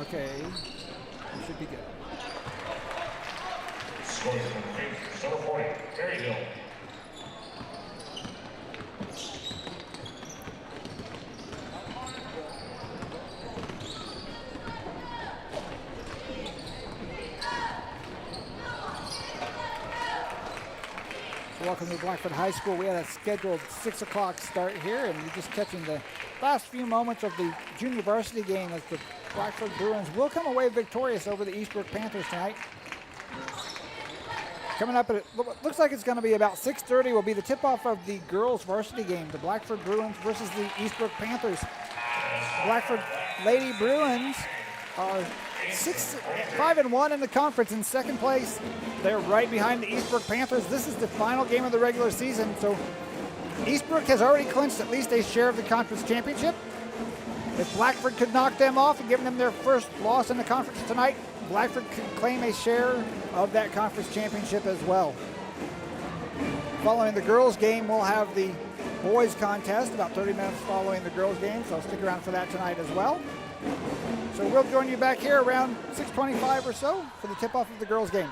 Okay. We should be good. Scoring from the Panthers, number 40, Terry Hill. Welcome to Blackford High School. We had a scheduled 6 o'clock start here, and you're just catching the last few moments of the junior varsity game as the Blackford Bruins will come away victorious over the Eastbrook Panthers tonight. Coming up, it looks like it's going to be about 6:30 will be the tip-off of the girls varsity game, the Blackford Bruins versus the Eastbrook Panthers. Blackford Lady Bruins are 5-1 in the conference in second place. They're right behind the Eastbrook Panthers. This is the final game of the regular season, so Eastbrook has already clinched at least a share of the conference championship. If Blackford could knock them off and give them their first loss in the conference tonight, Blackford could claim a share of that conference championship as well. Following the girls' game, we'll have the boys' contest about 30 minutes following the girls' game, so stick around for that tonight as well. So we'll join you back here around 6:25 or so for the tip-off of the girls' game.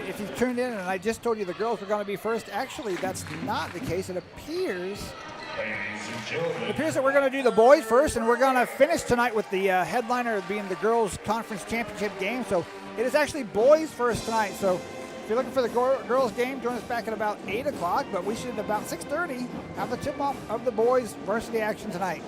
If you've tuned in and I just told you the girls were going to be first, actually that's not the case. It appears that we're going to do the boys first, and we're going to finish tonight with the headliner being the girls conference championship game. So it is actually boys first tonight. So if you're looking for the girls game, join us back at about 8 o'clock, but we should at about 6:30 have the tip-off of the boys varsity action tonight.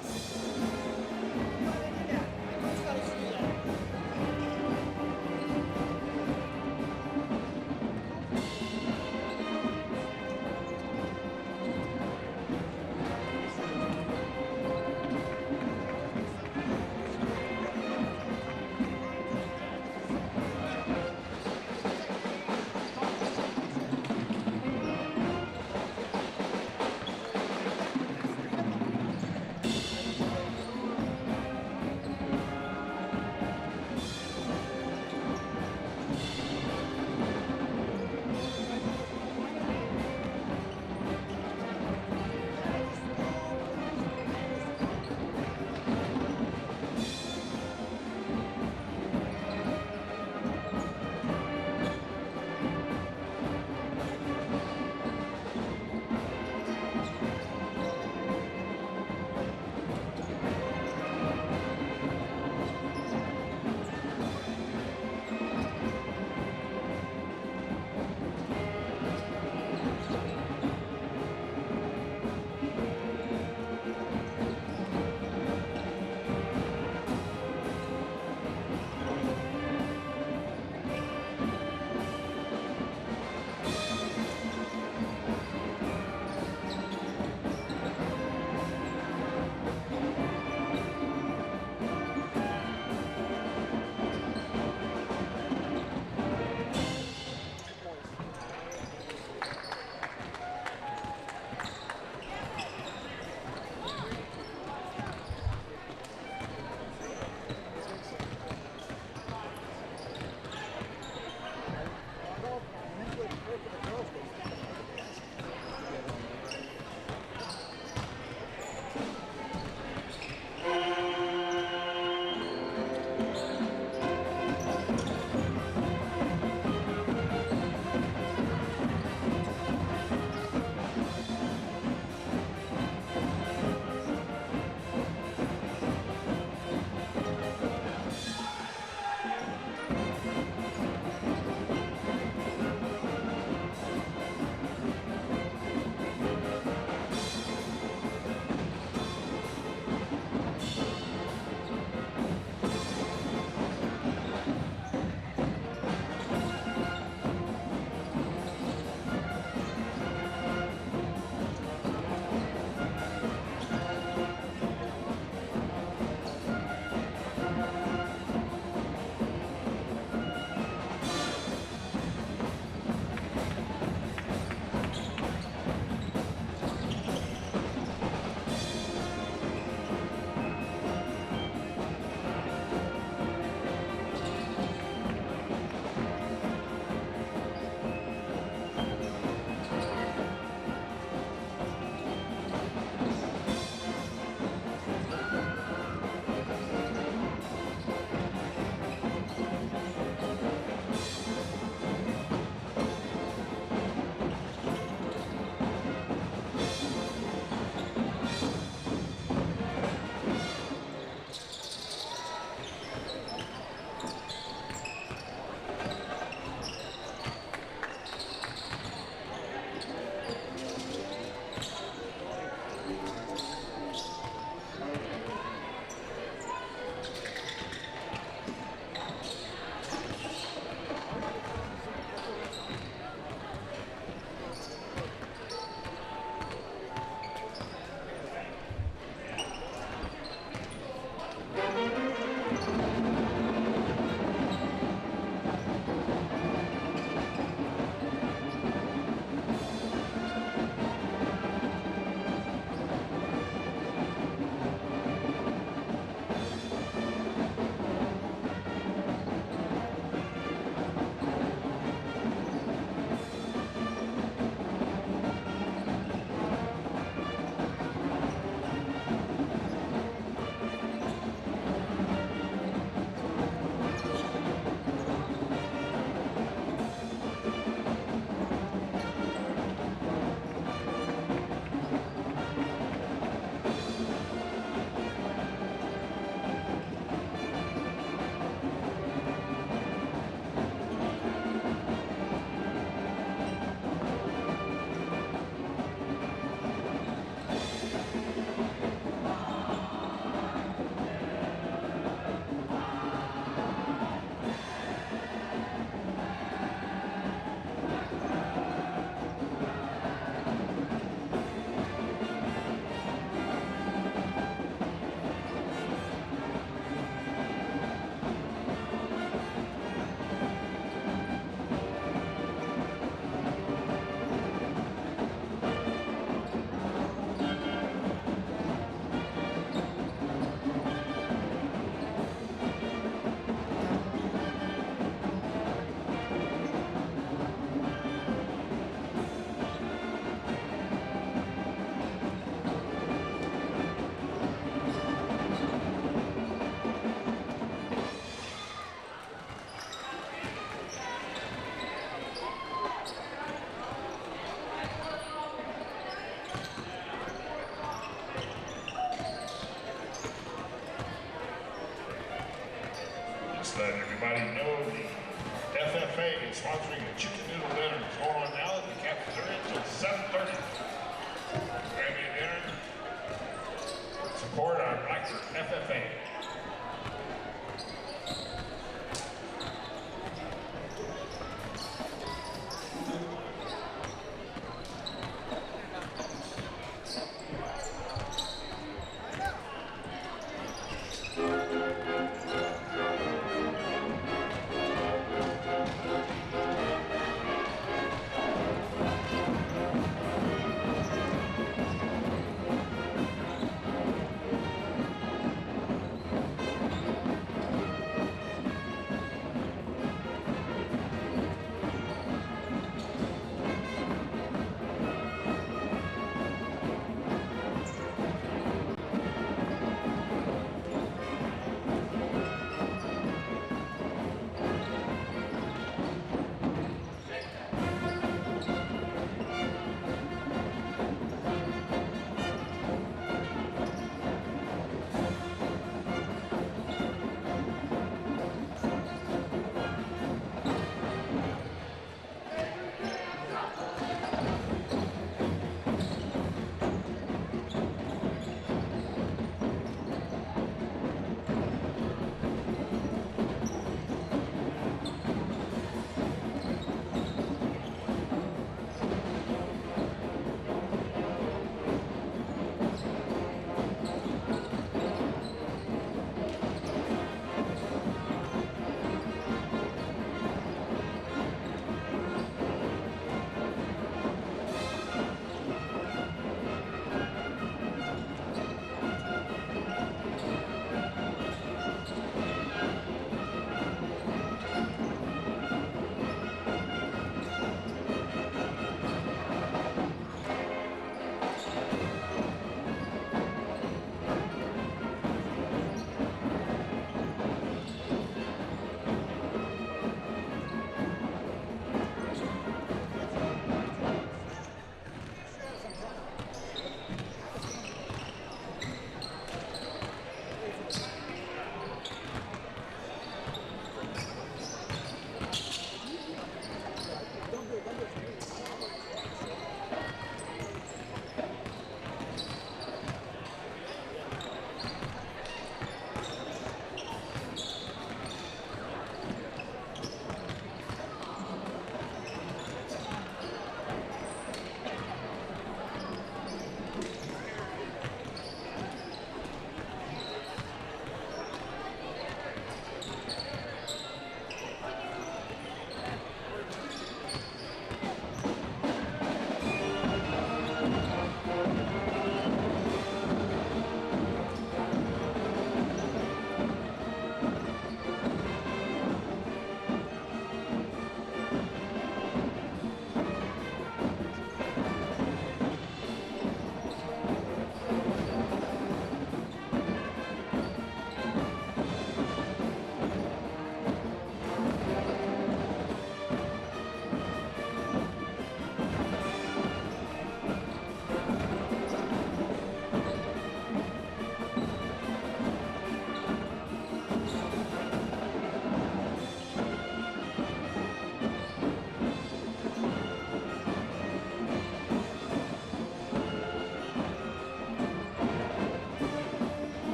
FFA.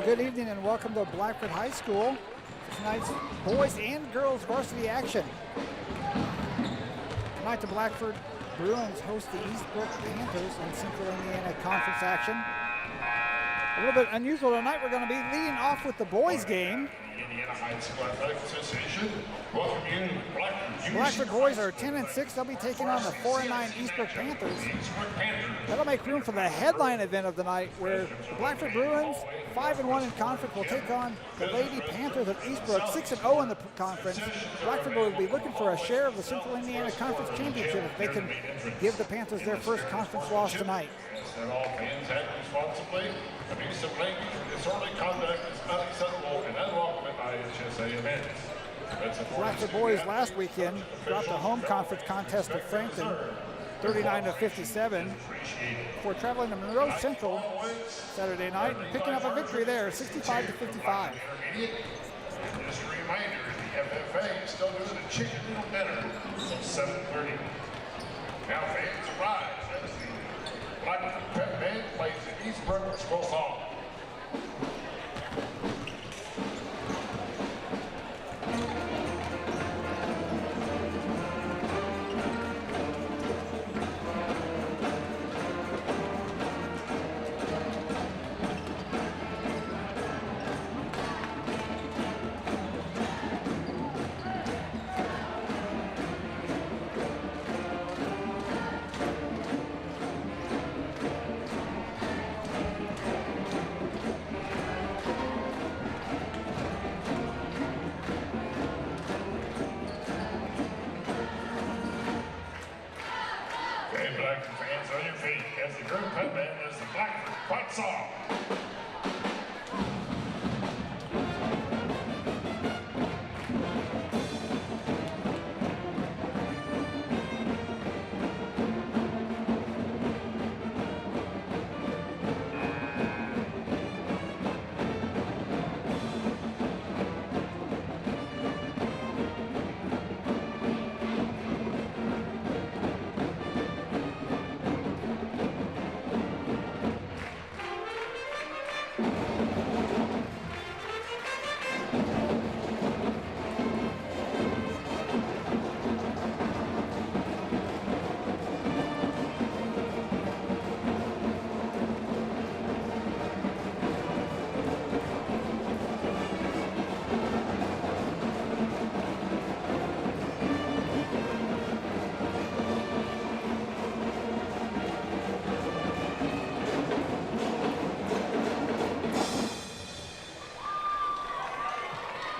Well, good evening and welcome to Blackford High School for tonight's boys and girls varsity action. Tonight the Blackford Bruins host the Eastbrook Panthers in Central Indiana Conference action. A little bit unusual tonight. We're going to be leading off with the boys game. Indiana High School Athletic Association. Welcome you, Blackford. Blackford boys are 10-6. They'll be taking on the 4-9 Eastbrook Panthers. That'll make room for the headline event of the night, where the Blackford Bruins, 5-1 in conference, will take on the Lady Panthers of Eastbrook, 6-0 in the conference. Blackford will be looking for a share of the Central Indiana Conference Championship if they can give the Panthers their first conference loss tonight. That all fans act responsibly. Abuse of language and disorderly conduct is unacceptable and unwelcome at IHSA events. Blackford boys last weekend dropped a home conference contest to Frankton, 39-57, before traveling to Monroe Central Saturday night and picking up a victory there, 65-55. Just a reminder, the FFA is still doing a chicken noodle dinner until 7:30. Now fans arrive as the Blackford Pep Band plays the Eastbrook School Song.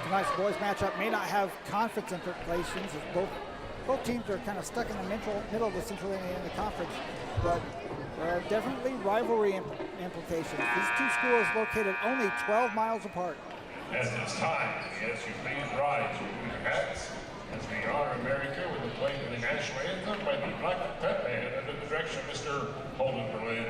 Tonight's boys matchup may not have conference implications, as both teams are kind of stuck in the middle of the Central Indiana Conference, but there are definitely rivalry implications. These two schools located only 12 miles apart. At this time, yes, you please rise with your hats as we honor America with the playing of the national anthem by the Blackford Pep Band under the direction of Mr. Holden Berlin.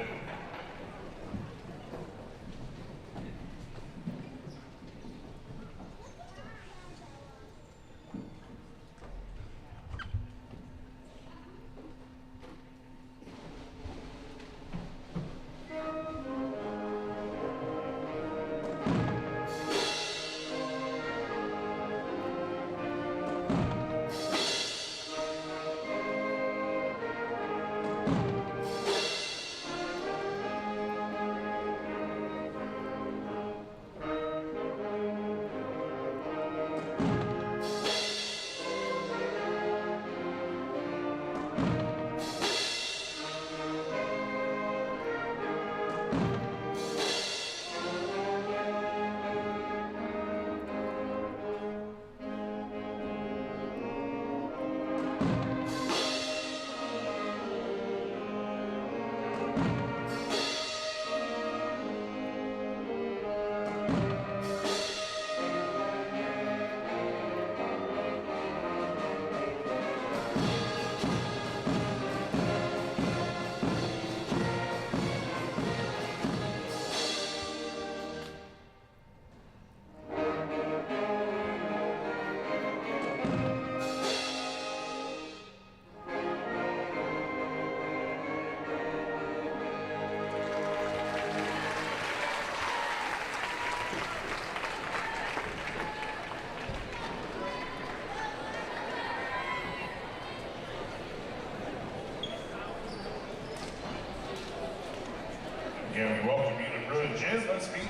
Again, we welcome you to Bruins Gym. Let's meet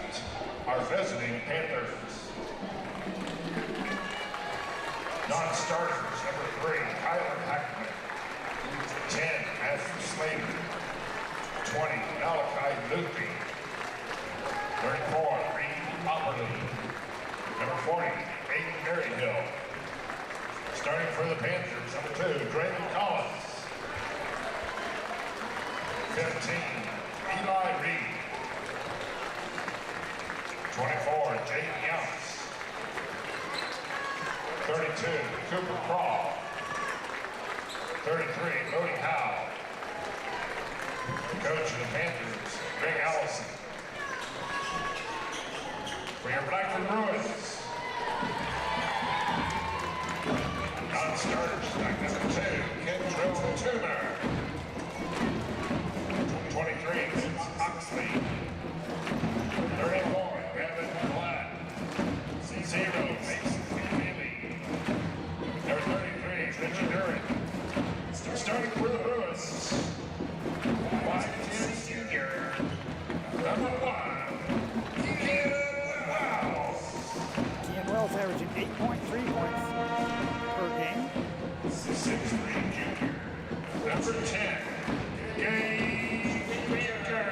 our visiting Panthers. Non-starters, number 3, Tyler Hackman. 10, Matthew Slater. 20, Malachi Lupi. 34, Reed Opperly. Number 40, Aiden Maryhill. Starting for the Panthers, number 2, Draymond Collins. 15, Eli Reed. 24, Jaden Younts. 32, Cooper Crawl. 33, Bodie Howe. The coach of the Panthers, Greg Allison. For your Blackford Bruins. Non-starters, number 2, Kendra Toomer. 23, Vince Oxley. 34, Gavin Platt. 0, Mason Bailey. Number 33, Richard Duran. Starting for the Bruins. 5'10" junior. Number 1, Ian Wells. Ian Wells averaging 8.3 points per game. 6'3" junior. Number 10, Gabe Baker.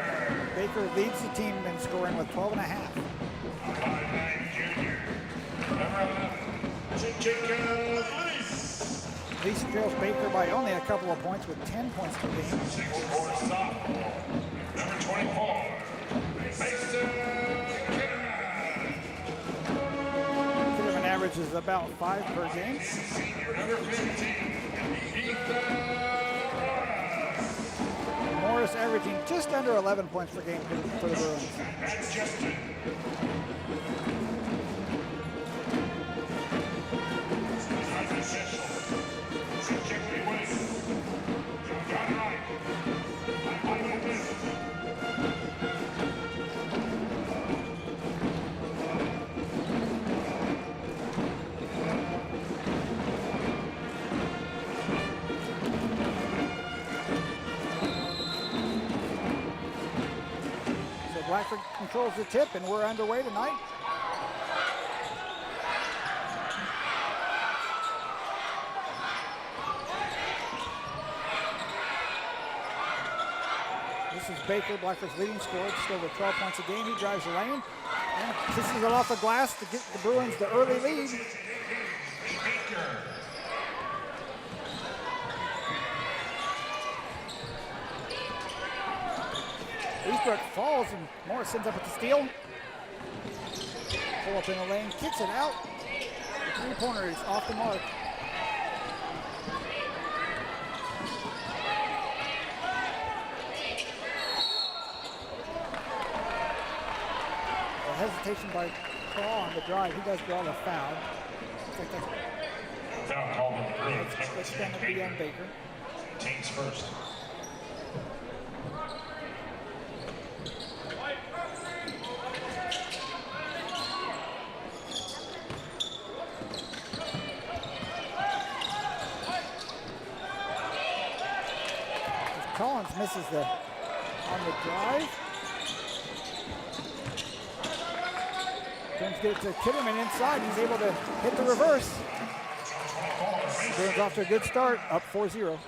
Baker leads the team in scoring with 12.5. 5'9" junior. Number 11, Jacob Lease. Lease trails Baker by only a couple of points with 10 points per game. 6'4" sophomore. Number 24, Mason Kinnaman. Kinnaman averages about 5 per game. Senior, number 15, Ethan Morris. Morris averaging just under 11 points per game for the Bruins. And Justin. Unofficial. Subjective West. John Wright. Michael Smith. So Blackford controls the tip, and we're underway tonight. This is Baker, Blackford's leading scorer, just over 12 points a game. He drives the lane and kisses it off the glass to get the Bruins the early lead. Eastbrook falls and Morris sends up with the steal. Pull up in the lane, kicks it out. The three-pointer is off the mark. A hesitation by Crawl on the drive. He does draw the foul. Looks like that's Foul called on the Bruins. that's going to be on Baker. Teams first. Collins misses on the drive. Bruins get it to Kitterman inside. He's able to hit the reverse. Bruins off to a good start, up 4-0.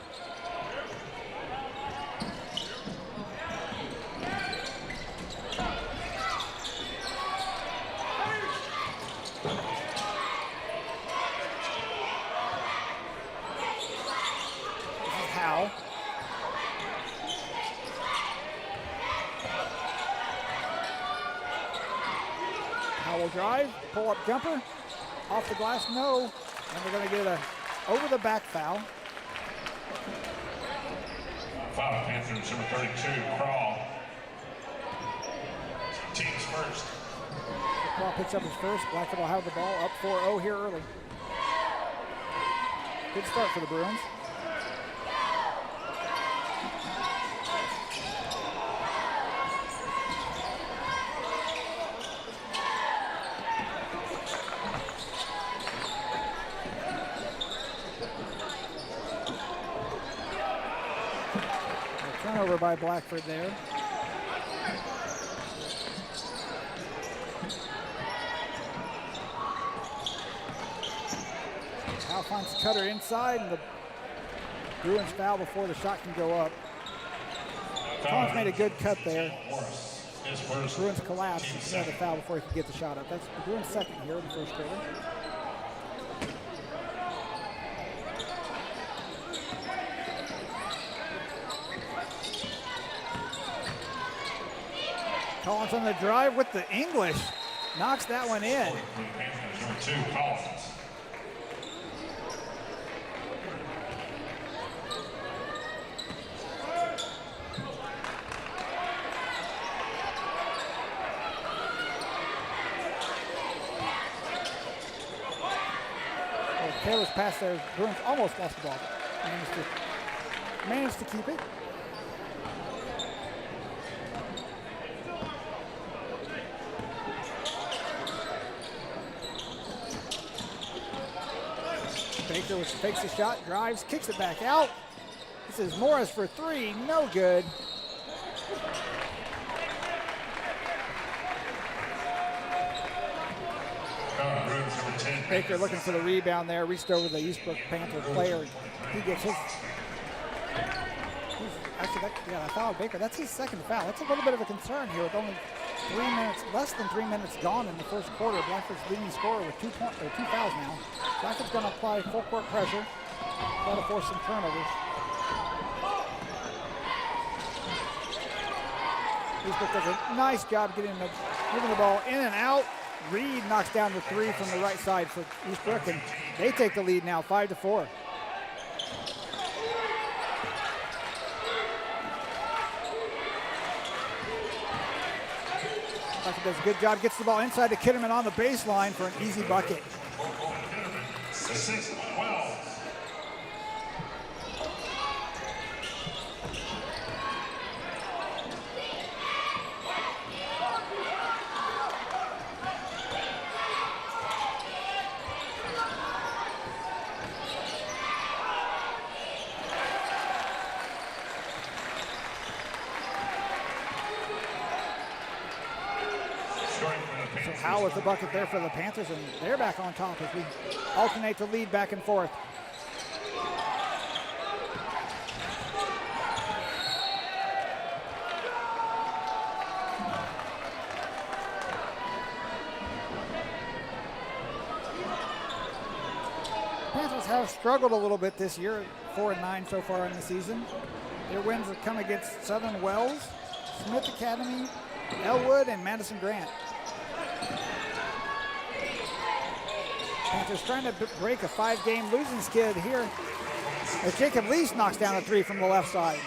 This is Howe. Will drive, pull up jumper, off the glass, no, and we're going to get a over the back foul. Foul Panthers, number 32, Crawl. Teams first. Crawl picks up his first. Blackford will have the ball up 4-0 here early. Good start for the Bruins. Turnover by Blackford there. Now finds Cutter inside, and the Bruins foul before the shot can go up. Collins made a good cut there. Bruins collapsed and he had a foul before he could get the shot up. That's the Bruins' second here in the first quarter. Collins on the drive with the English. Knocks that one in. Taylor's pass there. Bruins almost lost the ball. Managed to keep it. Baker fakes the shot, drives, kicks it back out. This is Morris for three, no good. Baker looking for the rebound there, reached over the Eastbrook Panther player. He gets his. Actually, I fouled Baker. That's his second foul. That's a little bit of a concern here with only 3 minutes, less than 3 minutes gone in the first quarter. Blackford's leading scorer with two fouls now. Blackford's going to apply full court pressure. Try to force some turnovers. Eastbrook does a nice job moving the ball in and out. Reed knocks down the three from the right side for Eastbrook, and they take the lead now, 5-4. Blackford does a good job, gets the ball inside to Kitterman on the baseline for an easy bucket. 6-12. Howe with the bucket there for the Panthers, and they're back on top as we alternate the lead back and forth. Panthers have struggled a little bit this year, 4-9 so far in the season. Their wins have come against Southern Wells, Smith Academy, Elwood, and Madison Grant. Panthers trying to break a 5-game losing skid here as Jacob Lease knocks down a three from the left side.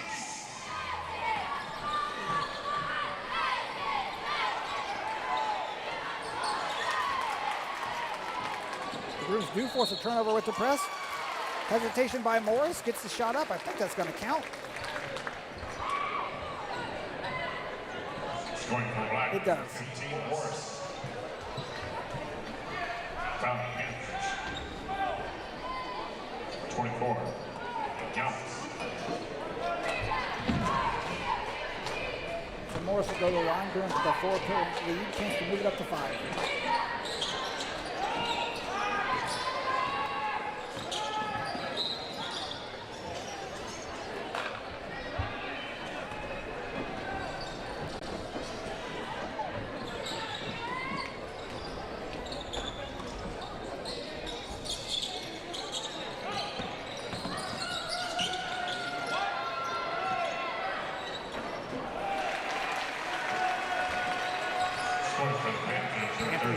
The Bruins do force a turnover with the press. Hesitation by Morris, gets the shot up. I think that's going to count. It does. 24. Counts. So Morris will go to the line, Bruins with a 4-point lead, chance to move it up to 5.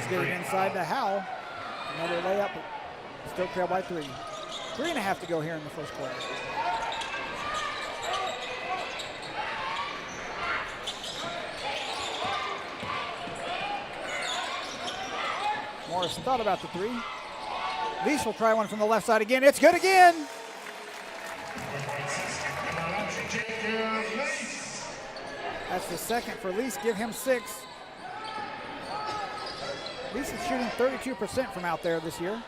Get it inside to Howe. Another layup, but still trail by 3. 3.5 to go here in the first quarter. Morris thought about the 3. Lease will try one from the left side again. It's good again. That's the second for Lease. Give him 6. Lease is shooting 32% from out there this year.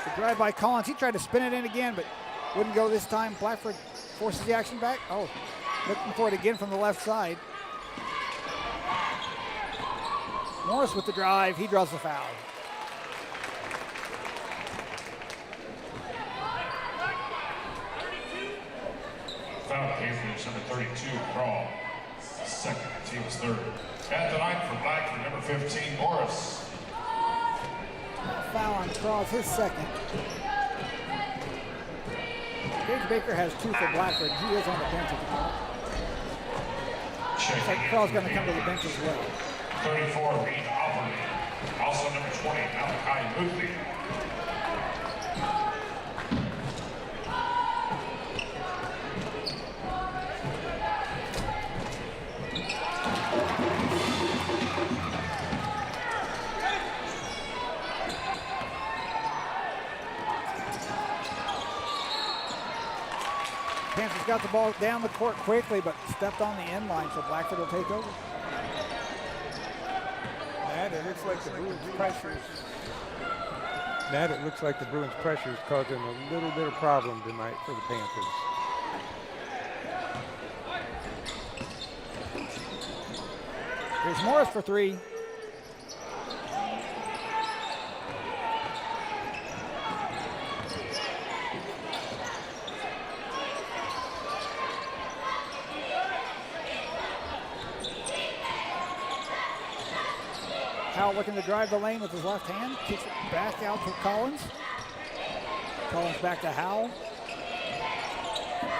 The drive by Collins. He tried to spin it in again, but wouldn't go this time. Blackford forces the action back. Oh, looking for it again from the left side. Morris with the drive. He draws the foul. foul, Panthers, number 32, Crawl. Second, team's third. At the line for Blackford, number 15, Morris. Foul on Crawls, his second. Gage Baker has 2 for Blackford. He is on the bench at the moment. Looks like Crawls going to come to the bench as well. 34, Reed Aubrey. Also number 20, Malachi Muthi. Panthers got the ball down the court quickly, but stepped on the end line, so Blackford will take over. It looks like the Bruins pressure is causing a little bit of problem tonight for the Panthers. Here's Morris for 3. Howell looking to drive the lane with his left hand. Kicks it back out to Collins. Collins back to Howell.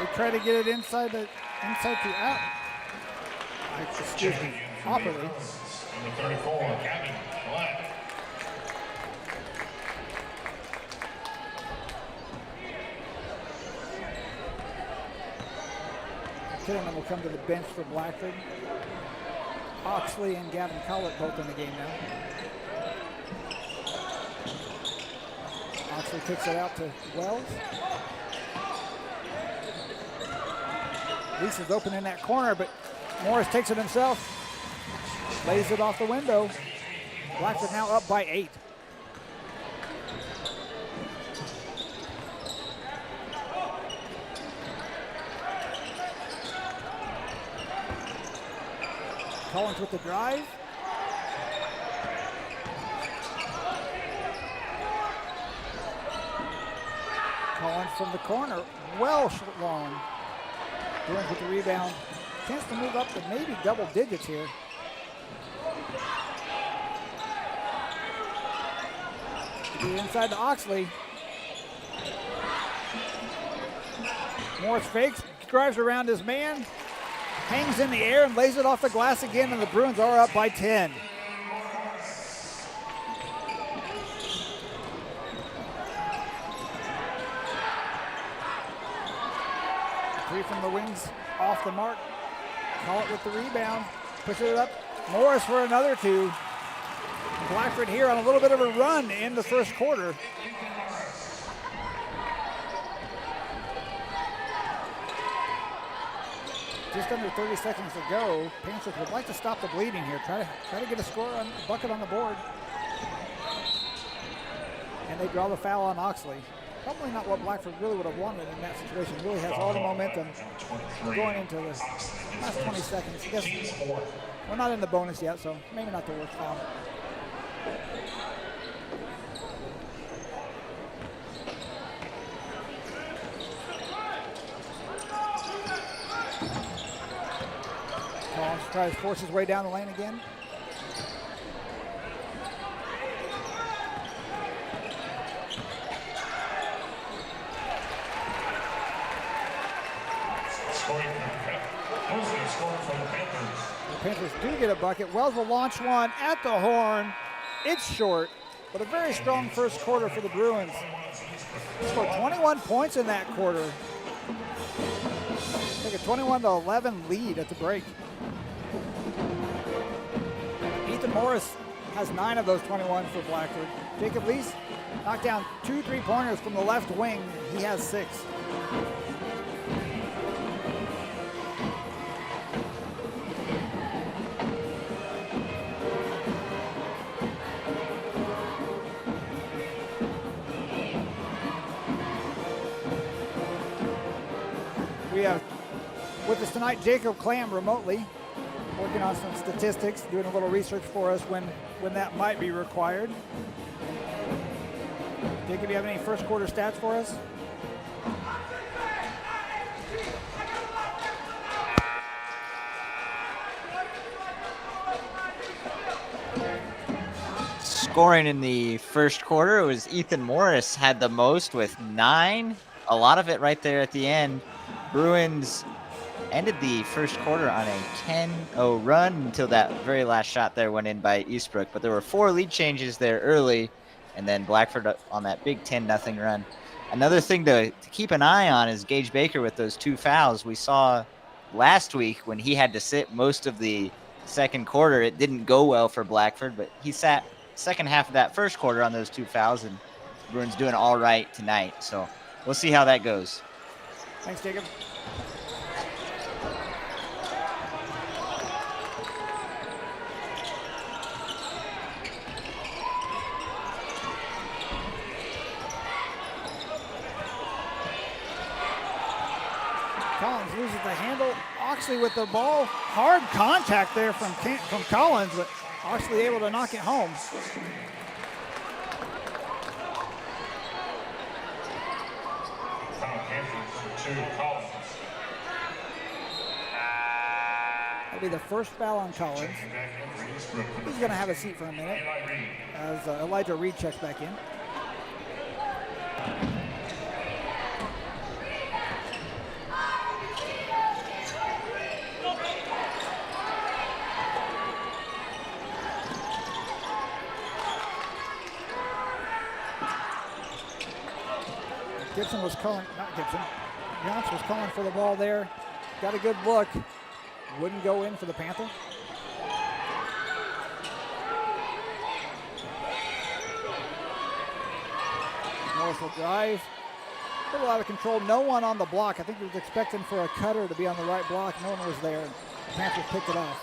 They try to get it inside to out. Excuse me, Opperly. Number 34, Gavin Black. Kitterman will come to the bench for Blackford. Oxley and Gavin Collett both in the game now. Oxley kicks it out to Wells. Reese is open in that corner, but Morris takes it himself. Lays it off the window. Blackford now up by 8. Collins with the drive. Collins from the corner. Well long. Bruins with the rebound. Chance to move up to maybe double digits here. Inside to Oxley. Morris fakes, drives around his man. Hangs in the air and lays it off the glass again, and the Bruins are up by 10. Three from the wings, off the mark. Collett with the rebound, pushes it up. Morris for another 2. Blackford here on a little bit of a run in the first quarter. Just under 30 seconds to go. Panthers would like to stop the bleeding here. Try to get a score on bucket on the board. And they draw the foul on Oxley. Probably not what Blackford really would have wanted in that situation. Really has all the momentum going into the last 20 seconds. I guess we're not in the bonus yet, so maybe not the worst foul. Collins tries to force his way down the lane again. The Panthers do get a bucket. Wells will launch one at the horn. It's short, but a very strong first quarter for the Bruins. They scored 21 points in that quarter. Take a 21-11 lead at the break. Ethan Morris has 9 of those 21 for Blackford. Jacob Lees knocked down 2 3-pointers from the left wing. He has 6. We have with us tonight Jacob Clam remotely, working on some statistics, doing a little research for us when that might be required. Jacob, you have any first quarter stats for us? scoring in the first quarter. It was Ethan Morris had the most with 9. A lot of it right there at the end. Bruins ended the first quarter on a 10-0 run until that very last shot there went in by Eastbrook. But there were 4 lead changes there early, and then Blackford on that big 10-0 run. Another thing to keep an eye on is Gage Baker with those 2 fouls. We saw last week when he had to sit most of the second quarter. It didn't go well for Blackford, but he sat second half of that first quarter on those 2 fouls, and Bruins doing all right tonight. So we'll see how that goes. Thanks, Jacob. Collins loses the handle. Oxley with the ball. Hard contact there from Collins, but Oxley able to knock it home. That'll be the first foul on Collins. He's going to have a seat for a minute as Elijah Reed checks back in. Gibson was calling, not Gibson, Johnson was calling for the ball there. Got a good look. Wouldn't go in for the Panther. Morris will drive. A little out of control. No one on the block. I think he was expecting for a cutter to be on the right block. No one was there. The Panthers picked it off.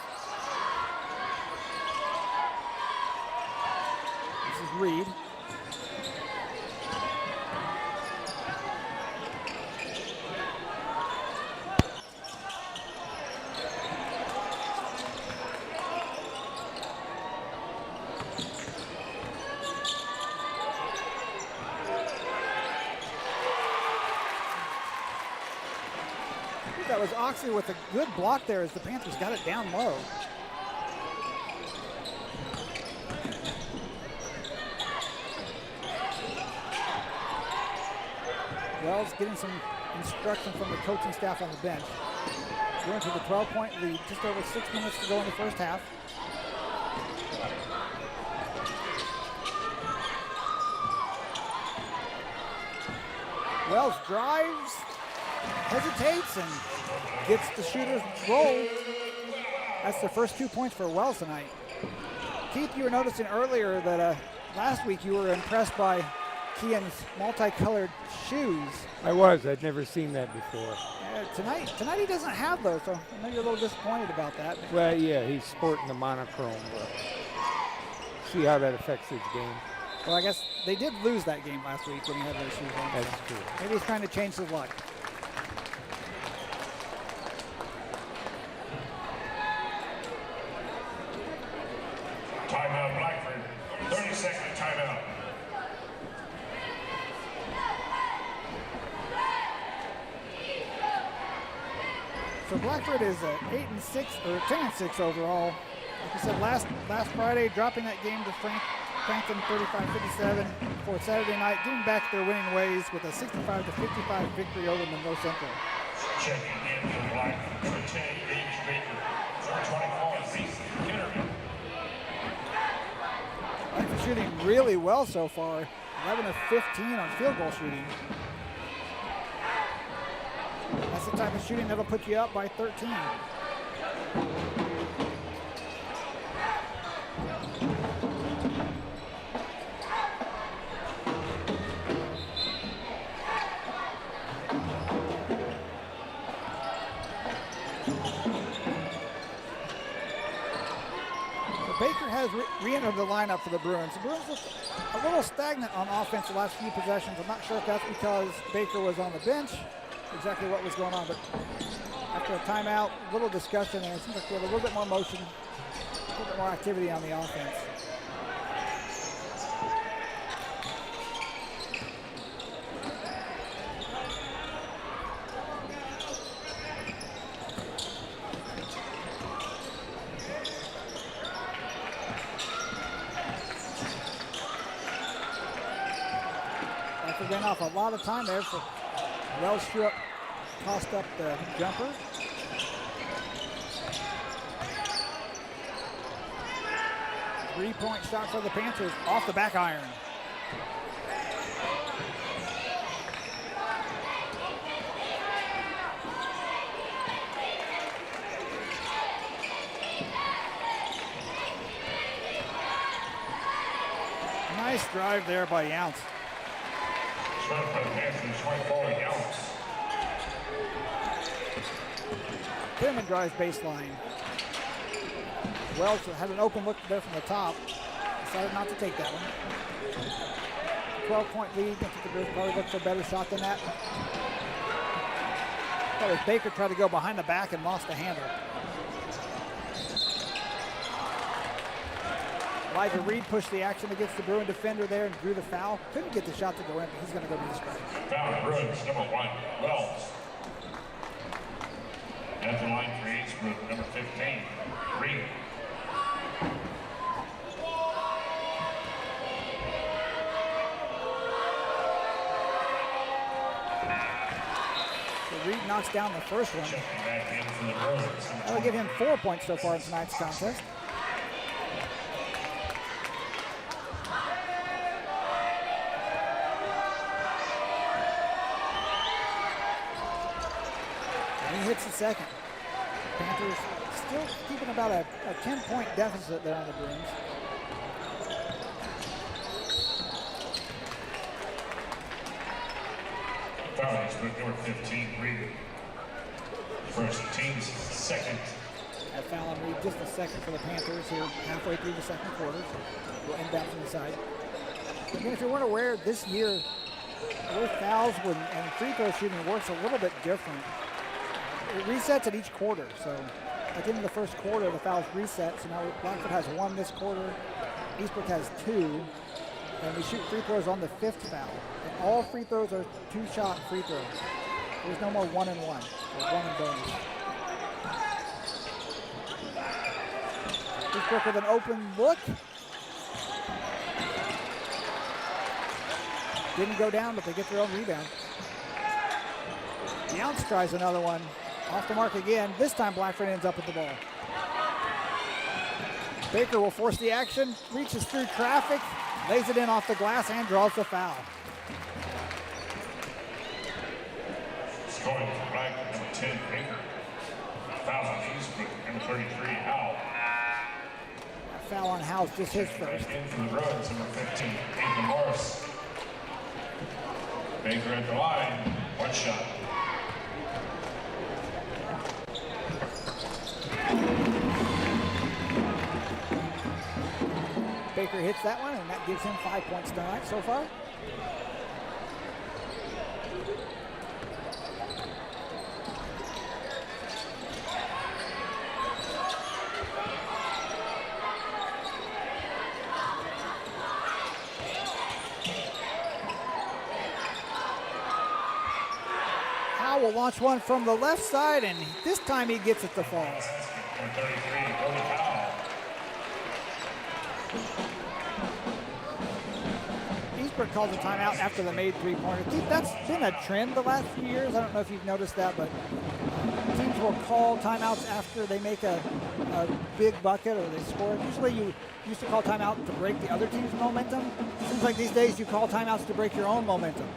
This is Reed. That was Oxley with a good block there as the Panthers got it down low. Wells getting some instruction from the coaching staff on the bench. Bruins with a 12-point lead, just over 6 minutes to go in the first half. Wells drives, hesitates, and gets the shooter's roll. That's the first 2 points for Wells tonight. Keith, you were noticing earlier that last week you were impressed by Kian's multicolored shoes. I was. I'd never seen that before. Tonight he doesn't have those, so I know you're a little disappointed about that. Well, yeah, he's sporting the monochrome, but see how that affects his game. Well, I guess they did lose that game last week when he had those shoes on. That's true. Maybe he's trying to change his luck. Timeout, Blackford. 30-second timeout. So Blackford is 8-6 or 10-6 overall. Like I said, last Friday, dropping that game to Franklin 35-57 for Saturday night, getting back their winning ways with a 65-55 victory over Monroe Central. Checking in for Blackford. Number 10, Gage Baker. Number 24, Reese Kittery. Blackford shooting really well so far. 11 of 15 on field goal shooting. That's the type of shooting that'll put you up by 13. Baker has re-entered the lineup for the Bruins. The Bruins look a little stagnant on offense the last few possessions. I'm not sure if that's because Baker was on the bench, exactly what was going on, but after a timeout, a little discussion, and it seems like we have a little bit more motion, a little bit more activity on the offense. been off a lot of time there. For Wells tossed up the jumper. Three-point shot for the Panthers off the back iron. Nice drive there by Younts. Shot by the Panthers, 24 Younts. Pittman drives baseline. Wells had an open look there from the top. Decided not to take that one. 12-point lead. I think the Bruins probably looked for a better shot than that. Thought it was Baker tried to go behind the back and lost the handle. Elijah Reed pushed the action against the Bruin defender there and drew the foul. Couldn't get the shot to go in, but he's going to go to the strike. Foul Bruins, number 1, Wells. At the line for Eastbrook, number 15, Reed. So Reed knocks down the first one. Checking back in for the Bruins. That'll give him 4 points so far in tonight's contest. And he hits the second. Panthers still keeping about a 10-point deficit there on the Bruins. Foul Eastbrook, number 15, Reed. First team's second. That foul on Reed, just a second for the Panthers here, halfway through the second quarter. We'll inbound from the side. Again, if you weren't aware, this year, those fouls and free throw shooting works a little bit different. It resets at each quarter, so at the end of the first quarter, the fouls reset. So now Blackford has 1 this quarter, Eastbrook has 2, and we shoot free throws on the 5th foul. And all free throws are 2-shot free throws. There's no more 1 and 1, or 1 and bonus. Eastbrook with an open look. Didn't go down, but they get their own rebound. Younts tries another one. Off the mark again. This time Blackford ends up with the ball. Baker will force the action, reaches through traffic, lays it in off the glass, and draws the foul. Scoring for Blackford, number 10, Baker. Foul on Eastbrook, number 33, Howell. Foul on House, just his first. In for the Bruins, number 15, Ethan Morris. Baker at the line, 1 shot. Baker hits that one, and that gives him 5 points tonight so far. Howe will launch one from the left side, and this time he gets it to fall. Number 33, Brody Howell. Eastbrook calls a timeout after the made three-pointer. That's been a trend the last few years. I don't know if you've noticed that, but teams will call timeouts after they make a big bucket or they score. Usually you used to call timeout to break the other team's momentum. Seems like these days you call timeouts to break your own momentum.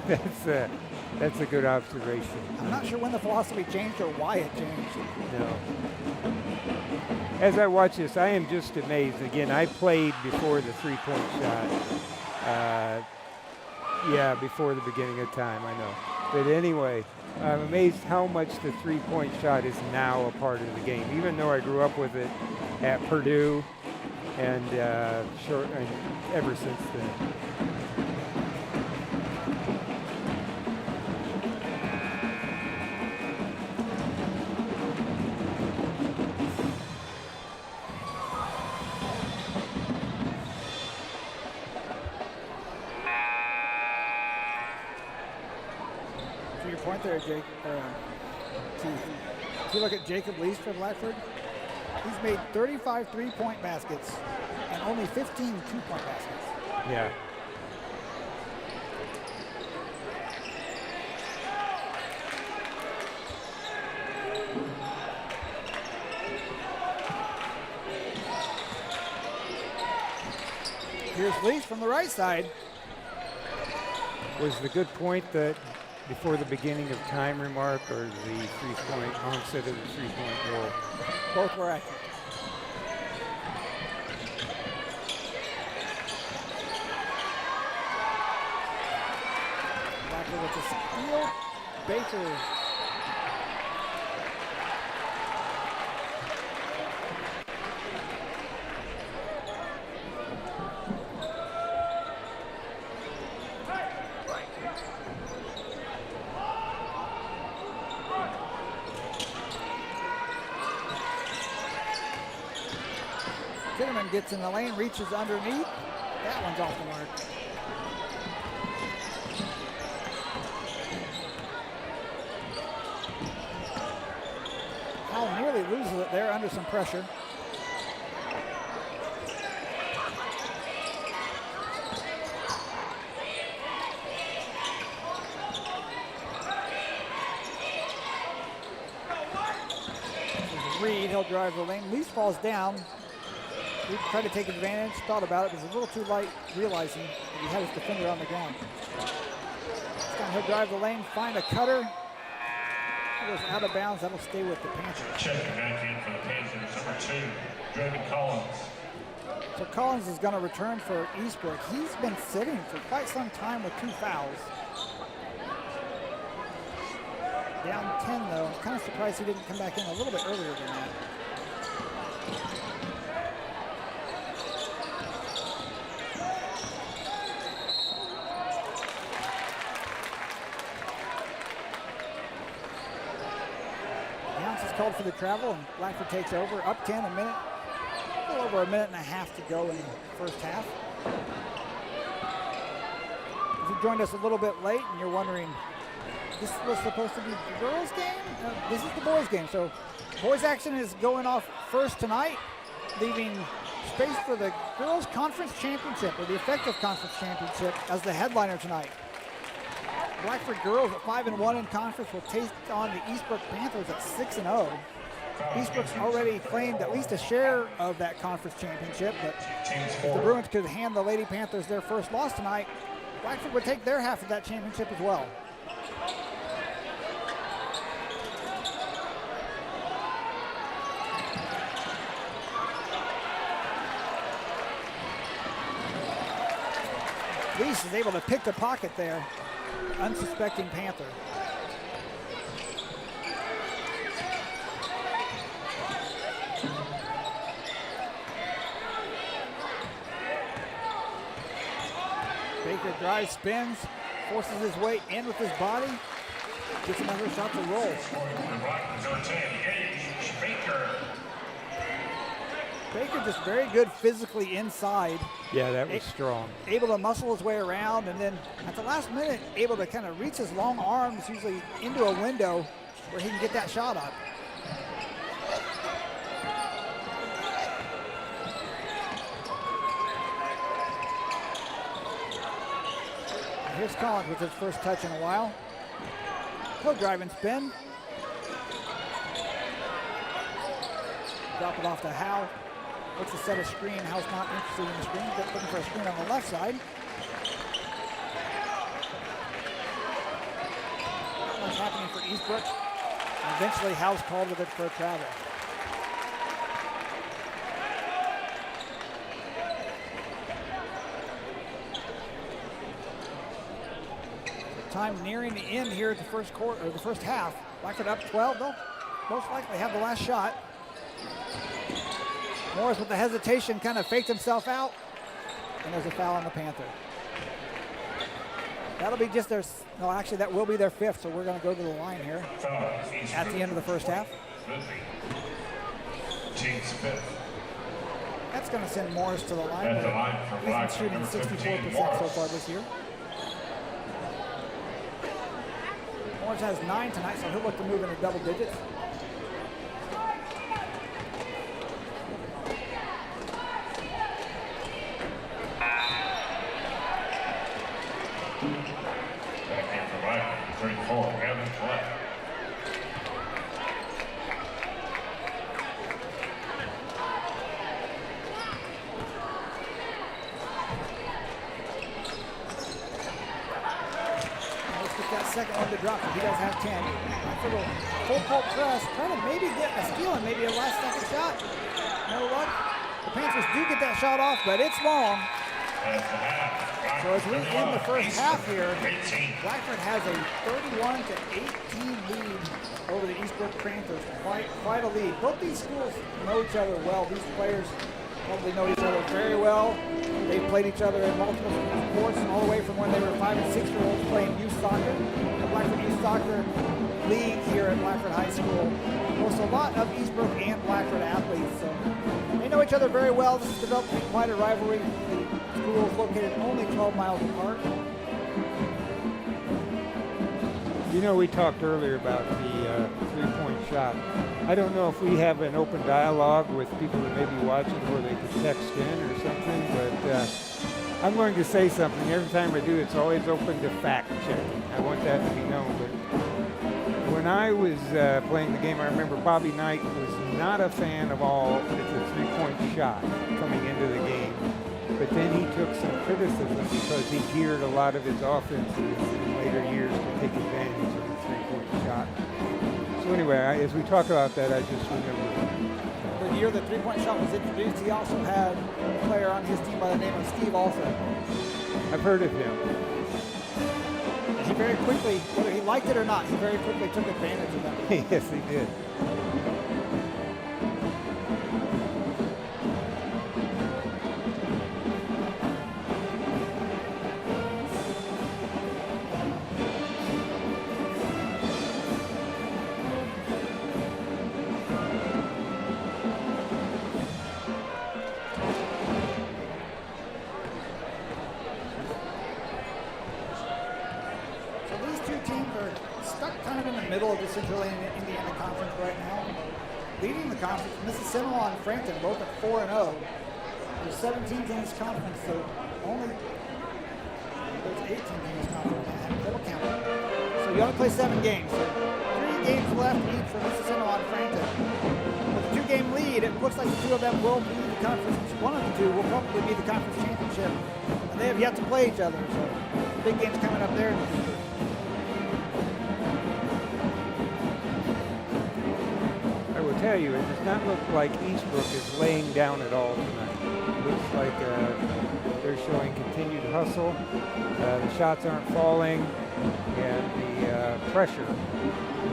That's a good observation. I'm not sure when the philosophy changed or why it changed. No. As I watch this, I am just amazed. Again, I played before the three-point shot. Before the beginning of time, I know. But anyway, I'm amazed how much the three-point shot is now a part of the game. Even though I grew up with it at Purdue and ever since then. There, Jake. If you look at Jacob Least for Blackford, he's made 35 three-point baskets and only 15 two-point baskets. Yeah. Here's Leaf from the right side. Was the good point that before the beginning of time remark or the three-point onset of the three-point goal? Both were accurate. Blackford with the steal. Baker. Kinnaman gets in the lane, reaches underneath. That one's off the mark. Howell nearly loses it there under some pressure. Reed, he'll drive the lane. Least falls down. He tried to take advantage, thought about it, but was a little too light, realizing that he had his defender on the ground. This time he'll drive the lane, find a cutter. He goes out of bounds. That'll stay with the Panthers. Checking back in for the Panthers, number 2, Draven Collins. So Collins is going to return for Eastbrook. He's been sitting for quite some time with 2 fouls. Down 10, though. I'm kind of surprised he didn't come back in a little bit earlier than that. Called for the travel, and Blackford takes over. Up 10, a little over a minute and a half to go in the first half. If you joined us a little bit late and you're wondering, this was supposed to be the girls' game? No, this is the boys' game. So boys' action is going off first tonight, leaving space for the girls' conference championship, or the effective conference championship, as the headliner tonight. Blackford girls at 5-1 in conference will take on the Eastbrook Panthers at 6-0. Eastbrook's already claimed at least a share of that conference championship, but if the Bruins could hand the Lady Panthers their first loss tonight, Blackford would take their half of that championship as well. Lease is able to pick the pocket there. Unsuspecting Panther. Baker drives, spins, forces his way in with his body, gets another shot to roll. Baker just very good physically inside. Yeah, that was strong. Able to muscle his way around, and then at the last minute, able to kind of reach his long arms, usually into a window where he can get that shot up. And here's Collins with his first touch in a while. He'll drive and spin. Drop it off to Howe. Looks to set a screen. Howe's not interested in the screen, but looking for a screen on the left side. What's happening for Eastbrook? And eventually, Howe's called with it for a travel. Time nearing the end here at the first quarter, or the first half. Blackford up 12. They'll most likely have the last shot. Morris with the hesitation kind of faked himself out, and there's a foul on the Panther. That'll be just their, no, actually that will be their 5th, so we're going to go to the line here at the end of the first half. Team's 5th. That's going to send Morris to the line. At the line for He's been shooting 64% so far this year. Morris has 9 tonight, so he'll look to move into double digits. into drops, but he does have 10. For the full court press, trying to maybe get a steal and maybe a last second shot. No luck. The Panthers do get that shot off, but it's long. So as we end the first half here, Blackford has a 31-18 lead over the Eastbrook Panthers. Quite a lead. Both these schools know each other well. These players probably know each other very well. They've played each other in multiple sports, all the way from when they were 5 and 6 year olds playing youth soccer. The Blackford Youth Soccer League here at Blackford High School hosts a lot of Eastbrook and Blackford athletes. So they know each other very well. This is developing quite a rivalry. The schools located only 12 miles apart. You know, we talked earlier about the three-point shot. I don't know if we have an open dialogue with people that may be watching where they could text in or something, but I'm going to say something. Every time I do, it's always open to fact checking. I want that to be known. But when I was playing the game, I remember Bobby Knight was not a fan of all the three-point shot coming into the game. But then he took some criticism because he geared a lot of his offenses in later years to take advantage of the three-point shot. So anyway, as we talk about that, I just remember The year the three-point shot was introduced, he also had a player on his team by the name of Steve also. I've heard of him. He very quickly, whether he liked it or not, he very quickly took advantage of that. Yes, he did. Middle of the Central Indiana Conference right now. Leading the conference, Mississippi and Frankton, both at 4-0. There's 17 teams in this conference, so only there's 18 teams in this conference that have double count. So you only play 7 games. So 3 games left each for Mississippi and Frankton. With a 2-game lead, it looks like the 2 of them will be the conference. One of the 2 will probably be the conference championship. And they have yet to play each other, so big games coming up there in the future. Tell you, it does not look like Eastbrook is laying down at all tonight. It looks like they're showing continued hustle. The shots aren't falling, and the pressure,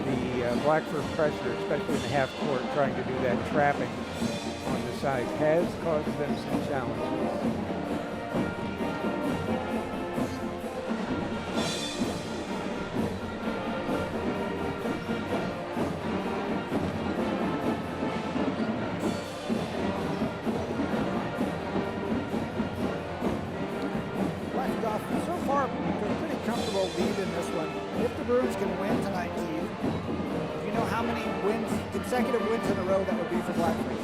the Blackford pressure, especially in the half court, trying to do that trapping on the sides, has caused them some challenges. Lead in this one. If the Bruins can win tonight, Keith, do you know how many consecutive wins in a row that would be for Blackford?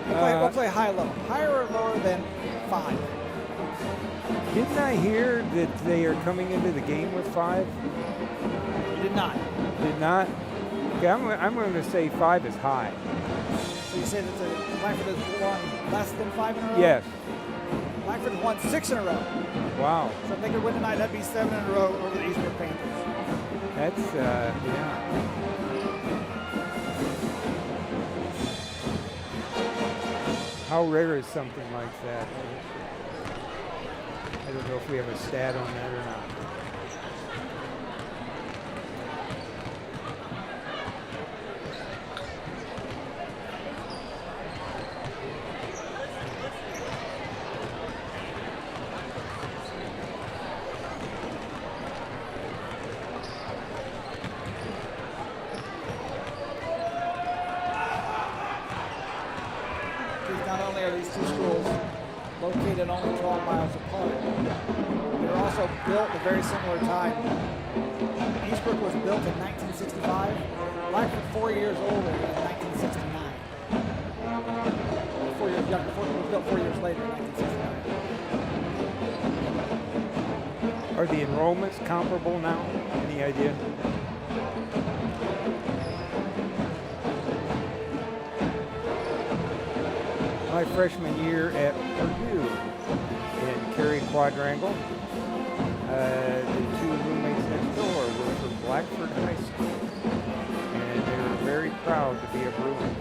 We'll play high-low. Higher or lower than 5? Didn't I hear that they are coming into the game with 5? You did not. Did not? Okay, I'm going to say 5 is high. So you say that the Blackford has won less than 5 in a row? Yes. Blackford has won 6 in a row. Wow. So if they could win tonight, that'd be 7 in a row over the Eastbrook Panthers. That's, yeah. How rare is something like that? I don't know if we have a stat on that or not. Located only 12 miles apart. They're also built at a very similar time. Eastbrook was built in 1965. Blackford 4 years older in 1969. 4 years younger. It was built 4 years later in 1969. Are the enrollments comparable now? Any idea? My freshman year at Purdue in Cary Quadrangle, the 2 roommates next door Blackford High School, and they were very proud to be a Bruin.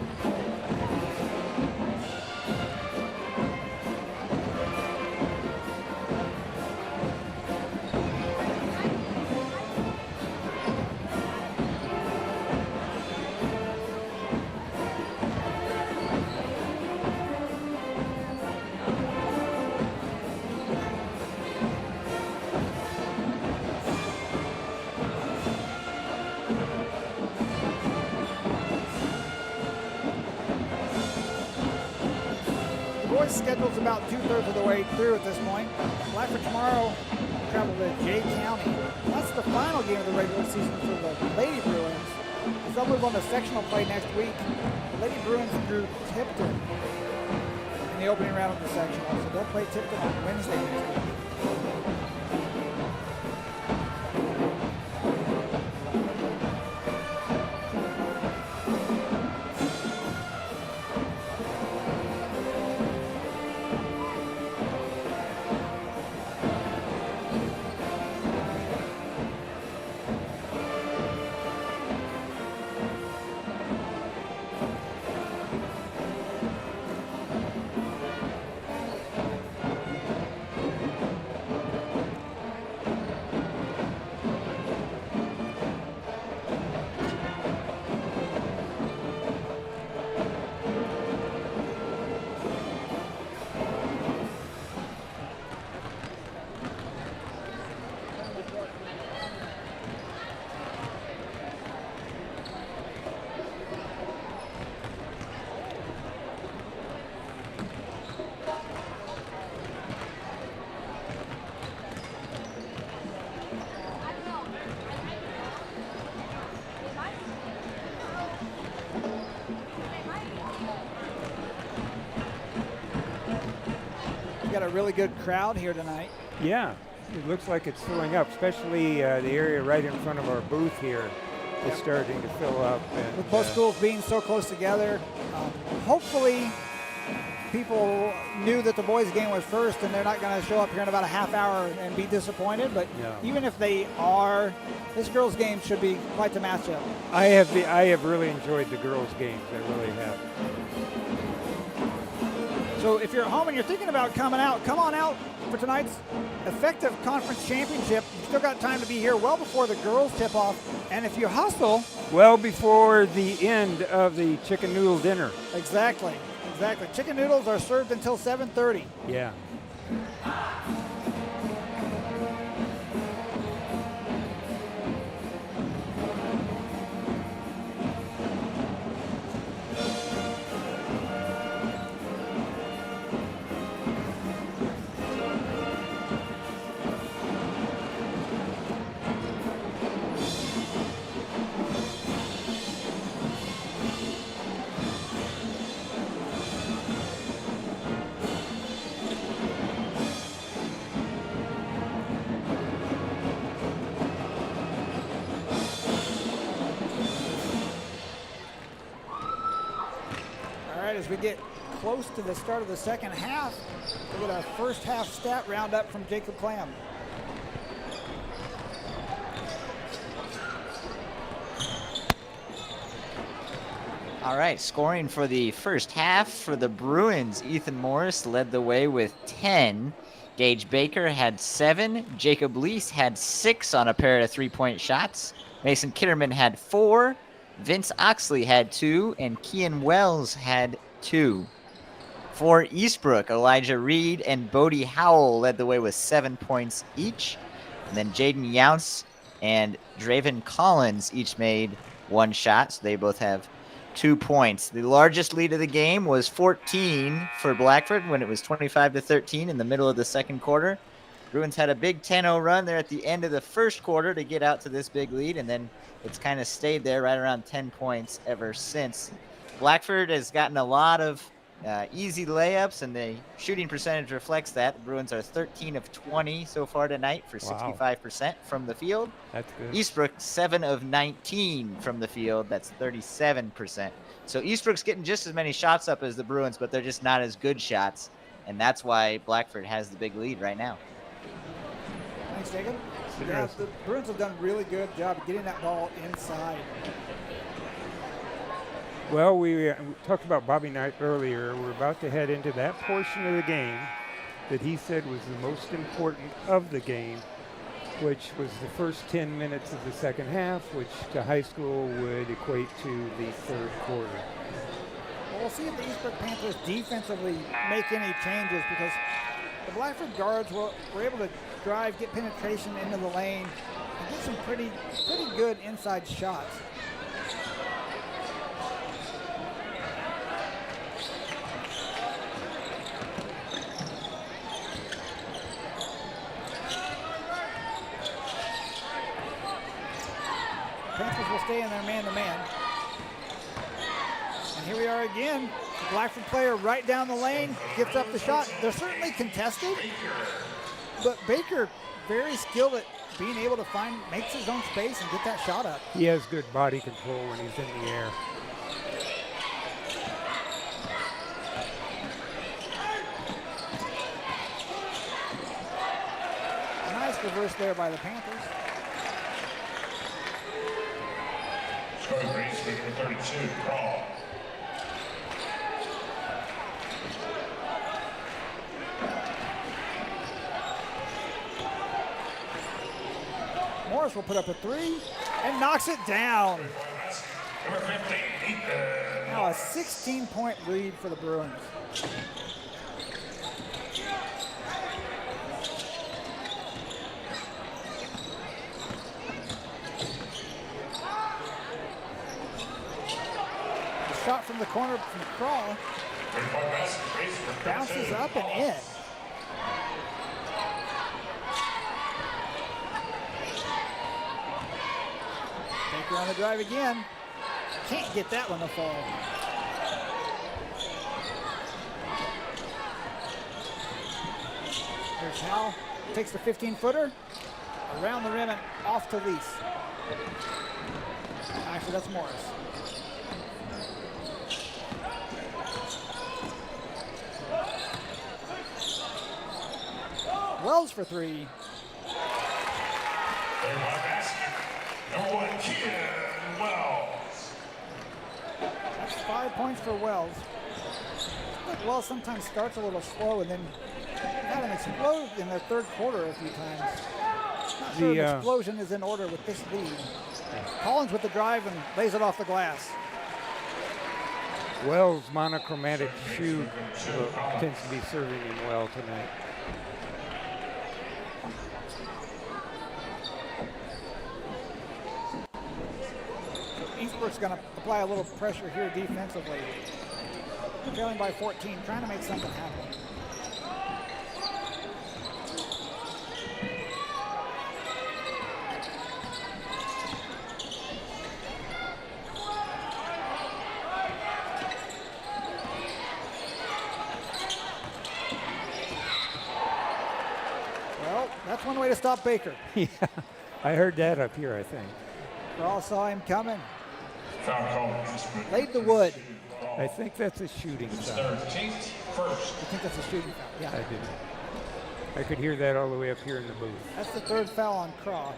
Boys' schedule's about 2/3 of the way through at this point. Blackford tomorrow travel to Jay County. That's the final game of the regular season for the Lady Bruins. As they'll move on to sectional play next week. The Lady Bruins drew Tipton in the opening round of the sectional, so they'll play Tipton on Wednesday next week. Got a really good crowd here tonight. Yeah, it looks like it's filling up, especially the area right in front of our booth here is starting to fill up. And, With both schools being so close together, hopefully people knew that the boys' game was first and they're not going to show up here in about a half hour and be disappointed. But even if they are, this girls' game should be quite the matchup. I have really enjoyed the girls' games. I really have. So if you're at home and you're thinking about coming out, come on out for tonight's effective conference championship. You've still got time to be here well before the girls tip-off. And if you hustle... well before the end of the chicken noodle dinner. Exactly. Chicken noodles are served until 7:30. Yeah. As we get close to the start of the second half, we'll get our first half stat roundup from Jacob Clam. All right, scoring for the first half for the Bruins, Ethan Morris led the way with 10. Gage Baker had 7. Jacob Lease had 6 on a pair of three-point shots. Mason Kitterman had 4. Vince Oxley had 2, and Kian Wells had 2. For Eastbrook, Elijah Reed and Bodie Howell led the way with 7 points each. And then Jaden Younce and Draven Collins each made 1 shot, so they both have 2 points. The largest lead of the game was 14 for Blackford when it was 25-13 in the middle of the second quarter. Bruins had a big 10-0 run there at the end of the first quarter to get out to this big lead, and then it's kind of stayed there right around 10 points ever since. Blackford has gotten a lot of easy layups, and the shooting percentage reflects that. The Bruins are 13 of 20 so far tonight for 65% from the field. That's good. Eastbrook, 7 of 19 from the field. That's 37%. So Eastbrook's getting just as many shots up as the Bruins, but they're just not as good shots, and that's why Blackford has the big lead right now. Thanks, Jacob. Yeah, Interesting. the Bruins have done a really good job of getting that ball inside. Well, we talked about Bobby Knight earlier. We're about to head into that portion of the game that he said was the most important of the game, which was the first 10 minutes of the second half, which to high school would equate to the third quarter. Well, we'll see if the Eastbrook Panthers defensively make any changes, because the Blackford guards were able to drive, get penetration into the lane, and get some pretty good inside shots. Panthers will stay in their man-to-man. And here we are again. The Blackford player right down the lane, gets up the shot. They're certainly contested, but Baker very skilled at being able to makes his own space and get that shot up. He has good body control when he's in the air. Nice reverse there by the Panthers. Scoring race, number 32, Crawl. Morris will put up a three and knocks it down. Number 50, Ethan. Now a 16-point lead for the Bruins. The shot from the corner from Crawl bounces up and in. Baker on the drive again. Can't get that one to fall. Here's Hal. Takes the 15-footer. Around the rim and off to Lease. Actually, that's Morris. Wells for three. Number 1, Ken Wells. That's 5 points for Wells. Wells sometimes starts a little slow and then had an explosion in their third quarter a few times. Not sure the explosion is in order with this lead. Collins with the drive and lays it off the glass. Wells' monochromatic shoe tends to be serving him well tonight. Eastbrook's going to apply a little pressure here defensively. Trailing by 14, trying to make something happen. Well, that's one way to stop Baker. Yeah, I heard that up here, I think. Raw saw him coming. Foul call, Eastbrook. Laid the wood. I think that's a shooting foul. 13th, first. I think that's a shooting foul. Yeah. I did. I could hear that all the way up here in the booth. That's the third foul on Craw.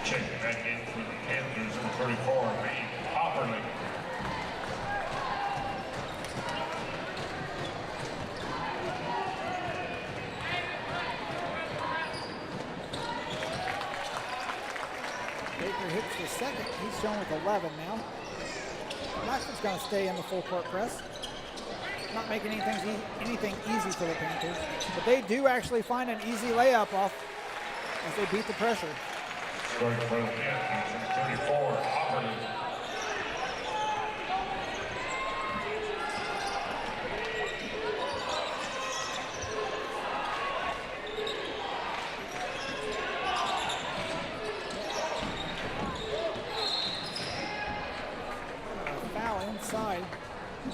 Checking back in for the Panthers, number 34, Reed Hopperly. Baker hits the second. He's shown with 11 now. Blackford's going to stay in the full court press. Not making anything easy for the Panthers, but they do actually find an easy layup off as they beat the pressure. Scoring for the Panthers, number 34, Hopperly. Inside. I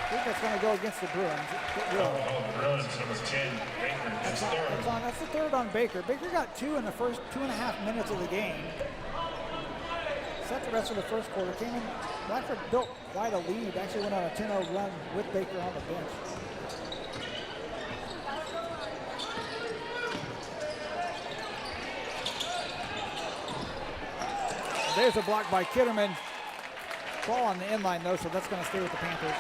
think that's going to go against the Bruins. It will. Bruins, number 10, Baker, his third. That's the third on Baker. Baker got two in the first 2.5 minutes of the game. set the rest of the first quarter. Came in, Blackford built quite a lead. Actually went on a 10-0 run with Baker on the bench. There's a block by Kitterman. Ball on the inline though, so that's going to stay with the Panthers.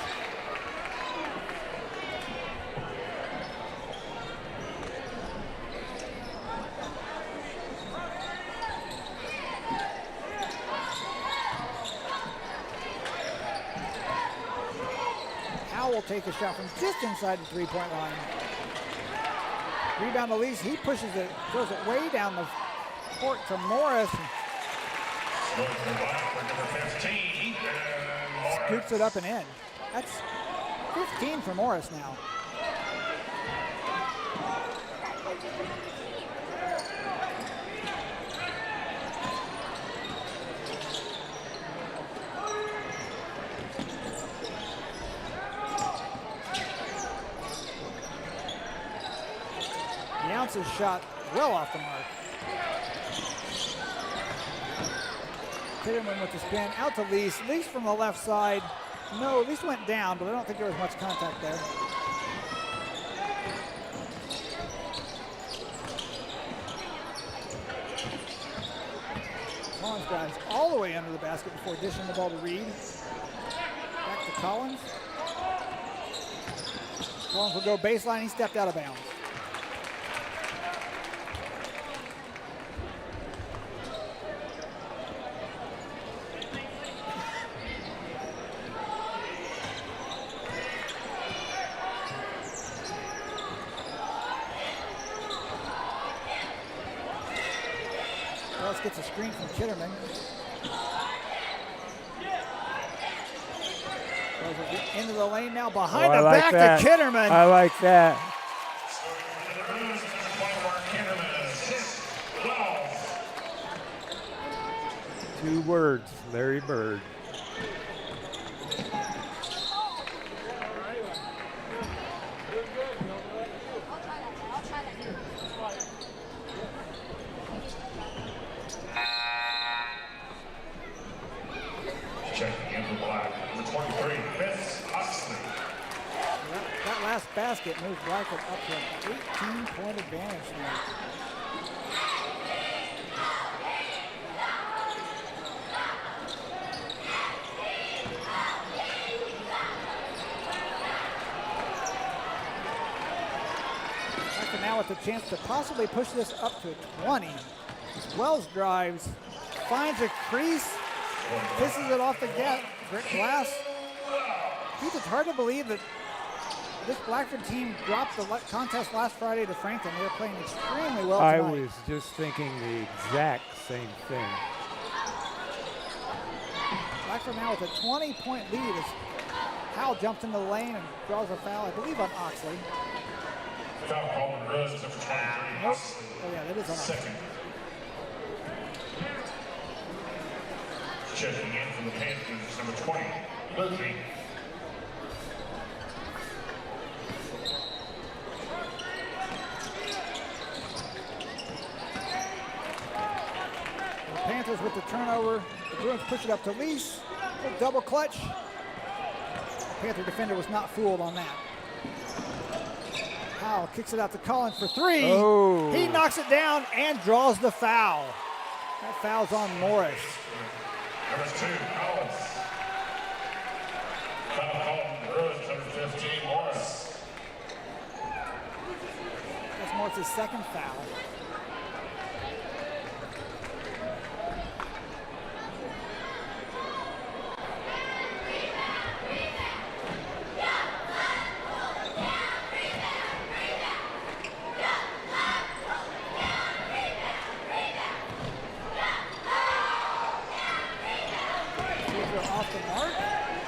Will take a shot from just inside the three-point line. Rebound Elise, he pushes it, throws it way down the court to Morris. Scoops it up and in. That's 15 for Morris now. Is shot well off the mark. Kitterman with the spin out to Lease. Lease from the left side. No, Lease went down, but I don't think there was much contact there. Collins drives all the way under the basket before dishing the ball to Reed. Back to Collins. Collins will go baseline. He stepped out of bounds. Gets a screen from Kitterman. Goes into the lane now behind the back to Kitterman. I like that. 2 words, Larry Bird. Basket moves Blackford up to an 18-point advantage now. Blackford now with the chance to possibly push this up to 20. Wells drives, finds a crease, pisses it off the glass. It's hard to believe that this Blackford team dropped the contest last Friday to Franklin. They were playing extremely well tonight. I was just thinking the exact same thing. Blackford now with a 20-point lead as Howell jumps into the lane and draws a foul, I believe, on Oxley. Foul called on Rose, number 23. Nope. Oh yeah, that is on Oxley. Second. Checking in from the Panthers, number 20, Ludwig. Panthers with the turnover. The Bruins push it up to Lease. A double clutch. The Panther defender was not fooled on that. Howell kicks it out to Collins for 3. Oh. He knocks it down and draws the foul. That foul's on Morris. Number 2, Collins. Foul called on the Bruins, number 15, Morris. That's Morris' second foul.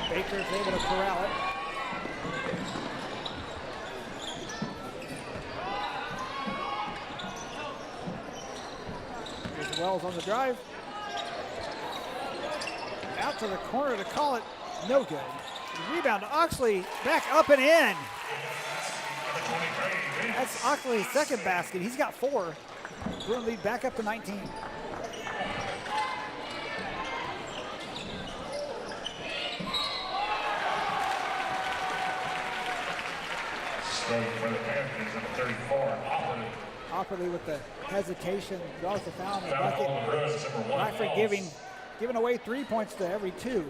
Baker's able to corral it. Here's Wells on the drive. Out to the corner to call it. No good. Rebound to Oxley. Back up and in. That's Oxley's second basket. He's got 4. Bruin lead back up to 19. Going for the Panthers at 34. Opperly with the hesitation draws the foul in the Foul bucket. on the Bruins, number 1. Blackford giving away 3 points to every 2.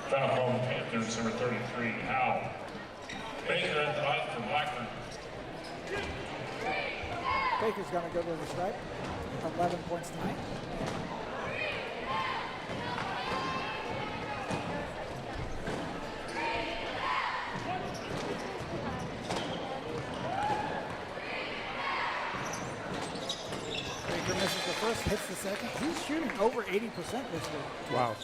Foul on the Panthers, number 33. Howe. Baker at the line for Blackford. Baker's going to go to the stripe. 11 points tonight. Baker misses the first, hits the second. He's shooting over 80% this year. Wow.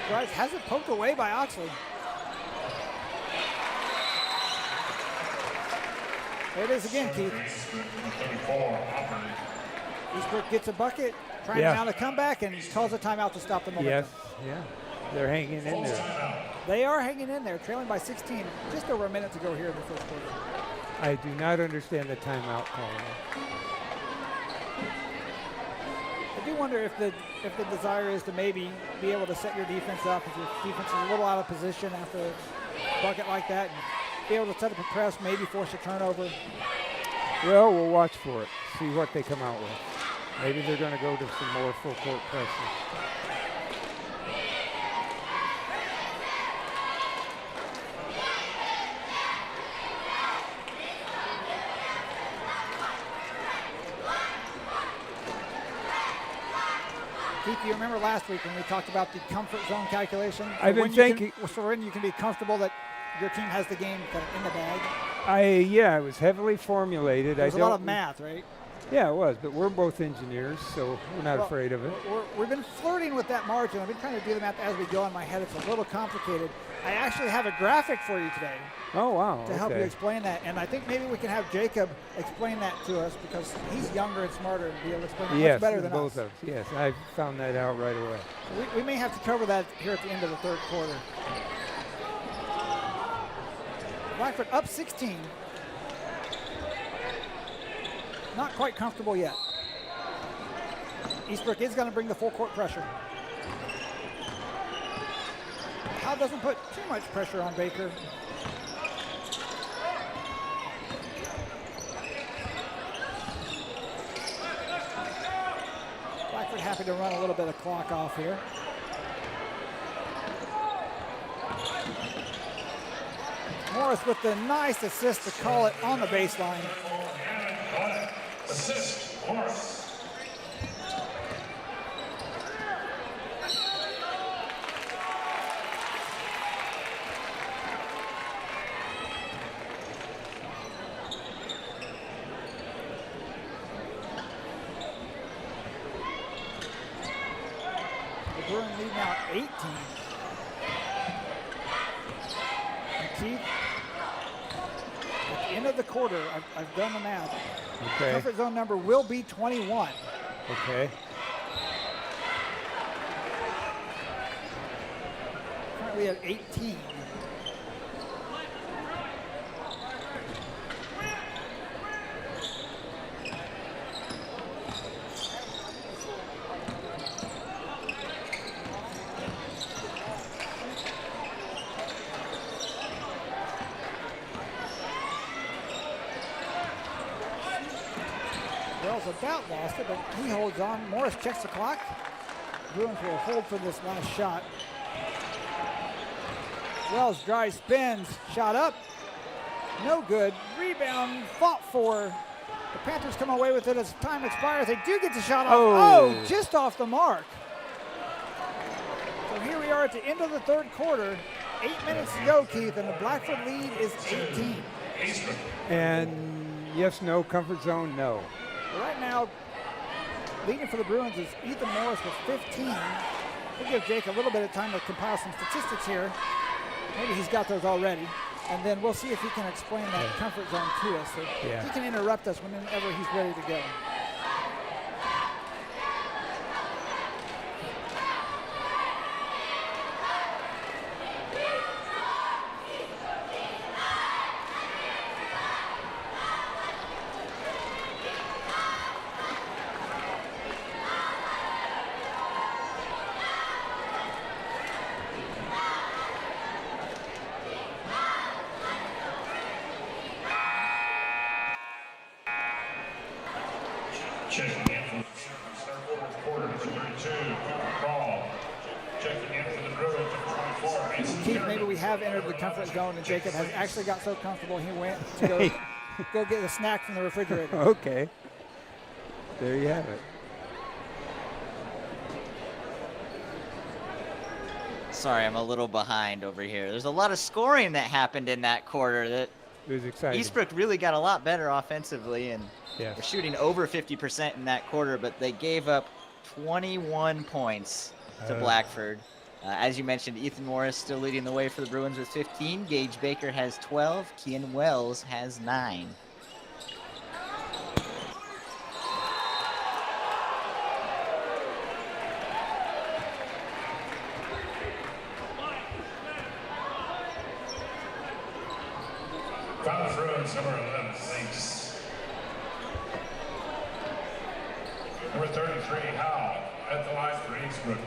Bryce has it poked away by Oxley. There it is again, Keith. Eastbrook gets a bucket, trying now to come back, and calls a timeout to stop the momentum. Yes, yeah. They're hanging in there. They are hanging in there, trailing by 16. Just over a minute to go here in the first quarter. I do not understand the timeout call. I do wonder if the desire is to maybe be able to set your defense up if your defense is a little out of position after a bucket like that, and be able to set up a press, maybe force a turnover. Well, we'll watch for it, see what they come out with. Maybe they're going to go to some more full court pressure. Keith, you remember last week when we talked about the comfort zone calculation? I've been thinking. So when you can be comfortable that your team has the game kind of in the bag? It was heavily formulated. There's a lot of math, right? Yeah, it was, but we're both engineers, so we're not afraid of it. We've been flirting with that margin. I've been trying to do the math as we go in my head. It's a little complicated. I actually have a graphic for you today. Oh, wow. To help you explain that. And I think maybe we can have Jacob explain that to us because he's younger and smarter and be able to explain it much better than both us. of us. Yes, I found that out right away. So we may have to cover that here at the end of the third quarter. Blackford up 16. Not quite comfortable yet. Eastbrook is going to bring the full court pressure. Howe doesn't put too much pressure on Baker. Blackford happy to run a little bit of clock off here. Morris with the nice assist to call it on the baseline. Assist, Morris. The Bruins lead now 18. And Keith, at the end of the quarter, I've done the math. Okay. Comfort zone number will be 21. Okay. Currently at 18. About lost it, but he holds on. Morris checks the clock. Bruins will hold for this last shot. Wells drives, spins, shot up. No good. Rebound fought for. The Panthers come away with it as time expires. They do get the shot off. Oh, just off the mark. So here we are at the end of the third quarter. 8 minutes to go, Keith, and the Blackford lead is 18. And yes, no, comfort zone, no. Right now, leading for the Bruins is Ethan Morris with 15. We'll give Jake a little bit of time to compile some statistics here. Maybe he's got those already. And then we'll see if he can explain that comfort zone to us. So he can interrupt us whenever he's ready to go. Checking in for the circle reporter number 32, Cooper Crawl. Checking in for the Bruins number 24, Mason Keith, Terry. maybe we have entered the comfort zone, and Jacob has actually got so comfortable he went to go get a snack from the refrigerator. Okay. There you have it. Sorry, I'm a little behind over here. There's a lot of scoring that happened in that quarter. That It was exciting. Eastbrook really got a lot better offensively, and Yeah. they're shooting over 50% in that quarter, but they gave up 21 points to Blackford. As you mentioned, Ethan Morris still leading the way for the Bruins with 15. Gage Baker has 12. Kian Wells has 9. Foul Bruins number 11, thanks. Number 33, Howe, at the line for Eastbrook.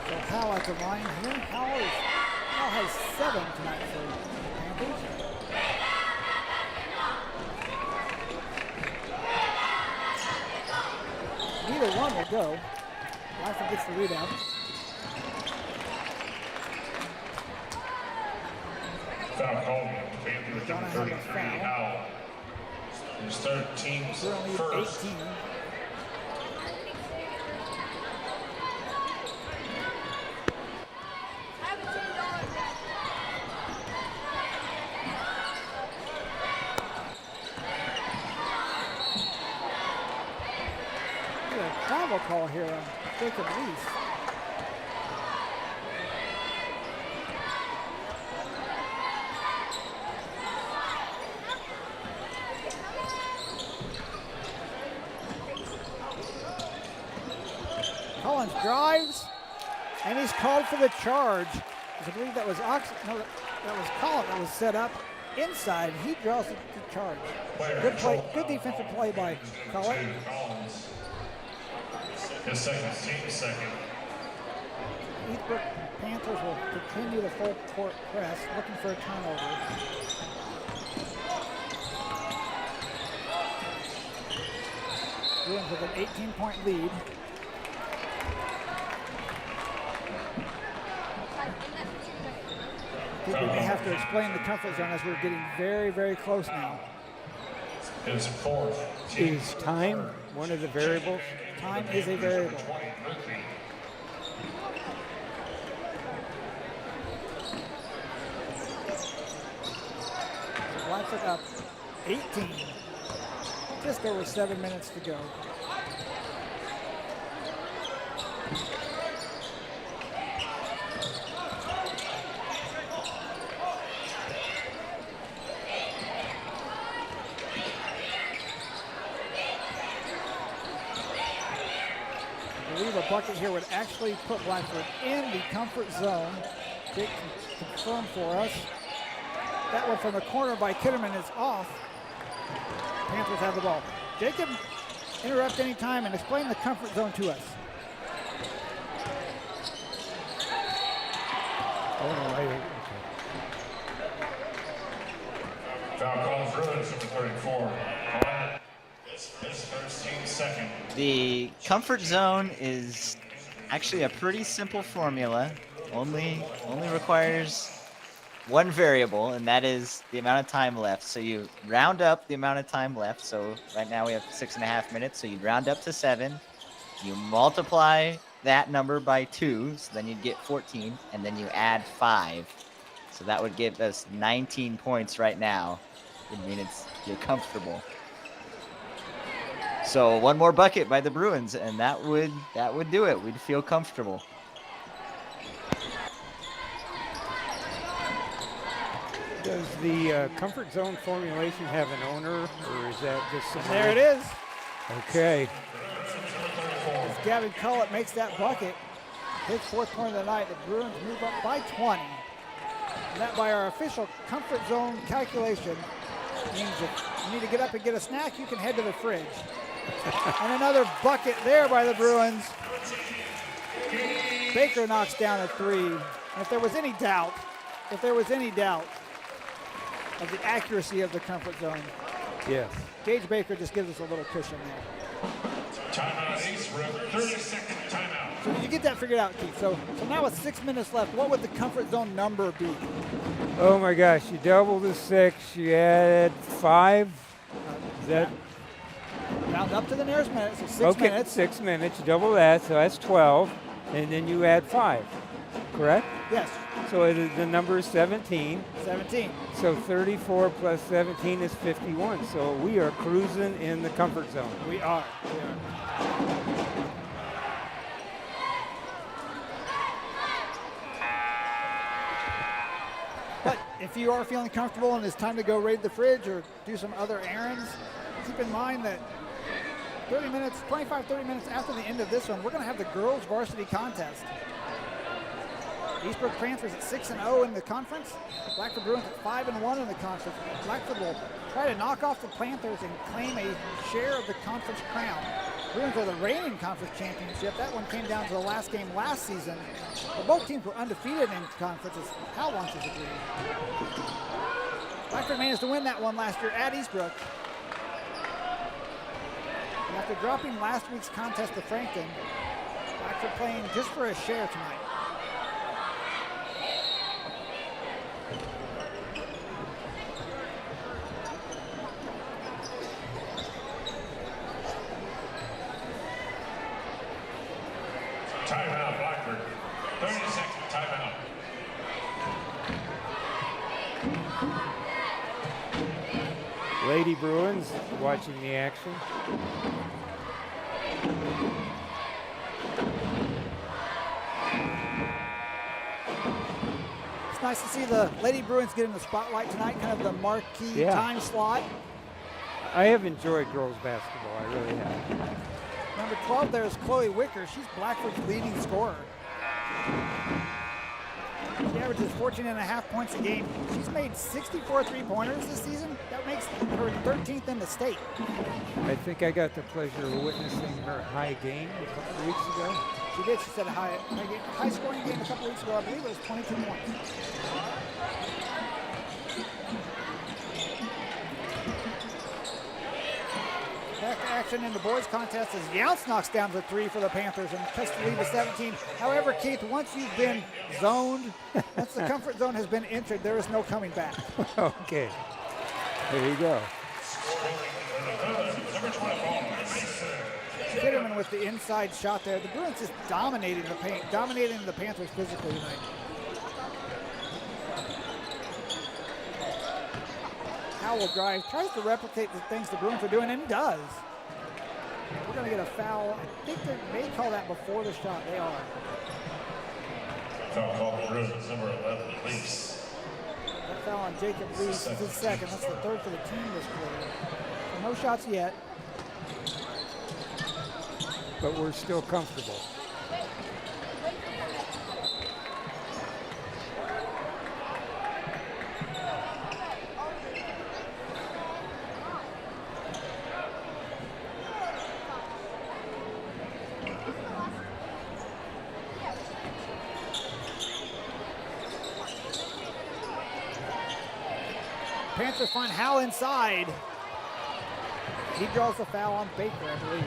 So Howell at the line here. Howell has 7 tonight for the Panthers. Neither one will go. Blackford gets the rebound. Foul called on the Panthers, number 33, Howe. His third team's We're only first. 18. A travel call here on Jacob Reese. Collins drives, and he's called for the charge. I believe that was that was Collins that was set up inside. He draws the charge. Good play, good defensive play by Collins. His second, team's second. Eastbrook Panthers will continue the full court press, looking for a turnover. Bruins with an 18-point lead. I think we may have to explain the comfort zone as we're getting very, very close now. His fourth. Is time one of the variables? Time is a variable. Blackford up 18. Just over 7 minutes to go. I believe a bucket here would actually put Blackford in the comfort zone. Jake can confirm for us. That one from the corner by Kitterman is off. Panthers have the ball. Jacob, interrupt any time and explain the comfort zone to us. Oh, no, okay. Foul call Bruins, number 34. His first, team's second. The comfort zone is actually a pretty simple formula. Only requires one variable, and that is the amount of time left. So you round up the amount of time left. So right now we have 6.5 minutes. So you round up to 7. You multiply that number by 2, so then you'd get 14, and then you add 5. So that would give us 19 points right now. I mean, you're comfortable. So one more bucket by the Bruins, and that would do it. We'd feel comfortable. Does the comfort zone formulation have an owner, or is that just some? There it is. Okay. As Gavin Cullett makes that bucket, his 4th point of the night, the Bruins move up by 20. And that, by our official comfort zone calculation, means if you need to get up and get a snack, you can head to the fridge. And another bucket there by the Bruins. Baker knocks down a 3. And if there was any doubt of the accuracy of the comfort zone, Yes. Gage Baker just gives us a little cushion there. Timeout, Eastbrook. 30-second timeout. So did you get that figured out, Keith? So now with 6 minutes left, what would the comfort zone number be? Oh my gosh, you double the 6, you add 5. Is that Round up to the nearest minute, so 6 okay? minutes. 6 minutes, you double that, so that's 12, and then you add 5. Correct? Yes, So the number is 17. 17. So 34 plus 17 is 51. So we are cruising in the comfort zone. We are. But if you are feeling comfortable and it's time to go raid the fridge or do some other errands, keep in mind that 30 minutes after the end of this one, we're going to have the girls varsity contest. Eastbrook Panthers at 6-0 in the conference. Blackford Bruins at 5-1 in the conference. Blackford will try to knock off the Panthers and claim a share of the conference crown. Bruins are the reigning conference championship. That one came down to the last game last season. But both teams were undefeated in conference, as Hal wants us to agree. Blackford managed to win that one last year at Eastbrook. And after dropping last week's contest to Frankton, Blackford playing just for a share tonight. Timeout, Blackford. 30-second timeout. Lady Bruins watching the action. It's nice to see the Lady Bruins get in the spotlight tonight, kind of the marquee time slot. I have enjoyed girls basketball. I really have. Number 12 there is Chloe Wicker. She's Blackford's leading scorer. She averages 14.5 points a game. She's made 64 three-pointers this season. That makes her 13th in the state. I think I got the pleasure of witnessing her high game a couple of weeks ago. She did. She said a high-scoring game a couple weeks ago. I believe it was 22 points. Back to action in the boys contest as Younce knocks down the 3 for the Panthers and cuts the lead to 17. However, Keith, once you've been zoned, once the comfort zone has been entered, there is no coming back. Okay. There you go. Kitterman with the inside shot there. The Bruins just dominating the paint, dominating the Panthers physically tonight. Howell drive, tries to replicate the things the Bruins are doing, and does. We're going to get a foul. I think they may call that before the shot. They are. Foul called the Bruins, number 11, Leafs. That foul on Jacob Leafs is his second. That's the third for the team this quarter. So no shots yet. But we're still comfortable. Panthers find Hal inside. He draws the foul on Baker, I believe.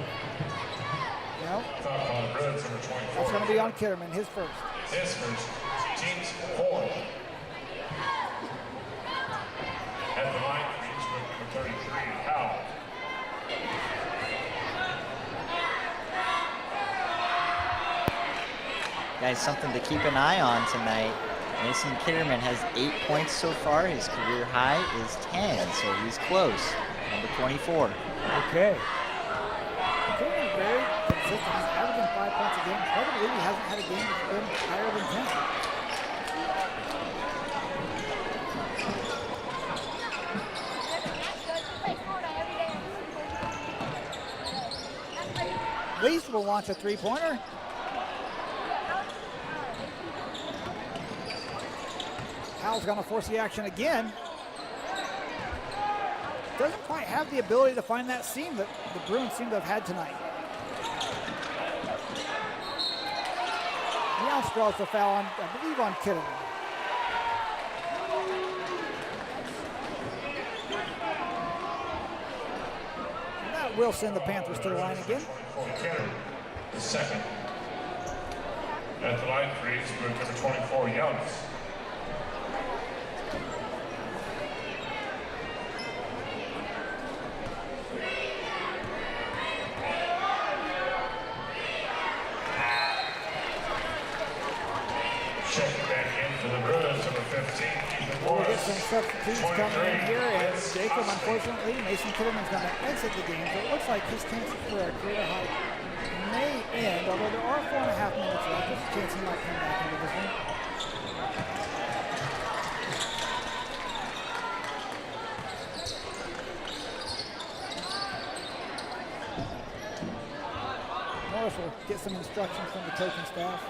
No? Foul called the Bruins, number 24. That's going to be on Kitterman, his first. His first. Team's 4. At the line, Eastbrook, number 33, Howell. Guys, something to keep an eye on tonight. Mason Kitterman has 8 points so far. His career high is 10, so he's close. Number 24. Okay. Kitterman's very consistent. He's averaging 5 points a game. Hard to believe he hasn't had a game that's been higher than 10. Least will launch a three-pointer. Howell's going to force the action again. Doesn't quite have the ability to find that seam that the Bruins seem to have had tonight. Now draws the foul on, I believe, on Kitterman. And that will send the Panthers to the line again. The second. At the line for Eastbrook, number 24, Youngs. Checking back in for the Bruins, number 15. We'll get some substitutes coming in here, and Jacob, unfortunately, Mason Kitterman's going to exit the game, so it looks like his chances for a career high may end, although there are 4.5 minutes left. There's a chance he might come back into this one. Morris will get some instructions from the coaching staff.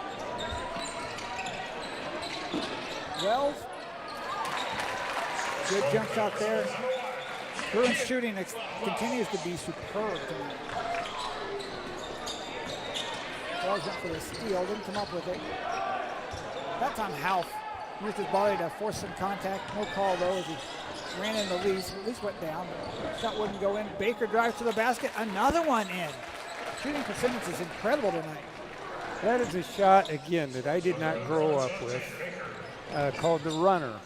Wells, good jump shot there. Bruins shooting continues to be superb tonight. Wells went for the steal, didn't come up with it. That time Houff used his body to force some contact. No call though as he ran into Lease. Lease went down. Shot wouldn't go in. Baker drives to the basket. Another one in. Shooting percentage is incredible tonight. That is a shot, again, that I did not grow up with, called the runner.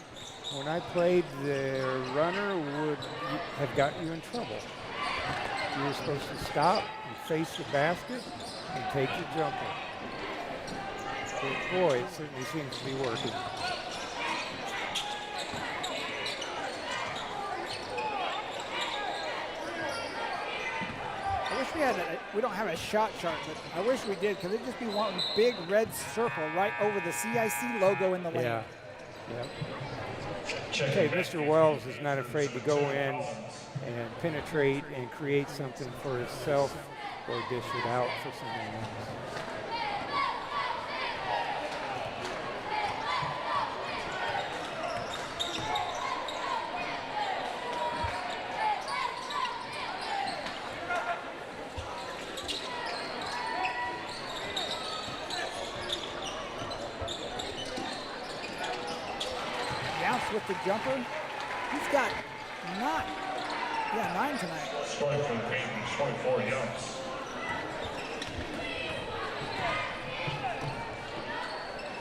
When I played, the runner would have got you in trouble. You were supposed to stop and face the basket and take the jumper. But boy, it certainly seems to be working. I wish we had we don't have a shot chart, but I wish we did, because it'd just be one big red circle right over the CIC logo in the lane. Yeah. Yep. Okay, Mr. Wells is not afraid to go in and penetrate and create something for himself or dish it out for someone else. With the jumper, he's got 9 tonight. Scoring for the Panthers, 24 Youngs.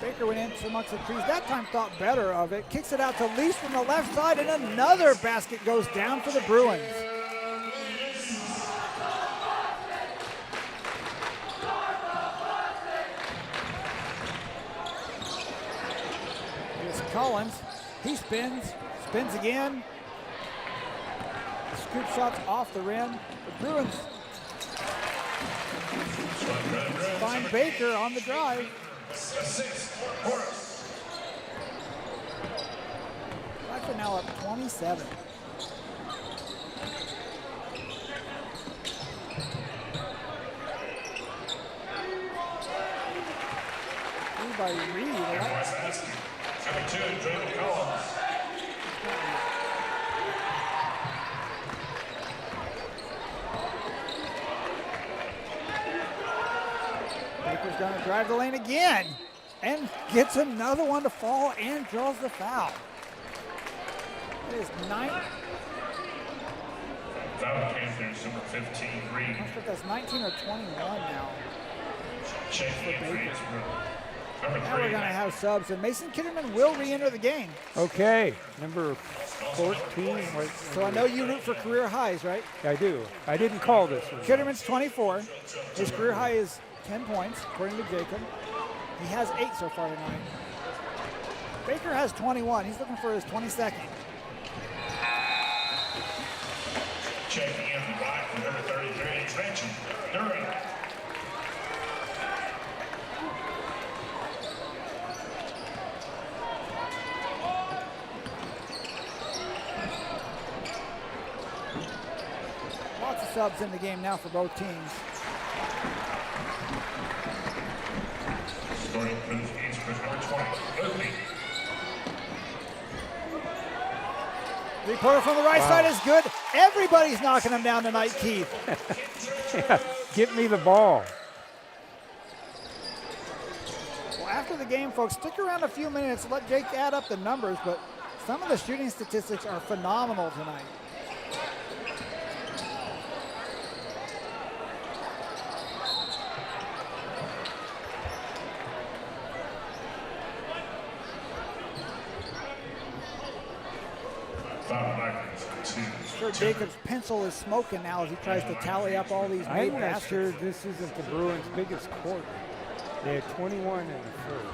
Baker went into amongst the trees. That time thought better of it. Kicks it out to Lease from the left side, and another basket goes down for the Bruins. Here's Collins. He spins again. The scoop shot's off the rim. The Bruins find Baker on the drive. Blackford now up 27. By Reed. Number 2, Jordan Collins. Baker's going to drive the lane again and gets another one to fall and draws the foul. It is 9. Foul Panthers, number 15, Reed. I'm not sure if that's 19 or 21 now. Checking in for Eastbrook. Now we're going to have subs, and Mason Kitterman will re-enter the game. Okay, number 14. So I know you root for career highs, right? I do. I didn't call this one. Kitterman's 24. His career high is 10 points, according to Jacob. He has 8 so far tonight. Baker has 21. He's looking for his 22nd. Checking in the right for number 33, extension, Duran. Lots of subs in the game now for both teams. Starting for Eastbrook, number 20, Oakley. Three-pointer from the right side is good. Everybody's knocking him down tonight, Keith. Yeah, give me the ball. Well, after the game, folks, stick around a few minutes. Let Jake add up the numbers, but some of the shooting statistics are phenomenal tonight. Sure, Jacob's pencil is smoking now as he tries to tally up all these made I'm not baskets. sure this isn't the Bruins' biggest quarter. They had 21 in the first.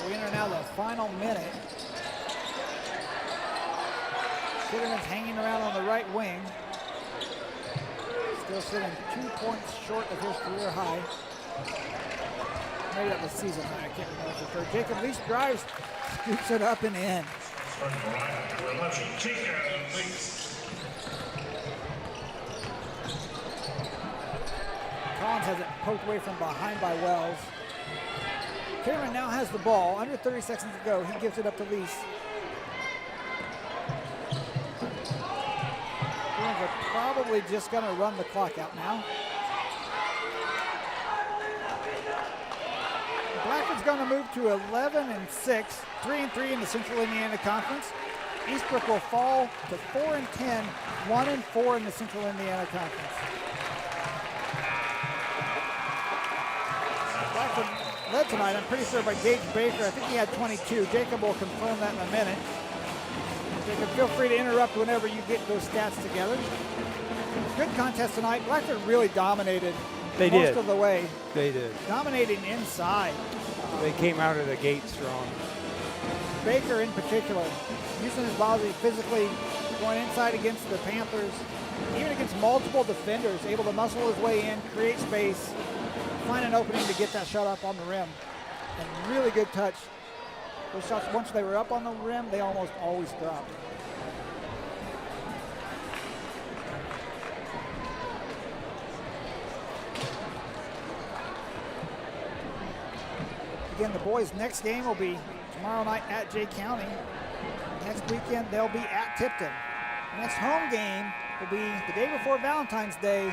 We enter now the final minute. Kitterman's hanging around on the right wing. Still sitting 2 points short of his career high. Maybe that was season high, I can't remember for sure. Jacob Leach drives, scoops it up and in. Collins has it poked away from behind by Wells. Kitterman now has the ball. Under 30 seconds to go. He gives it up to Lease. Bruins are probably just going to run the clock out now. Blackford's going to move to 11-6, 3-3 in the Central Indiana Conference. Eastbrook will fall to 4-10, 1-4 in the Central Indiana Conference. Blackford led tonight, I'm pretty sure, by Gage Baker. I think he had 22. Jacob will confirm that in a minute. Jacob, feel free to interrupt whenever you get those stats together. Good contest tonight. Blackford really dominated most of the way. They did. Dominating inside. They came out of the gate strong. Baker in particular, using his body physically, going inside against the Panthers, even against multiple defenders, able to muscle his way in, create space, find an opening to get that shot up on the rim. And really good touch. Those shots, once they were up on the rim, they almost always dropped. Again, the boys' next game will be tomorrow night at Jay County. Next weekend, they'll be at Tipton. Next home game will be the day before Valentine's Day,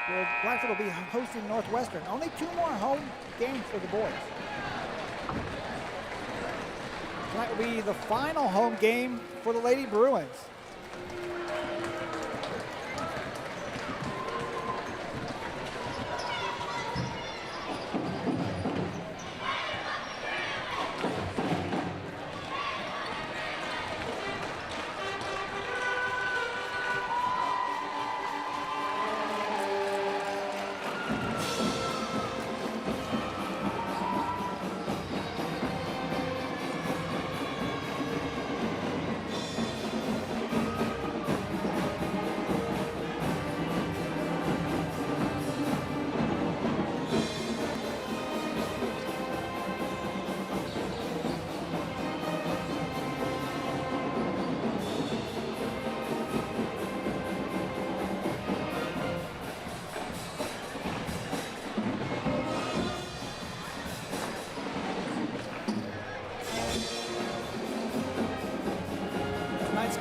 where Blackford will be hosting Northwestern. Only 2 more home games for the boys. Tonight will be the final home game for the Lady Bruins.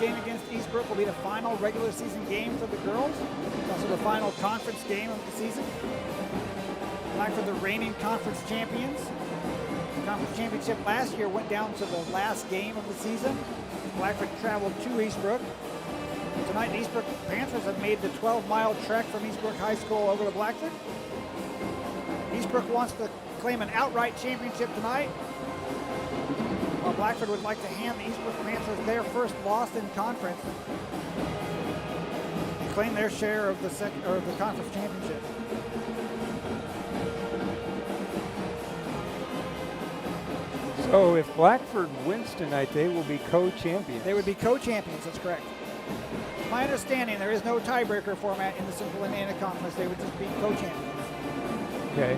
Game against Eastbrook will be the final regular season game for the girls. It's also the final conference game of the season. Blackford, the reigning conference champions. The conference championship last year went down to the last game of the season. Blackford traveled to Eastbrook. Tonight, the Eastbrook Panthers have made the 12-mile trek from Eastbrook High School over to Blackford. Eastbrook wants to claim an outright championship tonight, while Blackford would like to hand the Eastbrook Panthers their first loss in conference and claim their share of the conference championship. So if Blackford wins tonight, they will be co-champions. They would be co-champions, that's correct. My understanding, there is no tiebreaker format in the Central Indiana Conference. They would just be co-champions. Okay.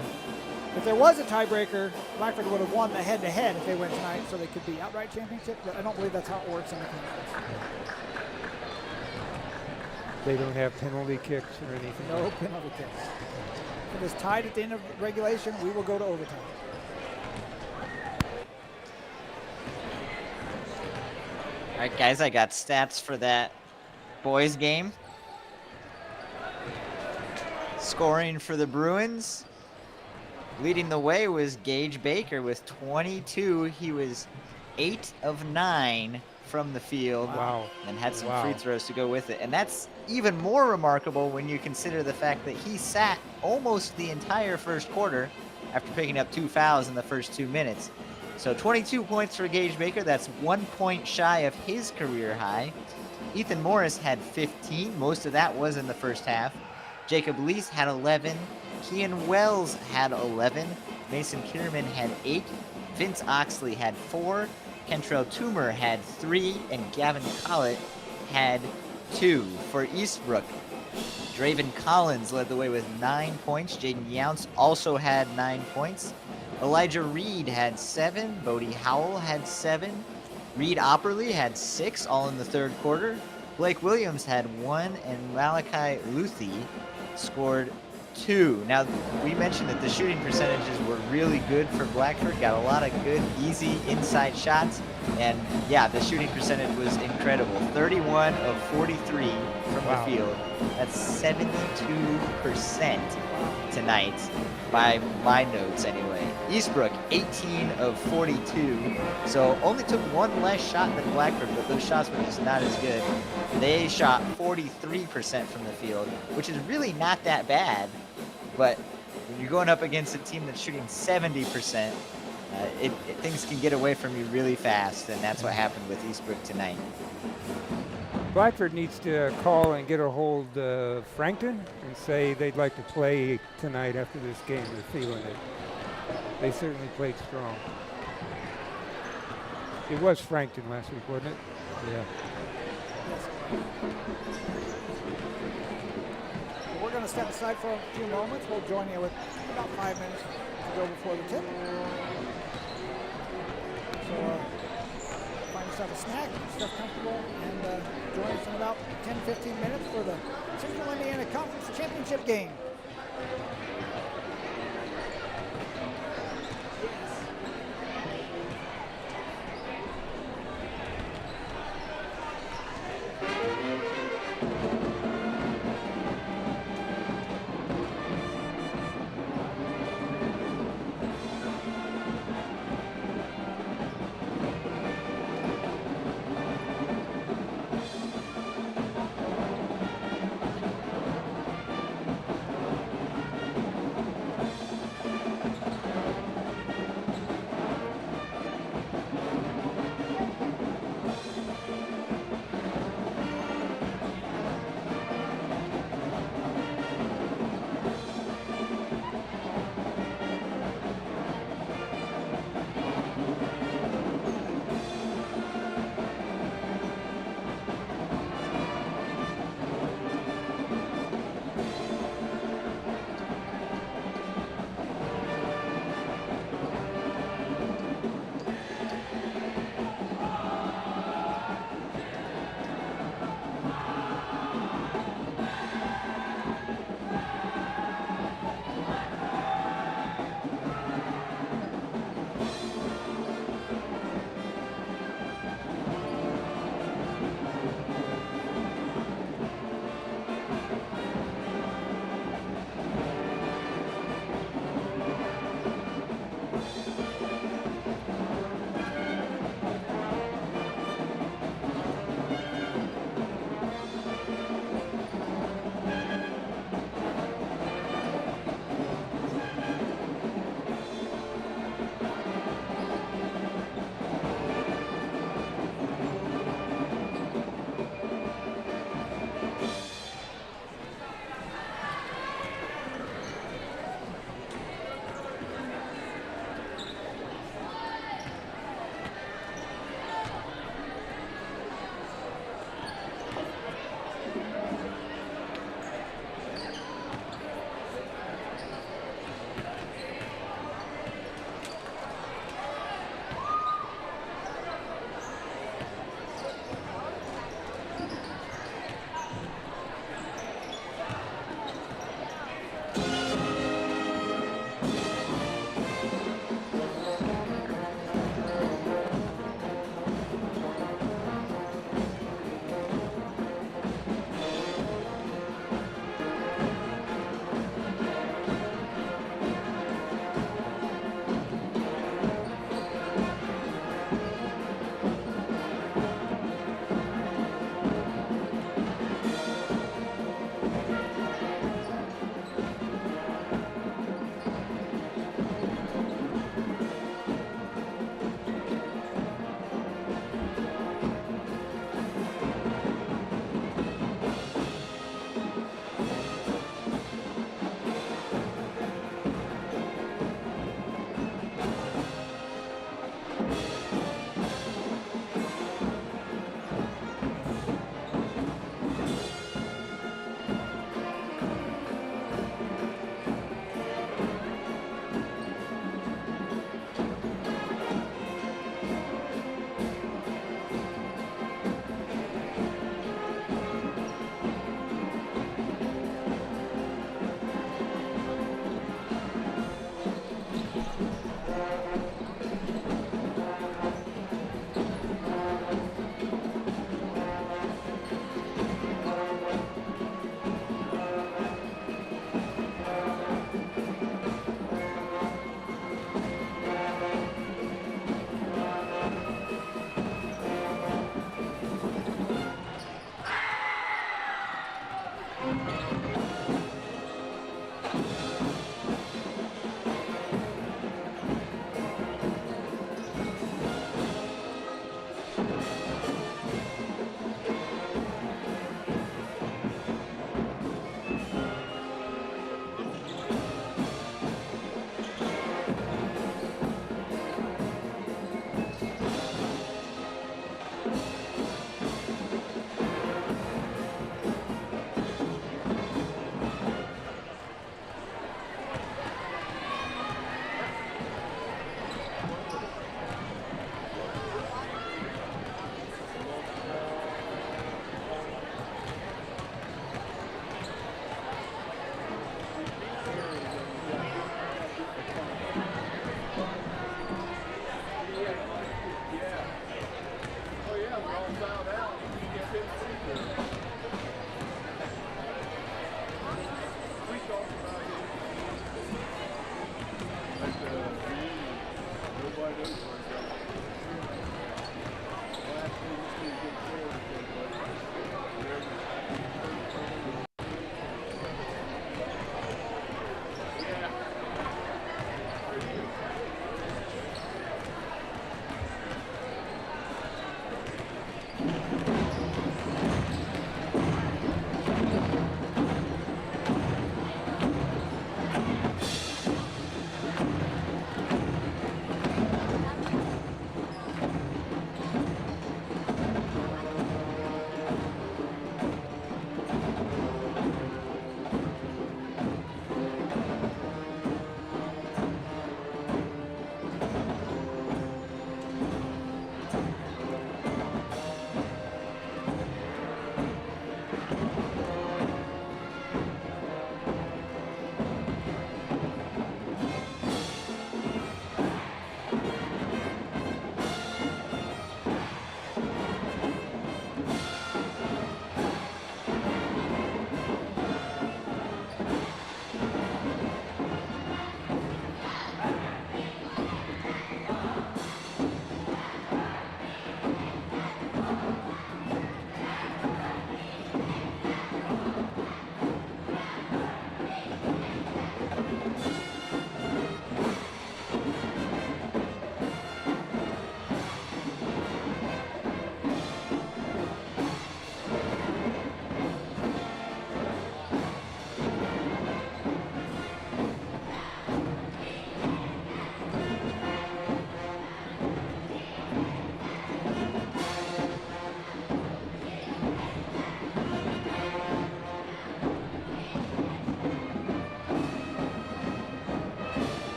If there was a tiebreaker, Blackford would have won the head-to-head if they win tonight, so they could be outright championship, but I don't believe that's how it works in the conference. They don't have penalty kicks or anything. No penalty kicks. If it is tied at the end of regulation, we will go to overtime. All right, guys, I got stats for that boys game. Scoring for the Bruins. Leading the way was Gage Baker with 22. He was 8 of 9 from the field. Wow. And had some free throws to go with it. And that's even more remarkable when you consider the fact that he sat almost the entire first quarter after picking up 2 fouls in the first 2 minutes. So 22 points for Gage Baker. That's 1 point shy of his career high. Ethan Morris had 15. Most of that was in the first half. Jacob Lease had 11. Kean Wells had 11. Mason Kierman had 8. Vince Oxley had 4. Kentrell Toomer had 3. And Gavin Collett had 2. For Eastbrook, Draven Collins led the way with 9 points. Jaden Younce also had 9 points. Elijah Reed had 7. Bodie Howell had 7. Reed Opperly had 6, all in the third quarter. Blake Williams had 1, and Malachi Luthi scored 2. Now, we mentioned that the shooting percentages were really good for Blackford. Got a lot of good, easy inside shots. And yeah, the shooting percentage was incredible. 31 of 43 from the field. That's 72% tonight, by my notes anyway. Eastbrook, 18 of 42. So only took 1 less shot than Blackford, but those shots were just not as good. They shot 43% from the field, which is really not that bad. But when you're going up against a team that's shooting 70%, things can get away from you really fast, and that's what happened with Eastbrook tonight. Blackford needs to call and get a hold of Frankton and say they'd like to play tonight after this game. They're feeling it. They certainly played strong. It was Frankton last week, wasn't it? Yeah. We're going to step aside for a few moments. We'll join you with about 5 minutes to go before the tip. So find yourself a snack, get yourself comfortable, and join us in about 10-15 minutes for the Central Indiana Conference Championship game.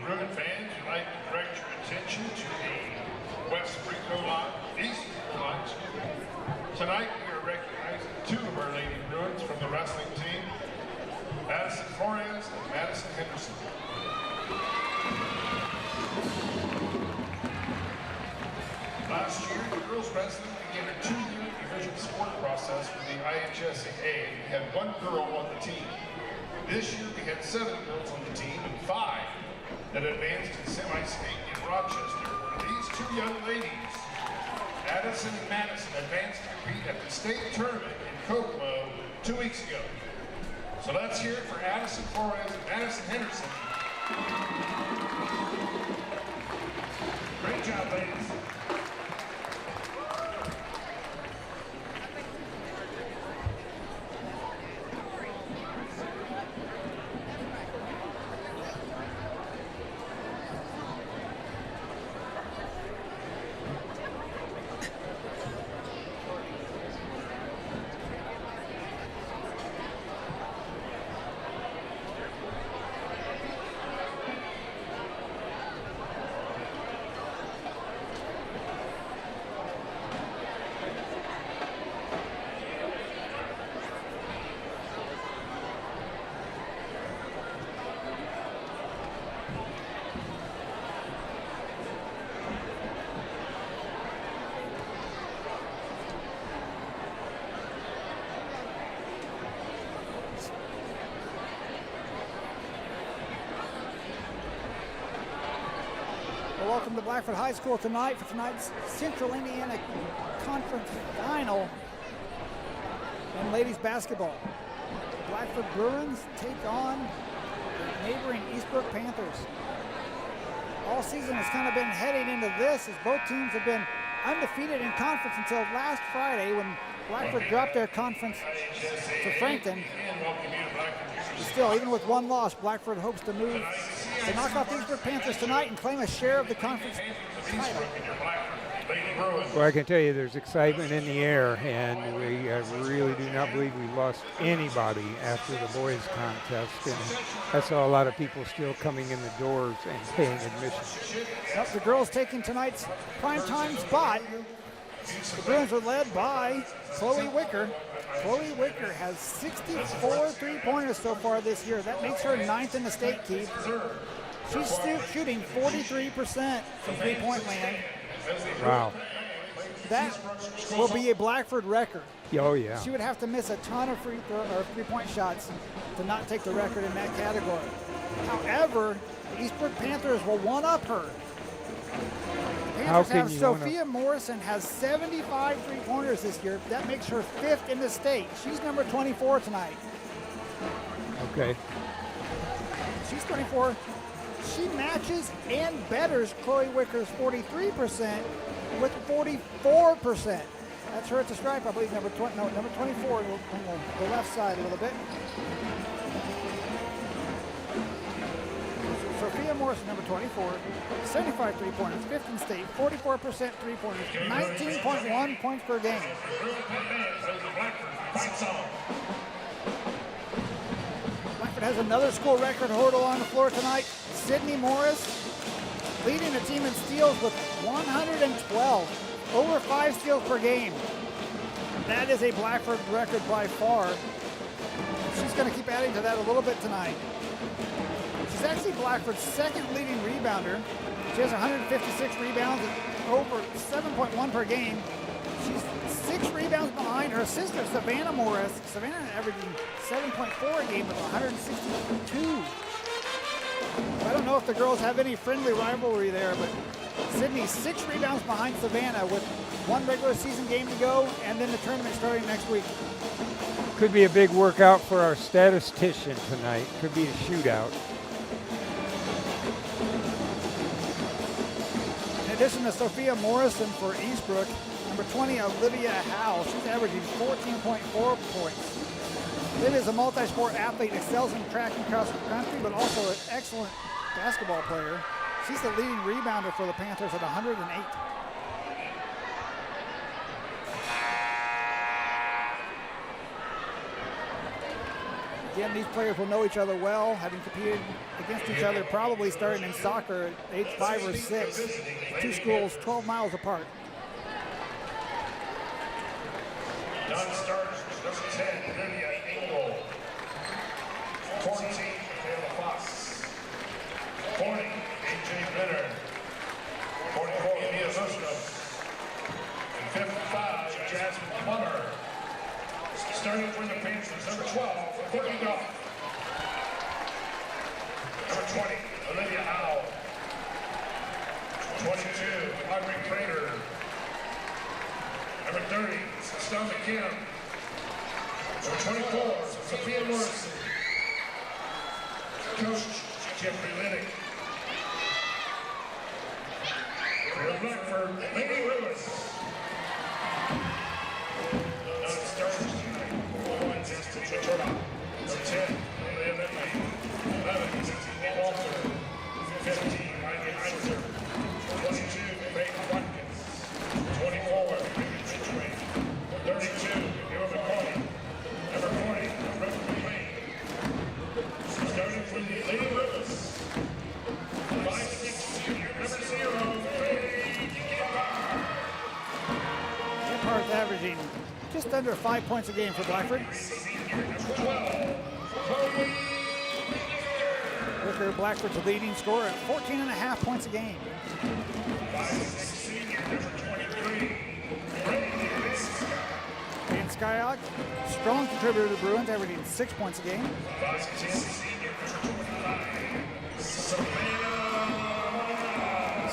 Bruin fans, I'd like to direct your attention to the Eastbrook line. Tonight, we are recognizing two of our Lady Bruins from the wrestling team, Madison Flores and Madison Henderson. Last year, the girls wrestling began a 2-year division sport process with the IHSAA. We had 1 girl on the team. This year, we had 7 girls on the team and 5 that advanced to semi-state in Rochester. These 2 young ladies, Addison and Madison, advanced to compete at the state tournament in Kokomo 2 weeks ago. So let's hear it for Addison Flores and Madison Henderson. Great job, ladies. Welcome to Blackford High School tonight for tonight's Central Indiana Conference Final in ladies basketball. Blackford Bruins take on the neighboring Eastbrook Panthers. All season has kind of been heading into this as both teams have been undefeated in conference until last Friday when Blackford dropped their conference to Frankton. Still, even with 1 loss, Blackford hopes to move to knock off the Eastbrook Panthers tonight and claim a share of the conference title. Well, I can tell you there's excitement in the air, and we really do not believe we lost anybody after the boys' contest. And I saw a lot of people still coming in the doors and paying admission. Well, the girls taking tonight's primetime spot. The Bruins are led by Chloe Wicker. Chloe Wicker has 64 three-pointers so far this year. That makes her 9th in the state, Keith. She's still shooting 43% from three-point land. Wow. That will be a Blackford record. Oh, yeah. She would have to miss a ton of three-point shots to not take the record in that category. However, the Eastbrook Panthers will one-up her. The Panthers have Sophia Morrison has 75 three-pointers this year. That makes her 5th in the state. She's number 24 tonight. Okay. She's 24. She matches and betters Chloe Wicker's 43% with 44%. That's her at the stripe, I believe, number 24 on the left side a little bit. Sophia Morrison, number 24, 75 three-pointers, 5th in state, 44% three-pointers, 19.1 points per game. Blackford has another school record holder on the floor tonight. Sydney Morris leading the team in steals with 112, over 5 steals per game. That is a Blackford record by far. She's going to keep adding to that a little bit tonight. She's actually Blackford's 2nd leading rebounder. She has 156 rebounds and over 7.1 per game. She's 6 rebounds behind her sister, Savannah Morris. Savannah averaging 7.4 a game with 162. I don't know if the girls have any friendly rivalry there, but Sydney's 6 rebounds behind Savannah with 1 regular season game to go and then the tournament starting next week. Could be a big workout for our statistician tonight. Could be a shootout. In addition to Sophia Morrison for Eastbrook, number 20, Olivia Howe. She's averaging 14.4 points. Olivia is a multi-sport athlete, excels in track and cross country, but also an excellent basketball player. She's the leading rebounder for the Panthers at 108. Again, these players will know each other well, having competed against each other probably starting in soccer at age 5 or 6. Two schools 12 miles apart. Non-starters, number 10, Lydia Engel. 14, Michaela Fox. 40, AJ Benner. 44, Mia Zustos. And 55, Jasmine Plummer. Starting for the Panthers, number 12, Courtney Goff. Number 20, Olivia Howe. 22, Audrey Prater. Number 30, Stone McKim. Number 24, Sophia Morrison. Coach Jeffrey Liddick. For the Blackford, Lady Lewis. Non-starters tonight. 1, 16, Ventura. Number 10, Leah Bentley. 11, 16, Walter. 15, Riley Heinzer. 22, Faith Watkins. 24, Ridgway. 32, Eva McCoy. Number 40, Rebecca McLean. Starting from the Lady Lewis. 5'6", senior, number 0, Faith Gephardt averaging just under 5 points a game for Blackford. Senior, number 12, Chloe. Wicker, Blackford's leading scorer at 14.5 points a game. 5'6", senior, number 23, Brady Vince. Van Skyok, strong contributor to the Bruins, averaging 6 points a game. 5'10", senior, number 25, Savannah.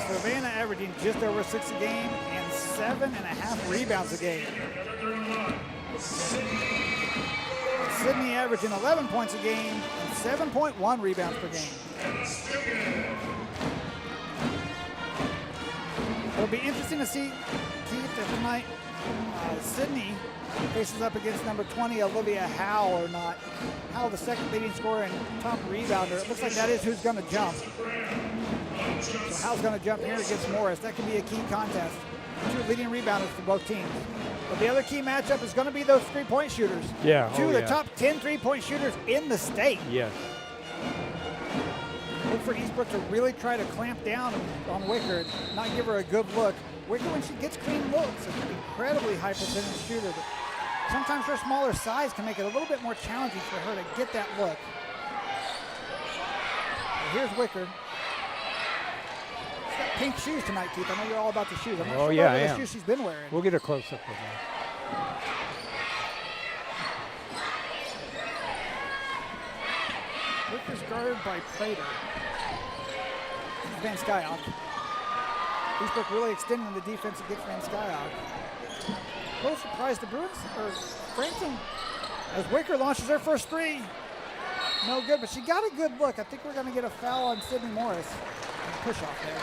Savannah averaging just over 6 a game and 7.5 rebounds a game. Number 31, Sydney. Sydney averaging 11 points a game and 7.1 rebounds per game. It'll be interesting to see if tonight Sydney faces up against number 20 Olivia Howe or not. Howe, the second leading scorer and top rebounder. It looks like that is who's going to jump. So Howe's going to jump here against Morris. That can be a key contest. Two leading rebounders for both teams. But the other key matchup is going to be those three-point shooters. Yeah. Two of the top 10 three-point shooters in the state. Yes. Look for Eastbrook to really try to clamp down on Wicker, not give her a good look. Wicker, when she gets clean looks, is an incredibly high percentage shooter. But sometimes her smaller size can make it a little bit more challenging for her to get that look. But here's Wicker. She's got pink shoes tonight, Keith. I know you're all about the shoes. I'm not sure yeah, about I the am. shoes she's been wearing. We'll get a close-up of that. Wicker's guarded by Prater. Van Skyok. Eastbrook really extending the defense against Van Skyok. No surprise, the Bruins, or Frankton, as Wicker launches her first three. No good, but she got a good look. I think we're going to get a foul on Sydney Morris. Push off there.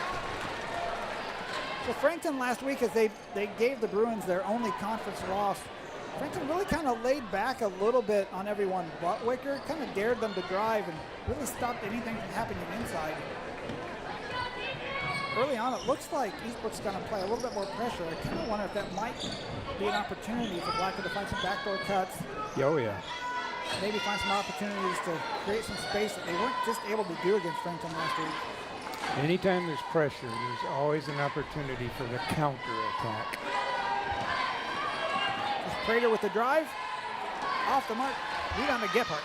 So Frankton last week, as they gave the Bruins their only conference loss, Frankton really kind of laid back a little bit on everyone but Wicker, kind of dared them to drive and really stopped anything from happening inside. Early on, it looks like Eastbrook's going to play a little bit more pressure. I kind of wonder if that might be an opportunity for Blackford to find some backdoor cuts. Oh, yeah. Maybe find some opportunities to create some space that they weren't just able to do against Frankton last week. Anytime there's pressure, there's always an opportunity for the counter-attack. Prater with the drive. Off the mark. Rebound to Gephardt.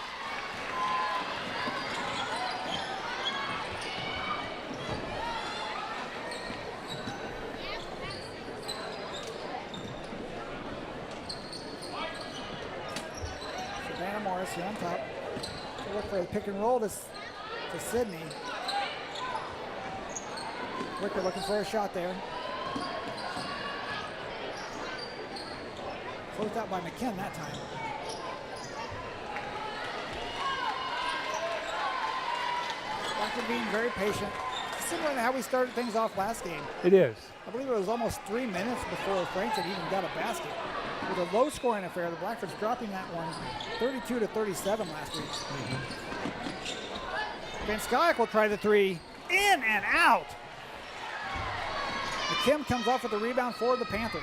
Savannah Morris here on top. To look for a pick and roll to Sydney. Wicker looking for a shot there. Closed out by McKinn that time. Blackford being very patient. Similar to how we started things off last game. It is. I believe it was almost 3 minutes before Frankton even got a basket. With a low scoring affair, the Blackford's dropping that one 32-37 last week. Van Skyok will try the three. In and out. McKim comes off with the rebound for the Panthers.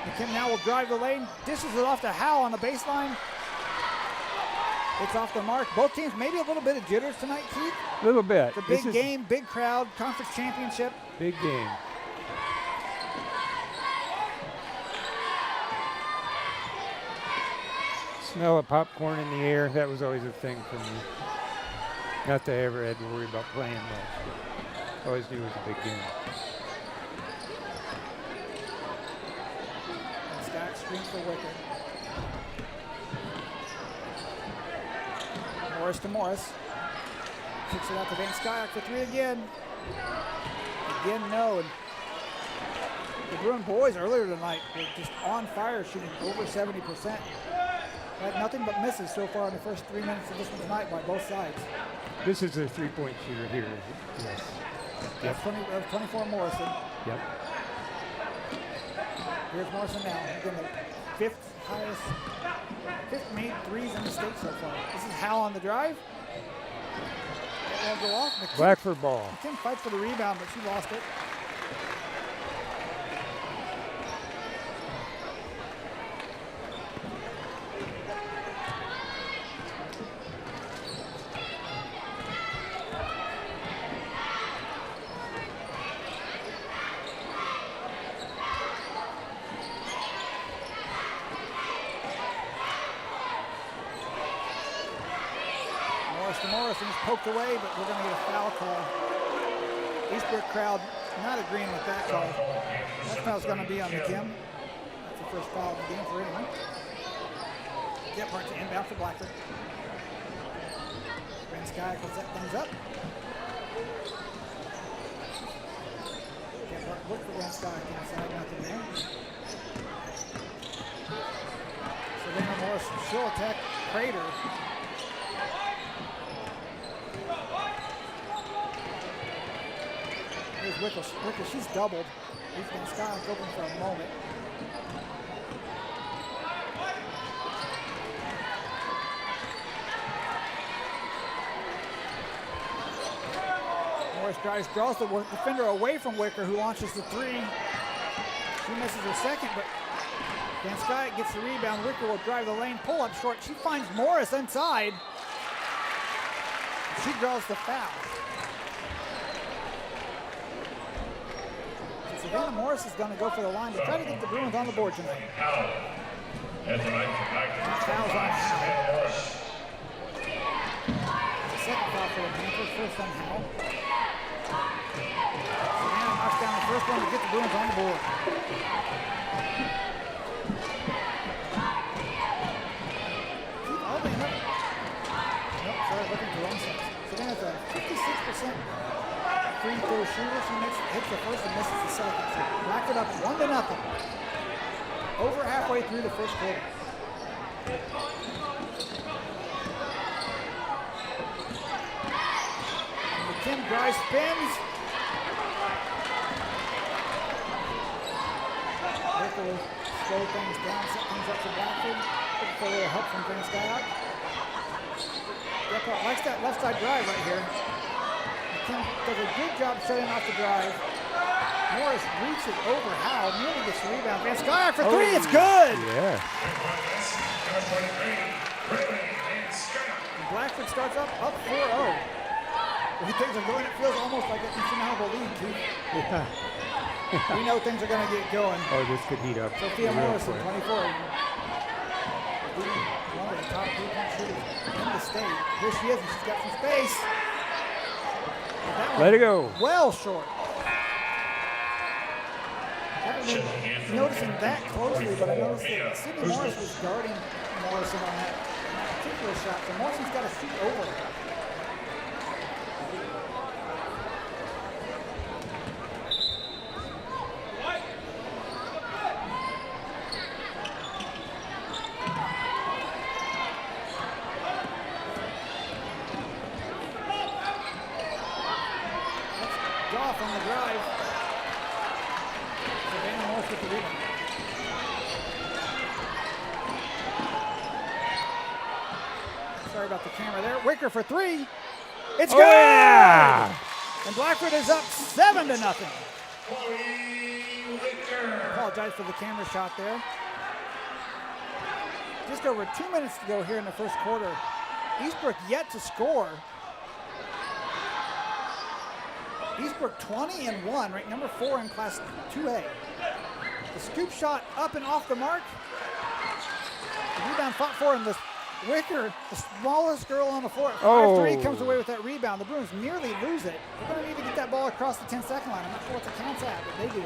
McKim now will drive the lane, dishes it off to Howe on the baseline. It's off the mark. Both teams maybe a little bit of jitters tonight, Keith. A little bit. It's a big game, big crowd, conference championship. Big game. Smell of popcorn in the air. That was always a thing for me. Not that I ever had to worry about playing much. Always knew it was a big game. And Scott screams for Wicker. Morris to Morris. Kicks it out to Van Skyok for three again. Again, no. And the Bruin boys earlier tonight were just on fire, shooting over 70%. Had nothing but misses so far in the first 3 minutes of this one tonight by both sides. This is a three-point shooter here. Yes. That's 24 Morrison. Yep. Here's Morrison now. Again, the fifth made threes in the state so far. This is Howell on the drive. It won't go off. Blackford ball. McKim fights for the rebound, but she lost it. Morrison is poked away, but we're going to get a foul call. Eastbrook crowd not agreeing with that call. That foul's going to be on McKim. That's the first foul of the game for anyone. Gephardt to inbound for Blackford. Van Skyok will set things up. Gephardt look for Van Skyok inside, nothing there. Savannah Morris she'll attack Prater. Here's Wicker, she's doubled. He's been Skylock open for a moment. Morris drives, draws the defender away from Wicker, who launches the three. She misses her second, but Van Skylock gets the rebound. Wicker will drive the lane, pull up short. She finds Morris inside. She draws the foul. Savannah Morris is going to go for the line to try to get the Bruins on the board tonight. Fouls on Howell. The second foul for the Panthers, first on Howell. Savannah knocks down the first one to get the Bruins on the board. Nope, sorry, looking for wrong side. Savannah's a 56% free throw shooter. She hits the first and misses the second. So Blackford up 1-0. Over halfway through the first quarter. McKim drives, spins. Wicker will slow things down, set things up for Blackford. Looking for a little help from Van Skylock. Gephardt likes that left side drive right here. McKim does a good job setting off the drive. Morris reaches over Howell, nearly gets the rebound. Van Skylock for three, it's good! Yeah. And Blackford starts up 4-0. When things are going, it feels almost like an insurmountable lead, too. Yeah. We know things are going to get going. Oh, this could heat up. Sophia real Morrison, quick. 24. One of the top 3-point shooters in the state. Here she is, and she's got some space. Let it go. Well short. Haven't been noticing that closely, but I noticed that Sydney Morris was guarding Morrison on that particular shot. So Morrison's got to shoot over her. Goff on the drive. Savannah Morris with the rebound. Sorry about the camera there. Wicker for three. It's good! Yeah! And Blackford is up 7-0. Apologize for the camera shot there. Just over 2 minutes to go here in the first quarter. Eastbrook yet to score. Eastbrook 20-1, ranked number 4 in Class 2A. The scoop shot up and off the mark. The rebound fought for, and the Wicker, the smallest girl on the floor at 5'3", comes away with that rebound. The Bruins nearly lose it. They're going to need to get that ball across the 10-second line. I'm not sure what the count's at, but they do.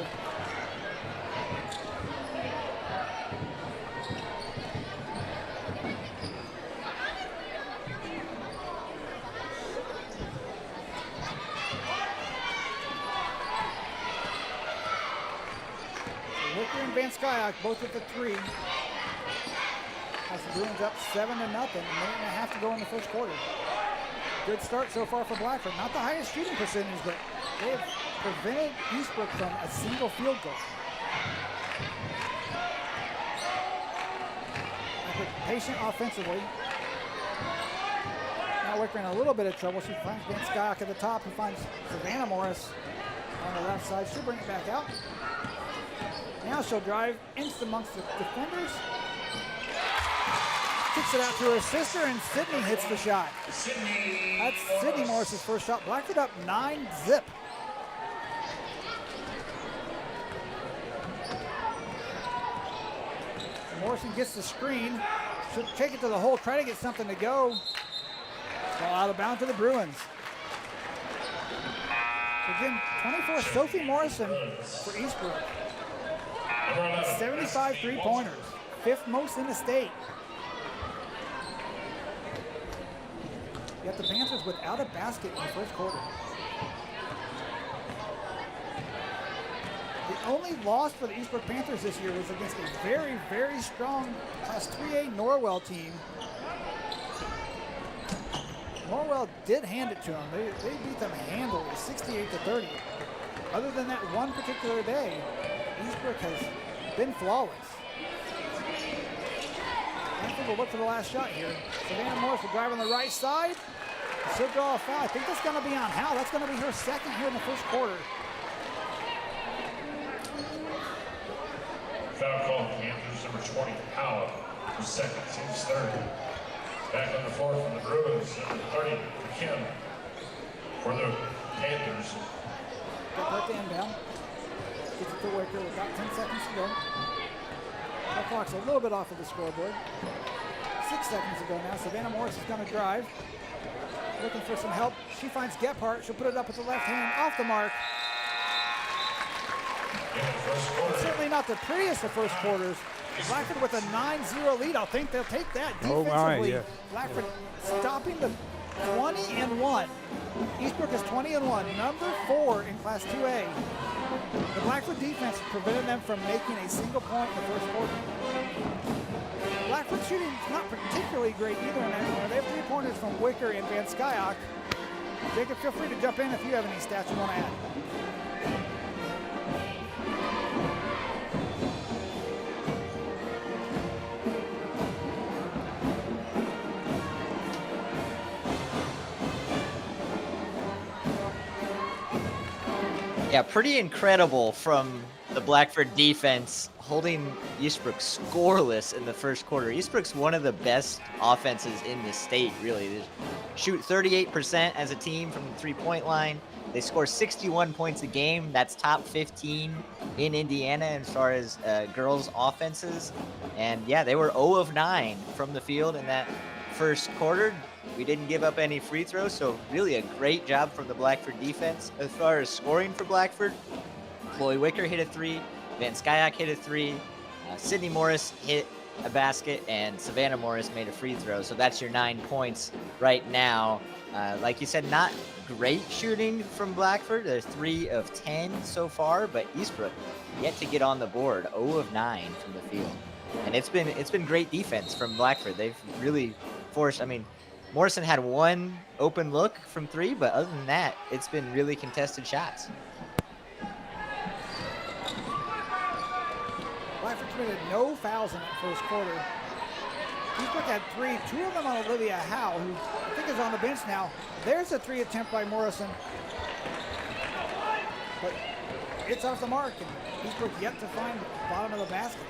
Wicker and Van Skyok both at the 3. As the Bruins up 7-0, a minute and a half to go in the first quarter. Good start so far for Blackford. Not the highest shooting percentage, but they have prevented Eastbrook from a single field goal. Blackford patient offensively. Now Wicker in a little bit of trouble. She finds Van Skyok at the top, who finds Savannah Morris on the left side. She'll bring it back out. Now she'll drive into amongst the defenders. Kicks it out to her sister, and Sydney hits the shot. That's Sydney Morris's first shot. Blackford up 9-0. Morrison gets the screen. She'll take it to the hole, try to get something to go. Ball out of bounds to the Bruins. Again, 24, Sophie Morrison for Eastbrook. 75 3-pointers, 5th most in the state. Yet the Panthers without a basket in the first quarter. The only loss for the Eastbrook Panthers this year was against a very, very strong Class 3A Norwell team. Norwell did hand it to them. They beat them handily, 68-30. Other than that one particular day, Eastbrook has been flawless. Panthers will look for the last shot here. Savannah Morris will drive on the right side. She'll draw a foul. I think that's going to be on Howell. That's going to be her second here in the first quarter. Foul call, Panthers, number 20, Howell, for second, team's third. Back on the floor from the Bruins, number 30, Kim, for the Panthers. Good part to inbound. Gets it to Wicker with about 10 seconds to go. The clock's a little bit off of the scoreboard. 6 seconds to go now. Savannah Morris is going to drive. Looking for some help. She finds Gephardt. She'll put it up with the left hand off the mark. It's certainly not the prettiest of first quarters. Blackford with a 9-0 lead. I think they'll take that defensively. Oh my, yeah. Blackford stopping the 20-1. Eastbrook is 20-1, number 4 in Class 2A. The Blackford defense prevented them from making a single point in the first quarter. Blackford shooting is not particularly great either in that corner. They have 3-pointers from Wicker and Van Skyok. Jacob, feel free to jump in if you have any stats you want to add. Yeah, pretty incredible from the Blackford defense, holding Eastbrook scoreless in the first quarter. Eastbrook's one of the best offenses in the state, really. They shoot 38% as a team from the 3-point line. They score 61 points a game. That's top 15 in Indiana as far as girls' offenses. And yeah, they were 0 of 9 from the field in that first quarter. We didn't give up any free throws, so really a great job from the Blackford defense. As far as scoring for Blackford, Chloe Wicker hit a 3, Van Skyok hit a 3, Sydney Morris hit a basket, and Savannah Morris made a free throw. So that's your 9 points right now. Like you said, not great shooting from Blackford. They're 3 of 10 so far, but Eastbrook yet to get on the board, 0 of 9 from the field. And it's been great defense from Blackford. They've really forced, I mean, Morrison had one open look from 3, but other than that, it's been really contested shots. Blackford committed no fouls in that first quarter. Eastbrook had 3, 2 of them on Olivia Howe, who I think is on the bench now. There's a 3 attempt by Morrison. But it's off the mark, and Eastbrook yet to find the bottom of the basket.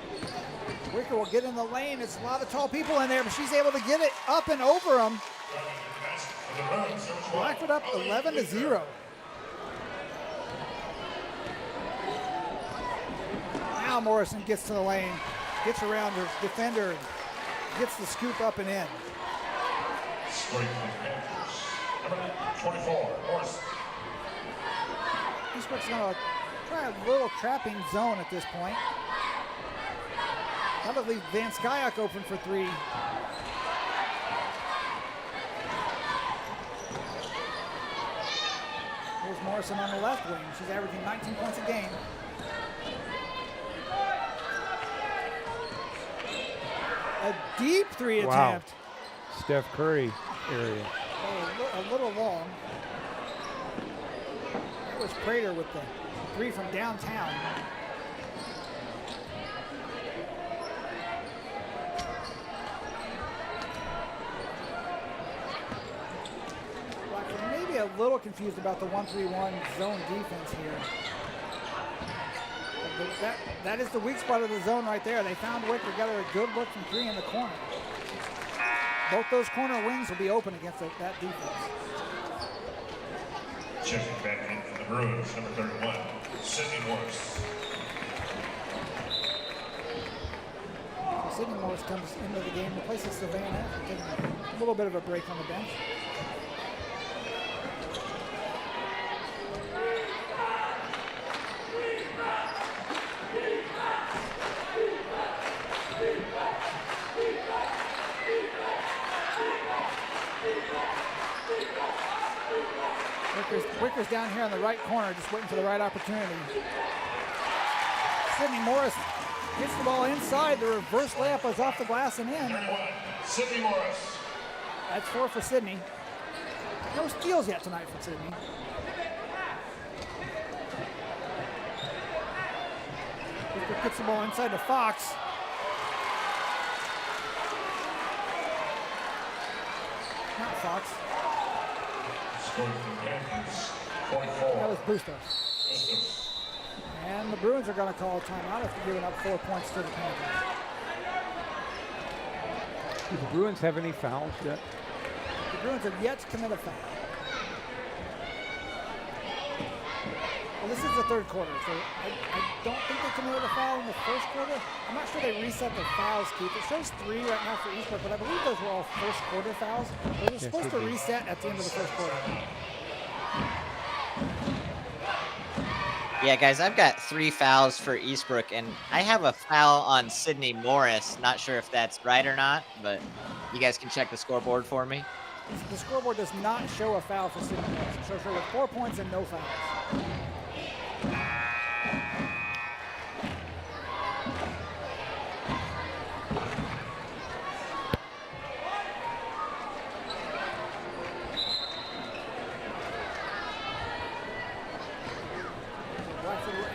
Wicker will get in the lane. It's a lot of tall people in there, but she's able to get it up and over them. For the Bruins, there's one. Blackfoot up 11-0. Now Morrison gets to the lane, gets around her defender, gets the scoop up and in. Scoring for the Panthers. Number 24, Morrison. Eastbrook's going to try a little trapping zone at this point. That'll leave Van Skyok open for three. Here's Morrison on the left wing. She's averaging 19 points a game. A deep three Wow. attempt. Steph Curry area. Oh, a little long. That was Prater with the three from downtown. Blackfoot maybe a little confused about the 1-3-1 zone defense here. But that is the weak spot of the zone right there. They found Wicker, got her a good look from three in the corner. Both those corner wings will be open against that defense. Checking back in for the Bruins, number 31, Sydney Morris. So Sydney Morris comes into the game, replaces Savannah, taking a little bit of a break on the bench. Wicker's down here on the right corner, just waiting for the right opportunity. Sydney Morris gets the ball inside. The reverse layup was off the glass and in. 31, Sydney Morris. That's 4 for Sydney. No steals yet tonight for Sydney. Wicker gets the ball inside to Fox. Not Fox. Scoring for the Panthers, 44. That was Bustos. And the Bruins are going to call a timeout after giving up 4 points to the Panthers. Do the Bruins have any fouls yet? The Bruins have yet to commit a foul. Well, this is the third quarter, so I don't think they committed a foul in the first quarter. I'm not sure they reset the fouls, Keith. It shows 3 right now for Eastbrook, but I believe those were all first quarter fouls. They were supposed to reset at the end of the first quarter. Yeah, guys, I've got 3 fouls for Eastbrook, and I have a foul on Sydney Morris. Not sure if that's right or not, but you guys can check the scoreboard for me. The scoreboard does not show a foul for Sydney Morris. It shows her with 4 points and no fouls.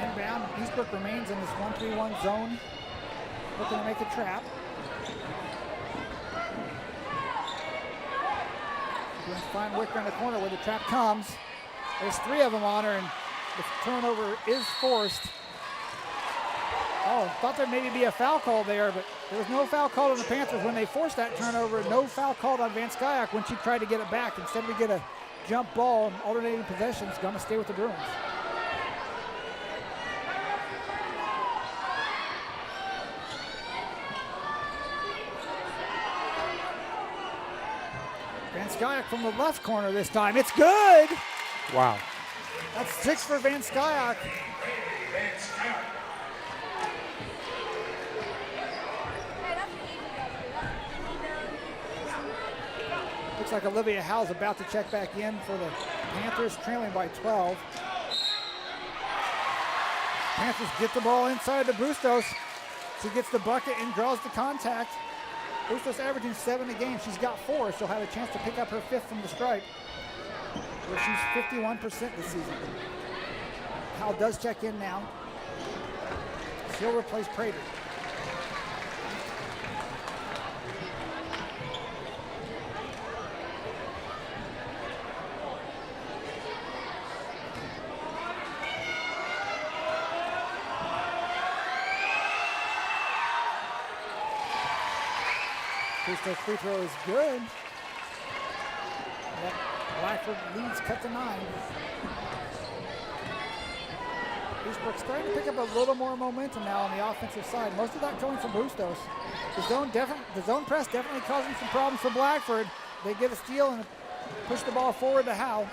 Inbound, Eastbrook remains in this 1-3-1 zone, looking to make a trap. Going to find Wicker in the corner where the trap comes. There's 3 of them on her, and the turnover is forced. Oh, thought there maybe be a foul call there, but there was no foul called on the Panthers when they forced that turnover. No foul called on Van Skyok when she tried to get it back. Instead, we get a jump ball, alternating possessions, going to stay with the Bruins. Van Skyok from the left corner this time. It's good. Wow. That's 6 for Van Skyok. Looks like Olivia Howe's about to check back in for the Panthers, trailing by 12. Panthers get the ball inside to Bustos. She gets the bucket and draws the contact. Bustos averaging 7 a game. She's got 4. She'll have a chance to pick up her 5th from the stripe, where she's 51% this season. Howell does check in now. She'll replace Prater. Bustos' free throw is good. Blackford leads cut to 9. Eastbrook's starting to pick up a little more momentum now on the offensive side. Most of that coming from Bustos. The zone press definitely causing some problems for Blackford. They get a steal and push the ball forward to Howe.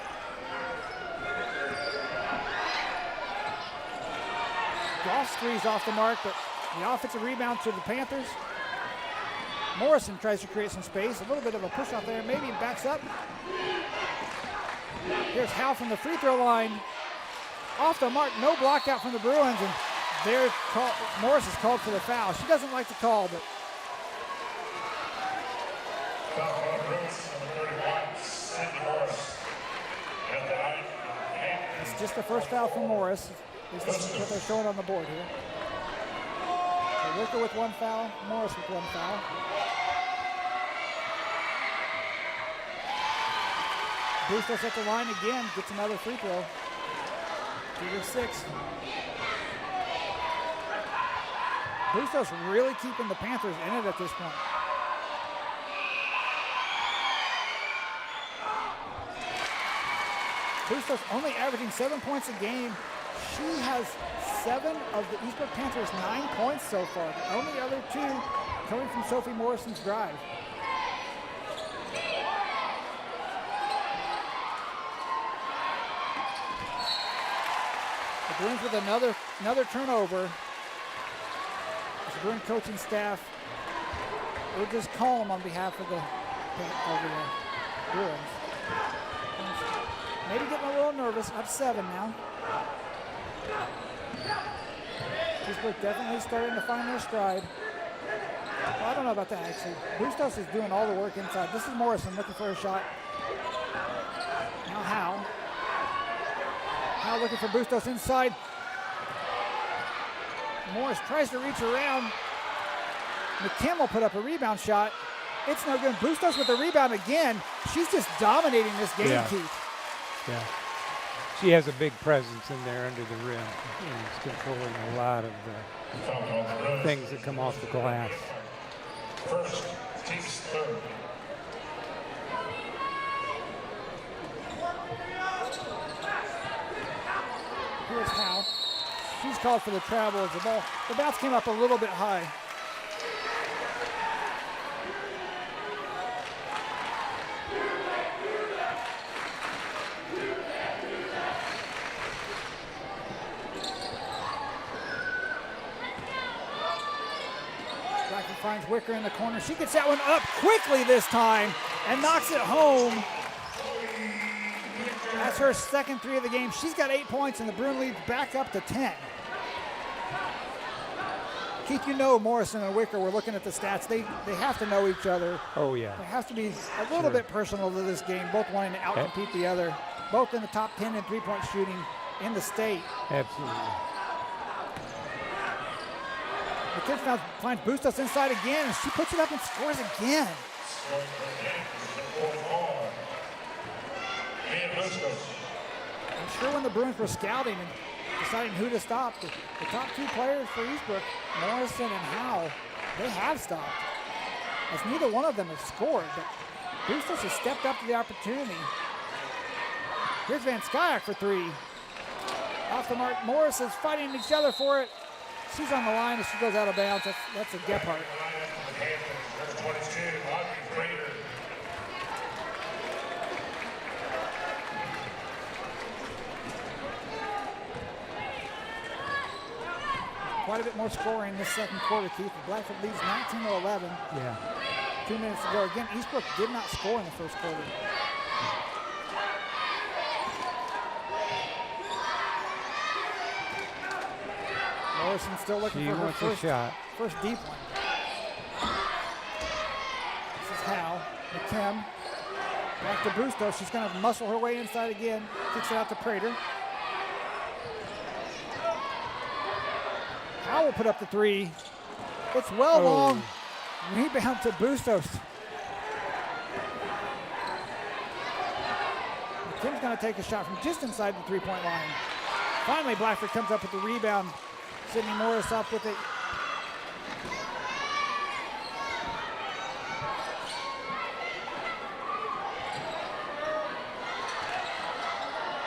Goff's three's off the mark, but the offensive rebound to the Panthers. Morrison tries to create some space. A little bit of a push off there. Maybe backs up. Here's Howe from the free throw line. Off the mark, no block out from the Bruins, and Morris is called for the foul. She doesn't like the call, but it's just the first foul from Morris. At least that's what they're showing on the board here. So Wicker with 1 foul, Morris with 1 foul. Bustos at the line again, gets another free throw. 2-6. Bustos really keeping the Panthers in it at this point. Bustos only averaging 7 points a game. She has 7 of the Eastbrook Panthers' 9 points so far. The only other 2 coming from Sophie Morrison's drive. The Bruins with another turnover. The Bruin coaching staff will just calm on behalf of the Bruins. Maybe getting a little nervous. Up 7 now. Eastbrook definitely starting to find their stride. Well, I don't know about that actually. Bustos is doing all the work inside. This is Morrison looking for a shot. Now Howe. Howe looking for Bustos inside. Morris tries to reach around. McKim will put up a rebound shot. It's no good. Bustos with the rebound again. She's just dominating this game, Keith. Yeah. She has a big presence in there under the rim. She's controlling a lot of the things that come off the glass. First, team's third. Here's Howe. She's called for the travel as the bounce came up a little bit high. Blackford finds Wicker in the corner. She gets that one up quickly this time and knocks it home. That's her second 3 of the game. She's got 8 points, and the Bruin lead back up to 10. Keith, you know Morrison and Wicker, we're looking at the stats. They have to know each other. Oh, yeah. There has to be a little bit personal to this game, both wanting to outcompete the other, both in the top 10 in three-point shooting in the state. Absolutely. McKim finds Bustos inside again, and she puts it up and scores again. I'm sure when the Bruins were scouting and deciding who to stop, the top 2 players for Eastbrook, Morrison and Howe, they have stopped. As neither one of them has scored, but Bustos has stepped up to the opportunity. Here's Van Skyak for 3. Off the mark, Morris is fighting each other for it. She's on the line as she goes out of bounds. That's a Gephardt. Quite a bit more scoring this second quarter, Keith. Blackford leads 19-11. Yeah. 2 minutes to go. Again, Eastbrook did not score in the first quarter. Morrison still looking for her first deep one. This is Howe. McKim. Back to Bustos. She's going to muscle her way inside again. Kicks it out to Prater. Howe will put up the 3. It's well long. Rebound to Bustos. McKim's going to take a shot from just inside the three-point line. Finally, Blackford comes up with the rebound. Sydney Morris up with it.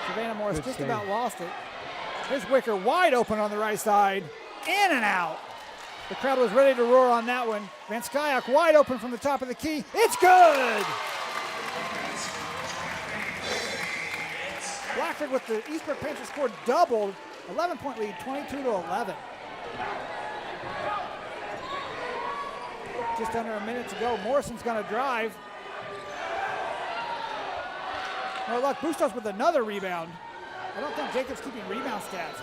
Savannah Morris Good just save. about lost it. Here's Wicker wide open on the right side. In and out. The crowd was ready to roar on that one. Van Skyok wide open from the top of the key. It's good! Blackford with the Eastbrook Panthers scored doubled. 11-point lead, 22-11. Just under a minute to go. Morrison's going to drive. No luck. Bustos with another rebound. I don't think Jacob's keeping rebound stats.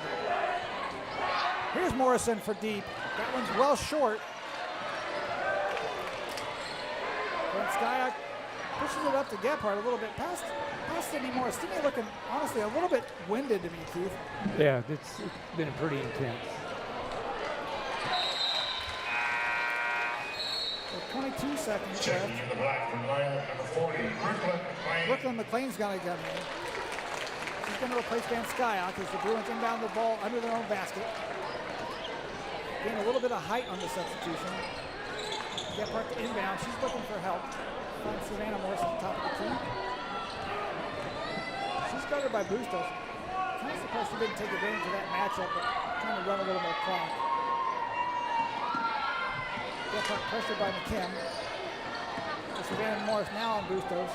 Here's Morrison for deep. That one's well short. Van Skyok pushes it up to Gephardt a little bit past Sydney Morris. Sydney looking, honestly, a little bit winded to me, Keith. Yeah, it's been pretty intense. So 22 seconds Checking left. in the Blackford lineup, number 40, Brooklyn McLean. Brooklyn McLean's going to come in. She's going to replace Van Skyok as the Bruins inbound the ball under their own basket. Gain a little bit of height on the substitution. Gephardt to inbound. She's looking for help. Finds Savannah Morris at the top of the key. She's guarded by Bustos. Kind of surprised she didn't take advantage of that matchup, but trying to run a little more clock. Gephardt pressured by McKim. So Savannah Morris now on Bustos.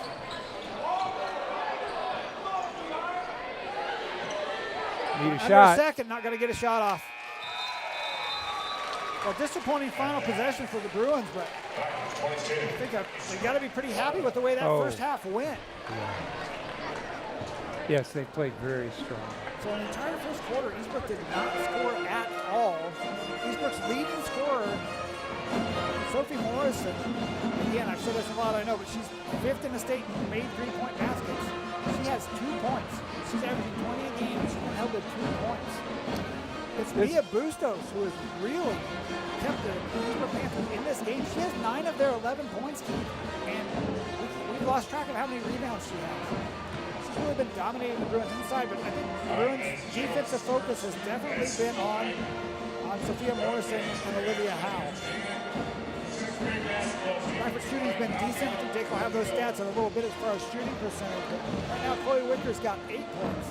Need a Under shot. a second, not going to get a shot off. Well, disappointing final possession for the Bruins, but I think they got to be pretty happy with the way that first half went. Yeah. Yes, they played very strong. So an entire first quarter, Eastbrook did not score at all. Eastbrook's leading scorer, Sophie Morrison, again, I've said this a lot, I know, but she's fifth in the state in made three-point baskets. She has 2 points. She's averaging 20 a game, and she's held to 2 points. It's Mia Bustos who has really kept the Eastbrook Panthers in this game. She has 9 of their 11 points, Keith, and we've lost track of how many rebounds she has. She's really been dominating the Bruins inside, but I think the Bruins' defensive focus has definitely been on Sophia Morrison and Olivia Howe. Blackford's shooting's been decent. I think Jake will have those stats in a little bit as far as shooting percentage, but right now Chloe Wicker's got 8 points.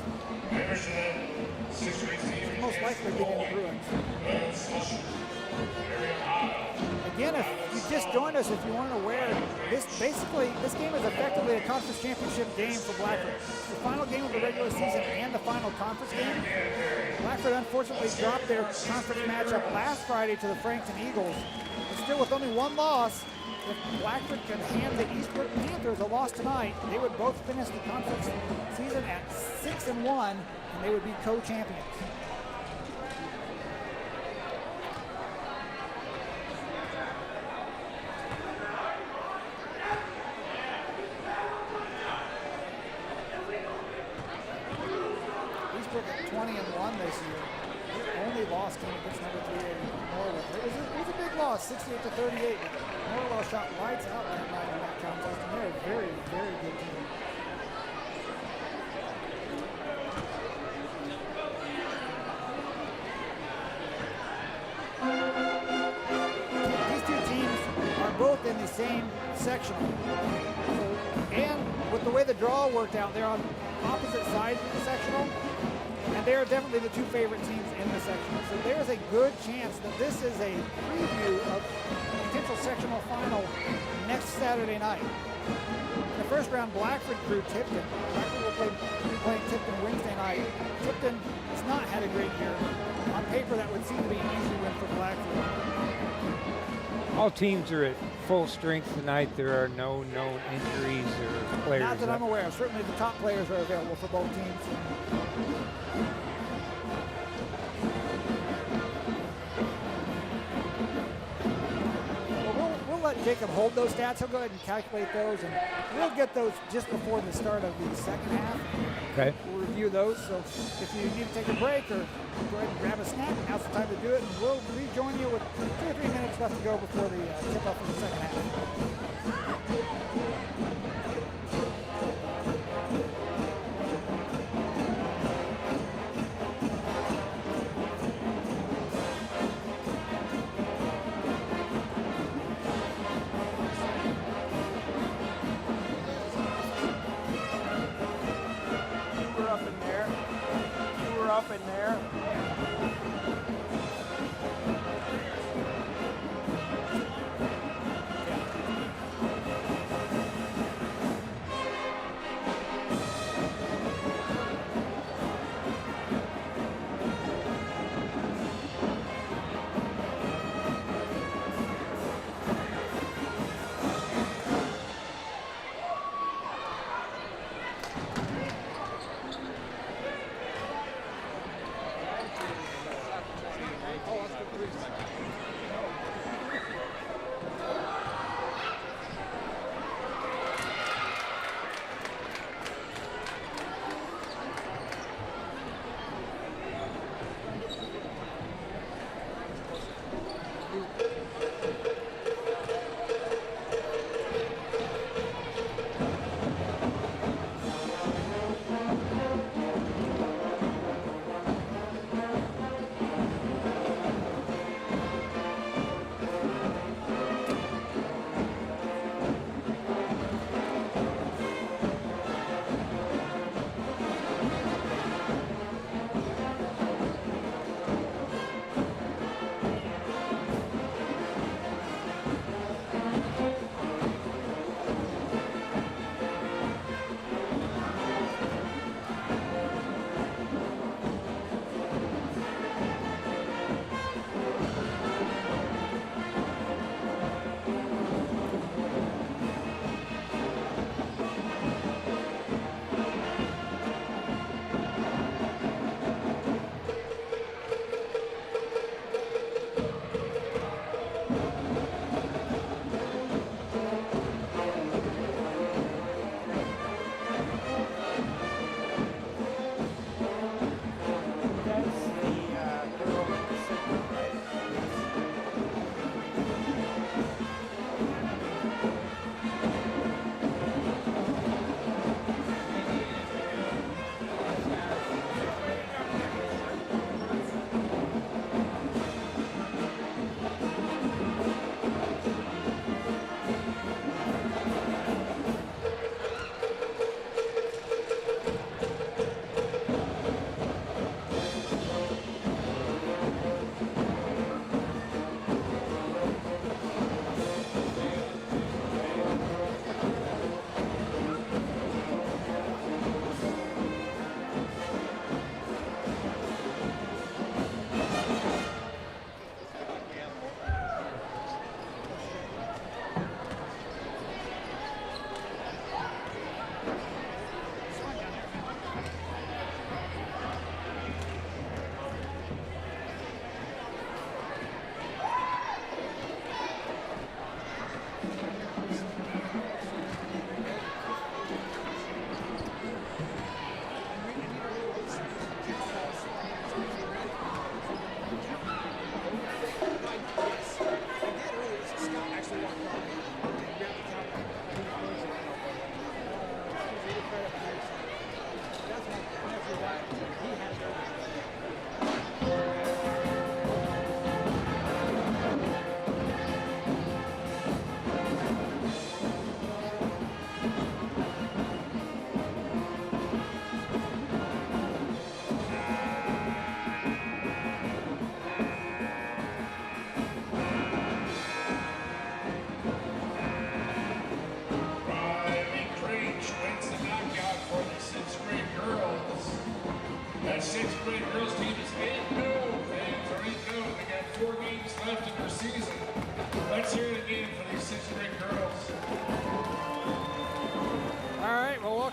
She's most likely getting the Bruins. Again, if you just joined us, if you weren't aware, this game is effectively a conference championship game for Blackford. It's the final game of the regular season and the final conference game. Blackford unfortunately dropped their conference matchup last Friday to the Frankton Eagles. But still, with only 1 loss, if Blackford can hand the Eastbrook Panthers a loss tonight, they would both finish the conference season at 6-1, and they would be co-champions. Eastbrook at 20-1 this year. Their only loss came against number 3 Norwood. It was a big loss, 68-38. Norwood shot lights out that night in that contest, and they're a very, very good team. These two teams are both in the same section. And with the way the draw worked out, they're on opposite sides of the sectional, and they are definitely the 2 favorite teams in the sectional. So there's a good chance that this is a preview of a potential sectional final next Saturday night. In the first round, Blackford drew Tipton. Blackford will be playing Tipton Wednesday night. Tipton has not had a great year. On paper, that would seem to be an easy win for Blackford. All teams are at full strength tonight. There are no known injuries or players. Not that I'm aware of. Certainly the top players are available for both teams. Well, we'll let Jacob hold those stats. He'll go ahead and calculate those, and we'll get those just before the start of the second half. Okay. We'll review those. So if you need to take a break or go ahead and grab a snack, now's the time to do it. And we'll rejoin you with 2 or 3 minutes left to go before the tip-off of the second half. We're up in there. up in there.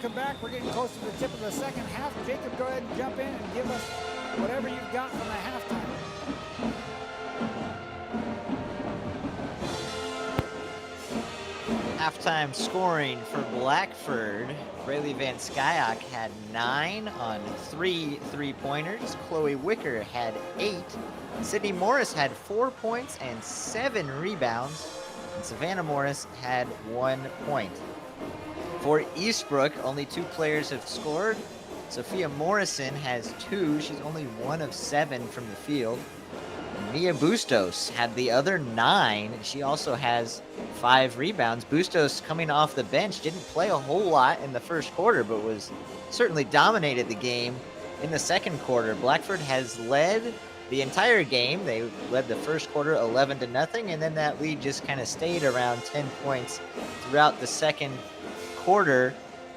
Welcome back. We're getting close to the tip of the second half. Jacob, go ahead and jump in and give us whatever you've got from the halftime. Halftime scoring for Blackford. Braylee Van Skyok had 9 on 3 3-pointers. Chloe Wicker had 8. Sydney Morris had 4 points and 7 rebounds. And Savannah Morris had 1 point. For Eastbrook, only 2 players have scored. Sophia Morrison has 2. She's only 1 of 7 from the field. And Mia Bustos had the other 9. She also has 5 rebounds. Bustos, coming off the bench, didn't play a whole lot in the first quarter, but certainly dominated the game in the second quarter. Blackford has led the entire game. They led the first quarter 11-0, and then that lead just kind of stayed around 10 points throughout the second quarter.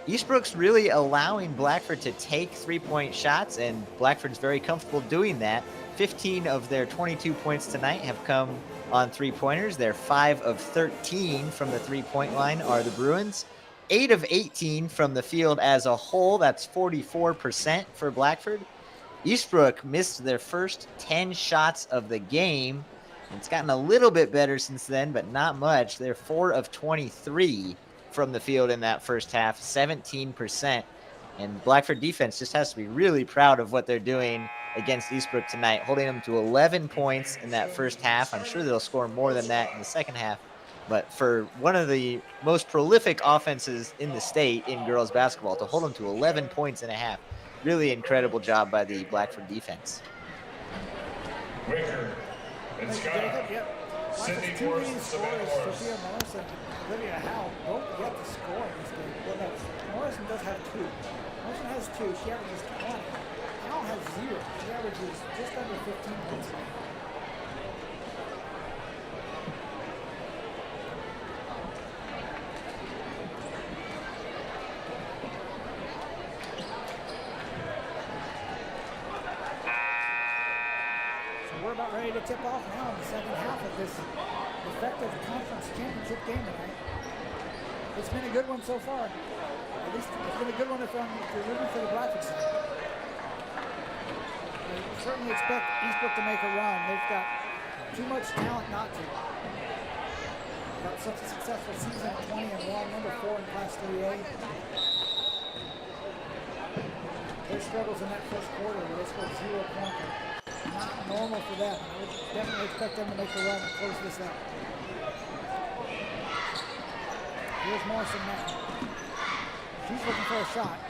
Eastbrook's really allowing Blackford to take three-point shots, and Blackford's very comfortable doing that. 15 of their 22 points tonight have come on three-pointers. They're 5 of 13 from the three-point line are the Bruins. 8 of 18 from the field as a whole. That's 44% for Blackford. Eastbrook missed their first 10 shots of the game. It's gotten a little bit better since then, but not much. They're 4 of 23 from the field in that first half, 17%. And Blackford defense just has to be really proud of what they're doing against Eastbrook tonight, holding them to 11 points in that first half. I'm sure they'll score more than that in the second half. But for one of the most prolific offenses in the state in girls basketball, to hold them to 11 points and a half, really incredible job by the Blackford defense. Wicker and Scott. Sydney Two Morris leading and Savannah scorers, Morris. Sophia Morris and Olivia Howe, both yet to score in this game. Well, no, Morrison does have 2. Morrison has 2. She averages 20. Howe has 0. She averages just under 15 points. We're about ready to tip off now in the second half of this effective conference championship game tonight. It's been a good one so far. At least it's been a good one if you're rooting for the Blackford side. I certainly expect Eastbrook to make a run. They've got too much talent not to. Got such a successful season at 20-1, number 4 in Class 3A. Their struggles in that first quarter where they scored 0 points. Not normal for them. I would definitely expect them to make a run and close this out. Here's Morrison now. She's looking for a shot.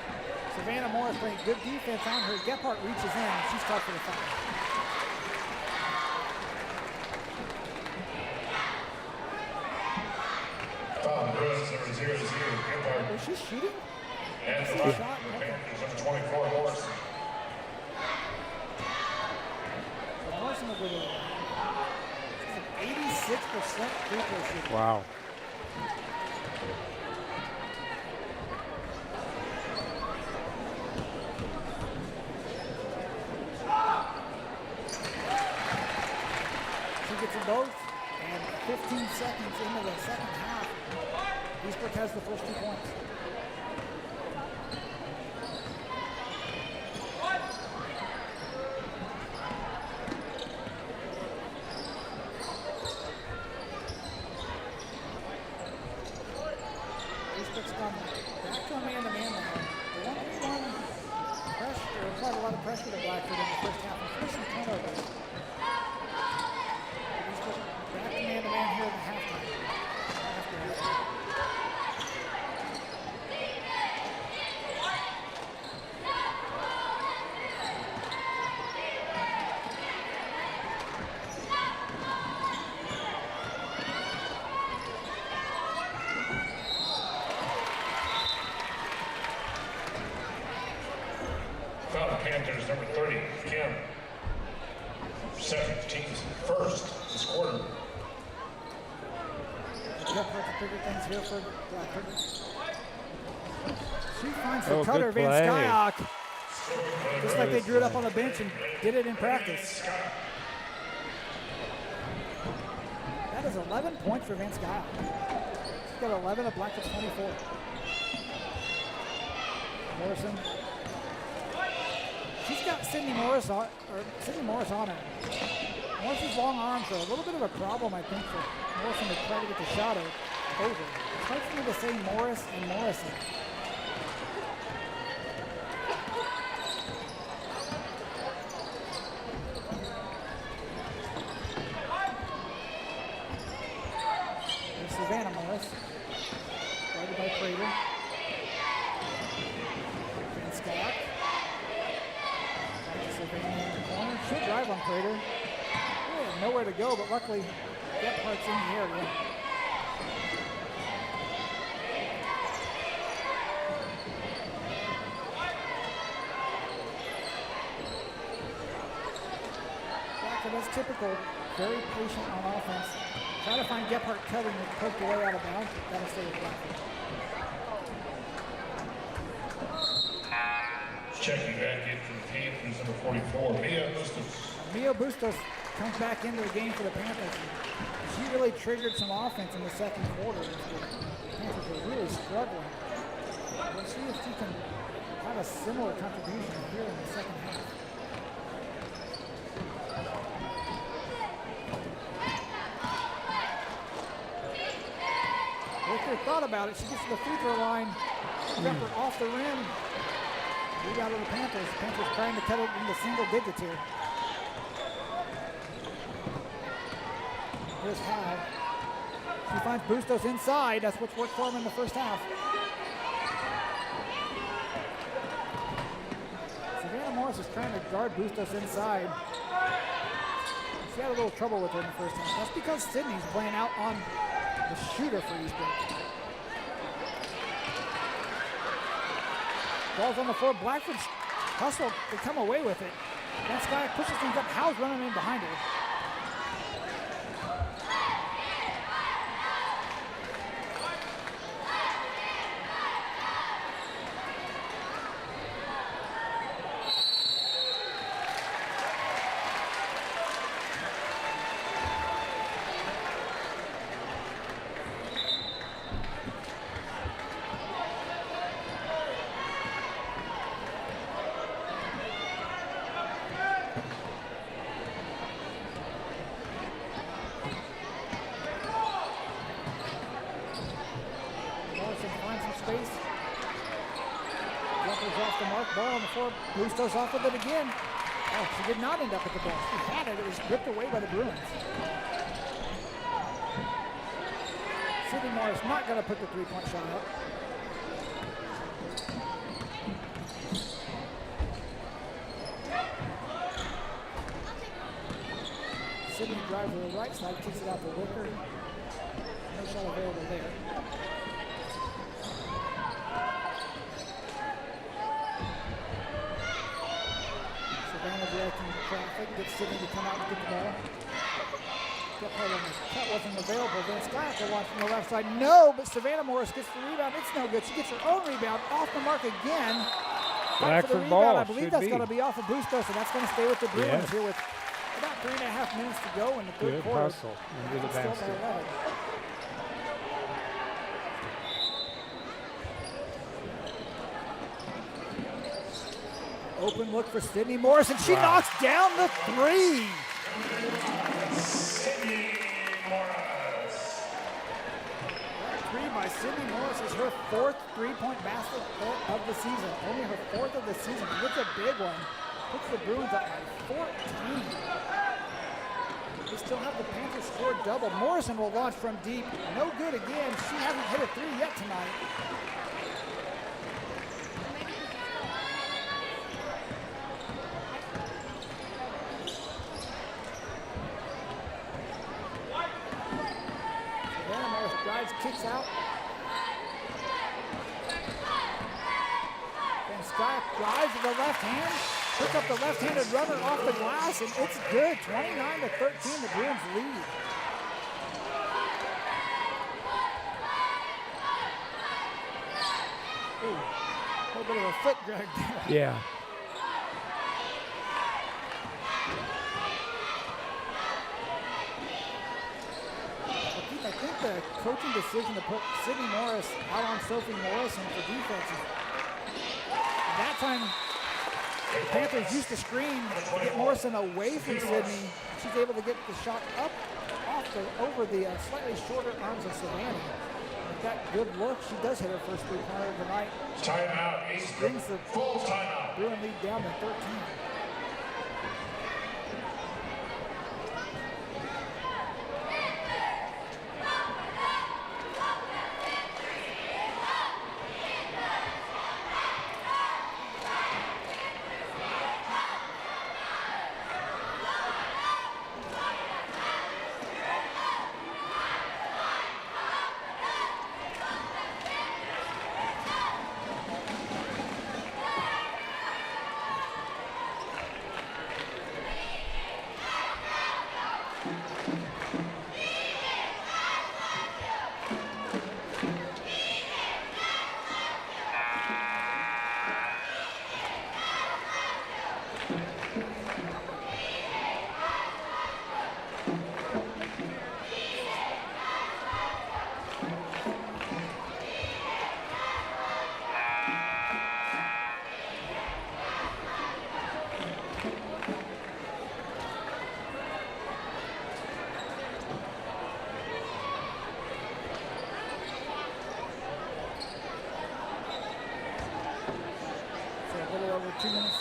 Savannah Morris playing good defense on her. Gephardt reaches in and she's caught for the foul. Bruins number 0-0. Gephardt. Is she shooting? And the Shot. Panthers number 24 Morris. Morrison over there. She's an 86% free throw shooter. Wow. She gets them both, and 15 seconds into the second half, Eastbrook has the first 2 points. Eastbrook's gone back to a man-to-man now. The 1-1 pressure, applied a lot of pressure to Blackford in the first half, and forced some turnovers. Eastbrook back to man-to-man here in the halftime. After halftime. Foul the Panthers number 30, Kim. Second team's first this quarter. Gephardt to figure things here for Blackford. She finds the Oh, cutter, good Van play. Skyhawk. Just like they drew it up on the bench and did it in practice. That is 11 points for Van Skyhawk. She's got 11 of Blackford's 24. Morrison. She's got Sydney Morris on her. Morrison's long arms are a little bit of a problem, I think, for Morrison to try to get the shot over. It's hard for me to say Morris and Morrison. There's Savannah Morris, guarded by Prater. Van Scott. Savannah in the corner. Should drive on Prater. Nowhere to go, but luckily Gephardt's in the area. as typical, very patient on offense. Try to find Gephardt covering and poked away out of bounds. That'll stay with Blackford. Checking back in for the Panthers, number 44, Mia Bustos. Mia Bustos comes back into the game for the Panthers. She really triggered some offense in the second quarter. The Panthers were really struggling. We'll see if she can have a similar contribution here in the second half. Wicker thought about it. She gets to the free throw line. Jumper off the rim. Rebound of the Panthers. Panthers trying to cut it into single digits here. Here's Howe. She finds Bustos inside. That's what's worked for him in the first half. Savannah Morris is trying to guard Bustos inside. She had a little trouble with her in the first half. That's because Sydney's playing out on the shooter for Eastbrook. Ball's on the floor. Blackford's hustle to come away with it. That Sky pushes things up. Howe's running in behind her. Ball on the floor. Bustos off with it again. Oh, she did not end up at the ball. She had it. It was ripped away by the Bruins. Sydney Morris not going to put the three-point shot up. Sydney drives to the right side, kicks it out to Wicker. No shot available there. Directing traffic, gets Sydney to come out and get the ball. That wasn't available. Then Skyler wants from the left side. No, but Savannah Morris gets the rebound. It's no good. She gets her own rebound off the mark again. Back for the rebound. I believe that's going to be off of Bustos, and that's going to stay with the Bruins here with about 3.5 minutes to go in the third quarter. Good hustle into the basket. Open look for Sydney Morris, and she knocks down the three. Sydney Morris. That three by Sydney Morris is her fourth three-point basket of the season. Only her fourth of the season. It's a big one. Puts the Bruins up by 14. They still have the Panthers score double. Morrison will launch from deep. No good again. She hasn't hit a three yet tonight. Kicks out. And Scott drives with the left hand, puts up the left-handed runner off the glass, and it's good. 29-13, the Bruins lead. Ooh, a little bit of a foot drag there. Yeah. I think the coaching decision to put Sydney Morris out on Sophie Morrison for defense. That time, the Panthers used to screen to get Morrison away from Sydney. She's able to get the shot up over the slightly shorter arms of Savannah. With that good look, she does hit her first three-pointer of the night. Timeout, Eastbrook. Brings the Full timeout. Bruin lead down to 13.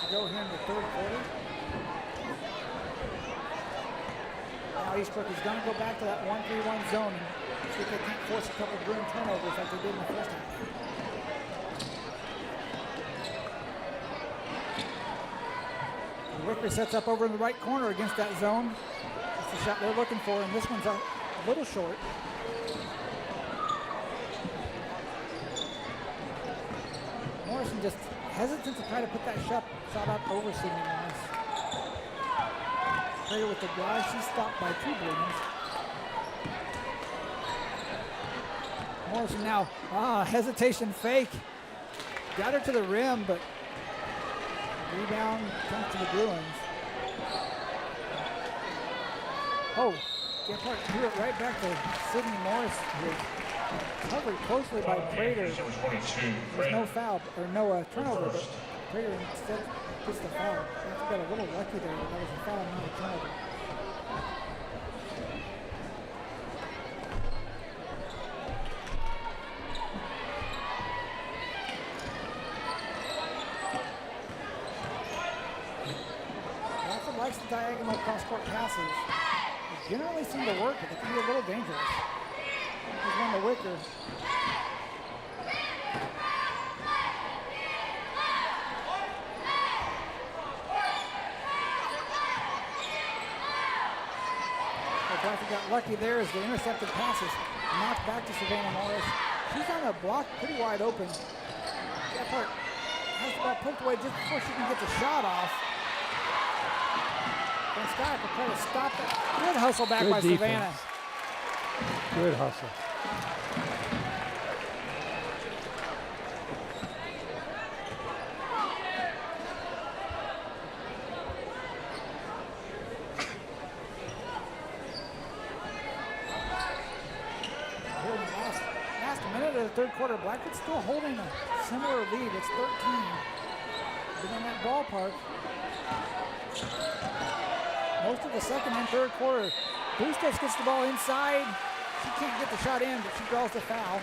to go here in the third quarter. Now Eastbrook is going to go back to that 1-3-1 zone and see if they can't force a couple of Bruin turnovers like they did in the first half. Wicker sets up over in the right corner against that zone. That's the shot they're looking for, and this one's a little short. Morrison just hesitant to try to put that shot up over Sydney Morris. Prater with the drive, she's stopped by 2 Bruins. Morrison now, hesitation fake. Got her to the rim, but rebound comes to the Bruins. Oh, Gephardt threw it right back to Sydney Morris, who was covered closely by Prater. There's no foul, or no turnover, but Prater instead gets the foul. I think got a little lucky there, but that was a foul, not a turnover. Likes the diagonal cross-court passes. They generally seem to work, but they can be a little dangerous. Here's one to Wicker. Blackford got lucky there as the intercepted passes knocked back to Savannah Morris. She's on a block pretty wide open. Gephardt has the ball poked away just before she can get the shot off. And Scott will try to stop it. Good hustle back by defense. Savannah. Good hustle. Here in the last minute of the third quarter, Blackwood's still holding a similar lead. It's 13. But in that ballpark, most of the second and third quarter, Bustos gets the ball inside. She can't get the shot in, but she draws the foul.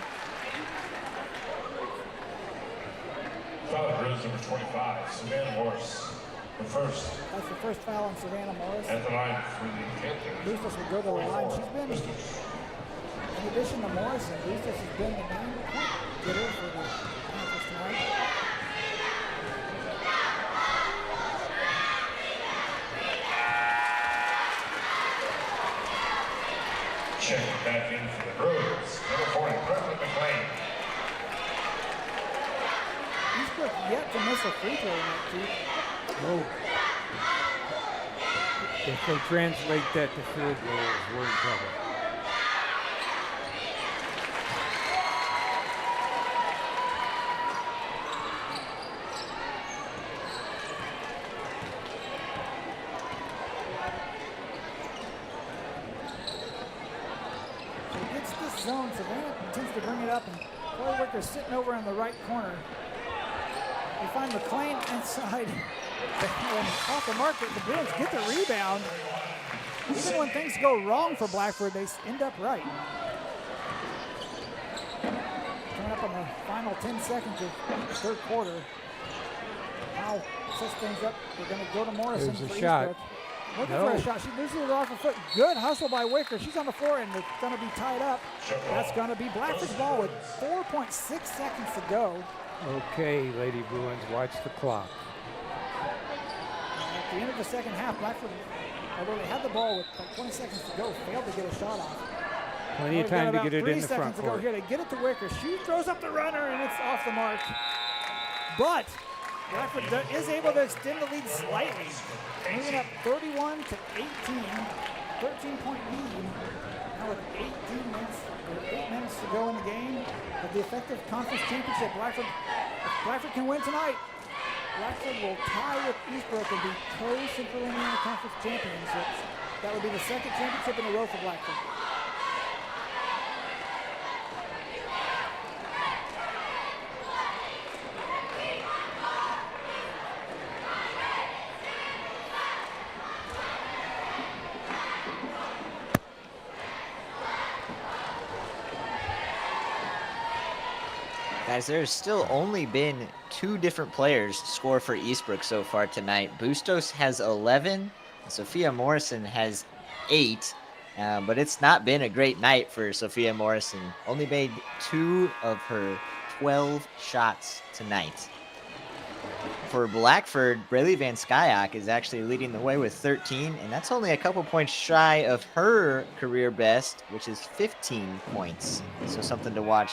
Foul Bruins number 25, Savannah Morris, the first. That's the first foul on Savannah Morris. At the line for the Panthers. Bustos will go to the line. She's been, in addition to Morrison, Bustos has been the main point getter for the Panthers tonight. Check back in for the Bruins. Number 40, Brooklyn McLean. Eastbrook yet to miss a free throw in that too. Oh. If they translate that to field goals, we're in trouble. Zone, Savannah tends to bring it up, and Chloe Wicker's sitting over in the right corner. They find McLean inside, and off the mark, the Bruins get the rebound. Even when things go wrong for Blackford, they end up right. Coming up on the final 10 seconds of the third quarter. Now sets things up. We're going to go to Morrison for Eastbrook. Looking for a shot. She loses it off her foot. Good hustle by Wicker. She's on the floor, and it's going to be tied up. That's going to be Blackford's ball with 4.6 seconds to go. Okay, Lady Bruins, watch the clock. At the end of the second half, Blackford, although they had the ball with like 20 seconds to go, failed to get a shot off. Plenty of time to get it in the front court. Here to get it to Wicker. She throws up the runner, and it's off the mark. But Blackford is able to extend the lead slightly, moving up 31 to 18, 13-point lead. Now with 8 minutes to go in the game of the effective conference championship. Blackford, if Blackford can win tonight, Blackford will tie with Eastbrook and be co-Central Indiana Conference championships. That would be the second championship in a row for Blackford. Guys, there's still only been 2 different players score for Eastbrook so far tonight. Bustos has 11, and Sophia Morrison has 8. But it's not been a great night for Sophia Morrison. Only made 2 of her 12 shots tonight. For Blackford, Braylee Van Skyok is actually leading the way with 13, and that's only a couple points shy of her career best, which is 15 points. So something to watch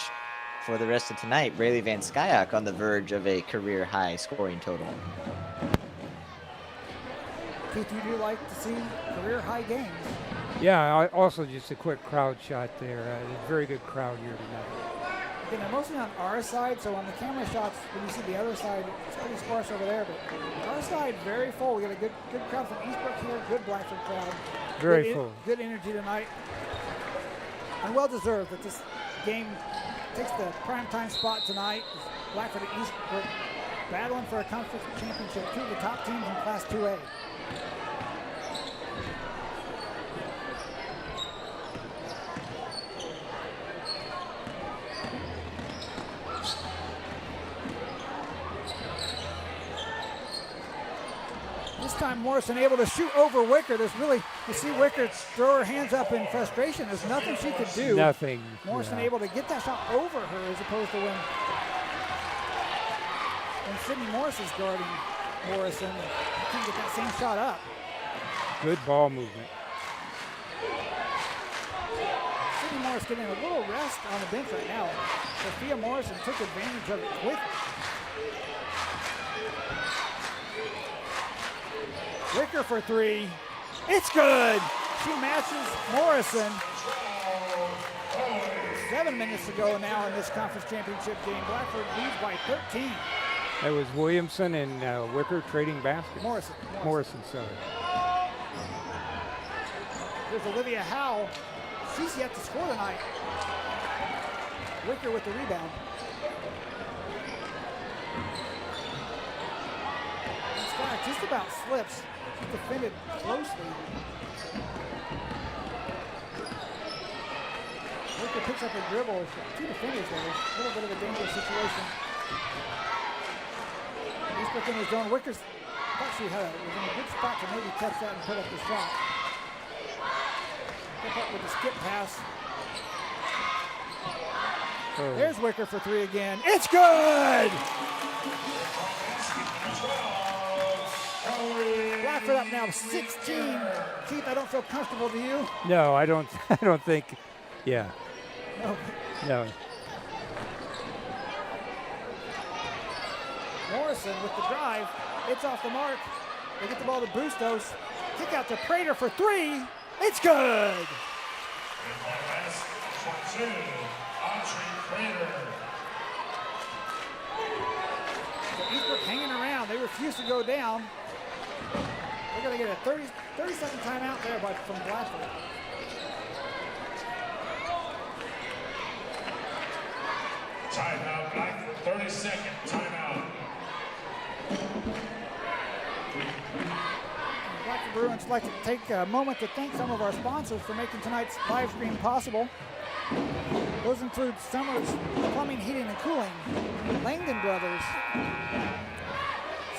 for the rest of tonight. Braylee Van Skyok on the verge of a career high scoring total. Keith, you do like to see career high games. Yeah, also just a quick crowd shot there. A very good crowd here tonight. Again, they're mostly on our side, so on the camera shots, when you see the other side, it's pretty sparse over there. But our side, very full. We got a good crowd from Eastbrook here, good Blackford crowd. Very full. Good energy tonight. And well deserved that this game takes the primetime spot tonight. Blackford and Eastbrook battling for a conference championship, 2 of the top teams in Class 2A. This time Morrison able to shoot over Wicker. There's really, you see Wicker throw her hands up in frustration. There's nothing she could do. Nothing. Morrison able to get that shot over her as opposed to when Sydney Morris is guarding Morrison. He can't get that same shot up. Good ball movement. Sydney Morris getting a little rest on the bench right now. Sophia Morrison took advantage of it quick. Wicker for 3. It's good. She matches Morrison. 7 minutes to go now in this conference championship game. Blackford leads by 13. That was Williamson and Wicker trading baskets. Morrison, sorry. There's Olivia Howe. She's yet to score tonight. Wicker with the rebound. This guy just about slips. She defended closely. Wicker picks up a dribble. 2 defenders there. A little bit of a dangerous situation. Eastbrook in his zone. Wicker's thought she was in a good spot to maybe catch that and put up the shot. Pick up with the skip pass. Oh. There's Wicker for 3 again. It's good! Blackford up now 16. Keith, I don't feel comfortable, do you? No, I don't. I don't think. Yeah. No. Morrison with the drive. It's off the mark. They get the ball to Bustos. Kick out to Prater for 3. It's good. So Eastbrook hanging around. They refuse to go down. They're going to get a 30-second timeout there from Blackford. Timeout, Blackford, 30-second timeout. Blackford Bruins like to take a moment to thank some of our sponsors for making tonight's live stream possible. Those include Summers Plumbing, Heating, and Cooling, Langdon Brothers,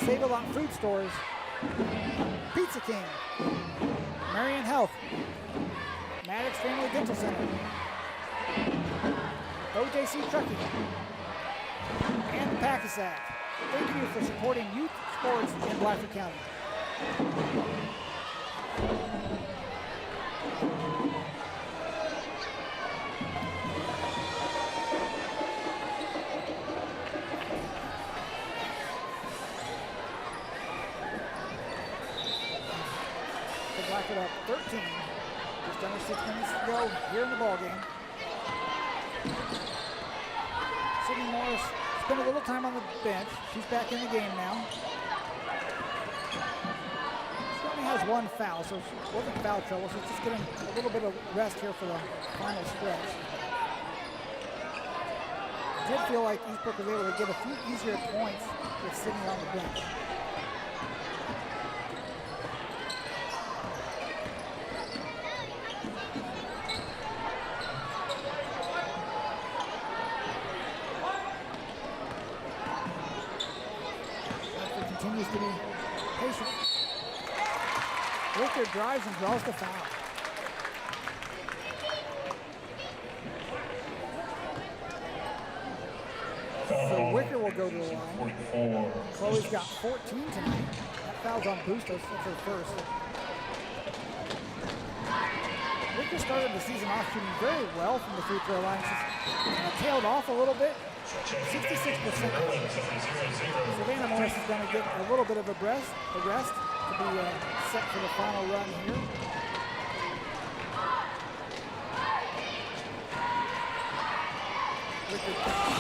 Save-A-Lot Food Stores, Pizza King, Marion Health, Maddox Family Dental Center, OJC Trucking, and Packasack. Thank you for supporting youth sports in Blackford County. Blackford up 13. Just under 6 minutes to go here in the ballgame. Sydney Morris spent a little time on the bench. She's back in the game now. She only has 1 foul, so she wasn't foul trouble. She's just getting a little bit of rest here for the final stretch. Did feel like Eastbrook was able to get a few easier points with Sydney on the bench. patient. Wicker drives and draws the foul. So Wicker will go to the line. Chloe's got 14 tonight. That foul's on Bustos. That's her first. Wicker started the season off shooting very well from the free throw line. She's kind of tailed off a little bit. 66%. Savannah Morris is going to get a little bit of a rest to be set for the final run here. Wicker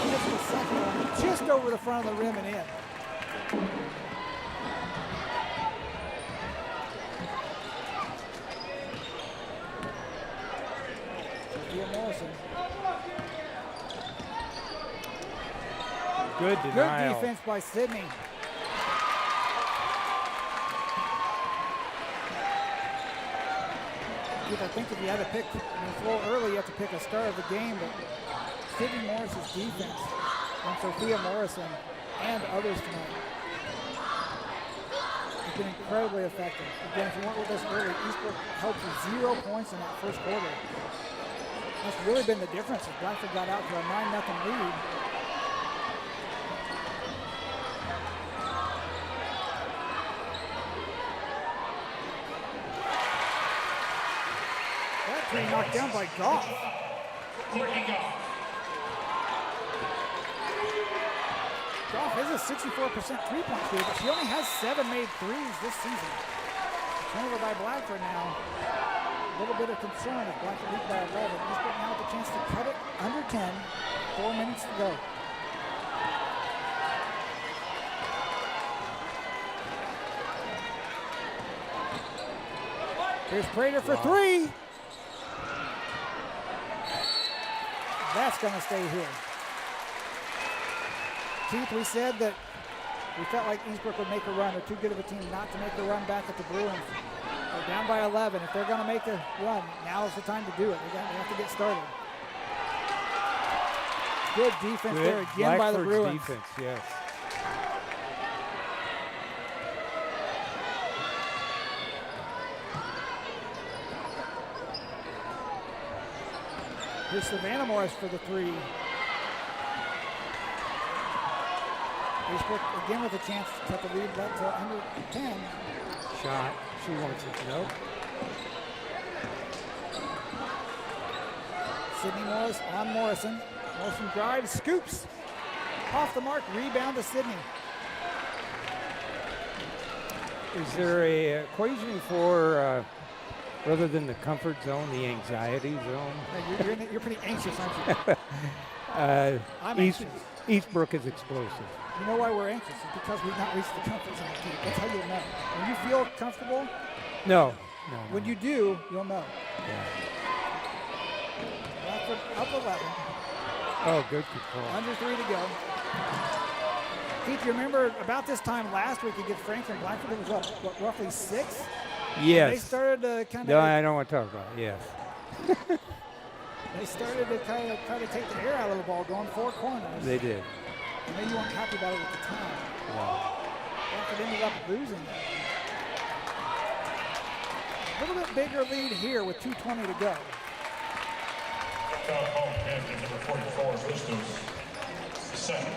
gets the second one just over the front of the rim and in. Morrison. Good denial. Good defense by Sydney. I think if you had to pick, it's a little early, you have to pick a star of the game, but Sydney Morris's defense and Sophia Morrison and others tonight have been incredibly effective. Again, if you weren't with us early, Eastbrook held for 0 points in that first quarter. That's really been the difference as Blackford got out to a 9-0 lead. That three knocked down by Goff. Goff is a 64% three-point shooter, but she only has 7 made threes this season. Turnover by Blackford now. A little bit of concern if Blackford leads by 11. Eastbrook now with a chance to cut it under 10. 4 minutes to go. Here's Prater for three. That's going to stay here. Keith, we said that we felt like Eastbrook would make a run. They're too good of a team not to make a run back at the Bruins. They're down by 11. If they're going to make a run, now is the time to do it. They have to get started. Good defense there again by the Bruins. Defense, yes. Here's Savannah Morris for the three. Eastbrook again with a chance to cut the lead back to under 10. Shot. She wants it. Nope. Sydney Morris on Morrison. Morrison drives, scoops. Off the mark, rebound to Sydney. Is there a equation for, rather than the comfort zone, the anxiety zone? You're pretty anxious, aren't you? I'm anxious. Eastbrook is explosive. You know why we're anxious? It's because we've not reached the comfort zone. That's how you'll know. When you feel comfortable, no. When you do, you'll know. Yeah. Blackford up 11. Oh, good control. Under 3 to go. Keith, you remember about this time last week against Franklin, Blackford, it was what, roughly 6? Yes. They started to kind of. No, I don't want to talk about it. Yes. They started to kind of try to take the air out of the ball, going 4 corners. They did. And maybe you weren't happy about it at the time. Wow. Blackford ended up losing. A little bit bigger lead here with 2:20 to go. Number 44, Bustos. 7.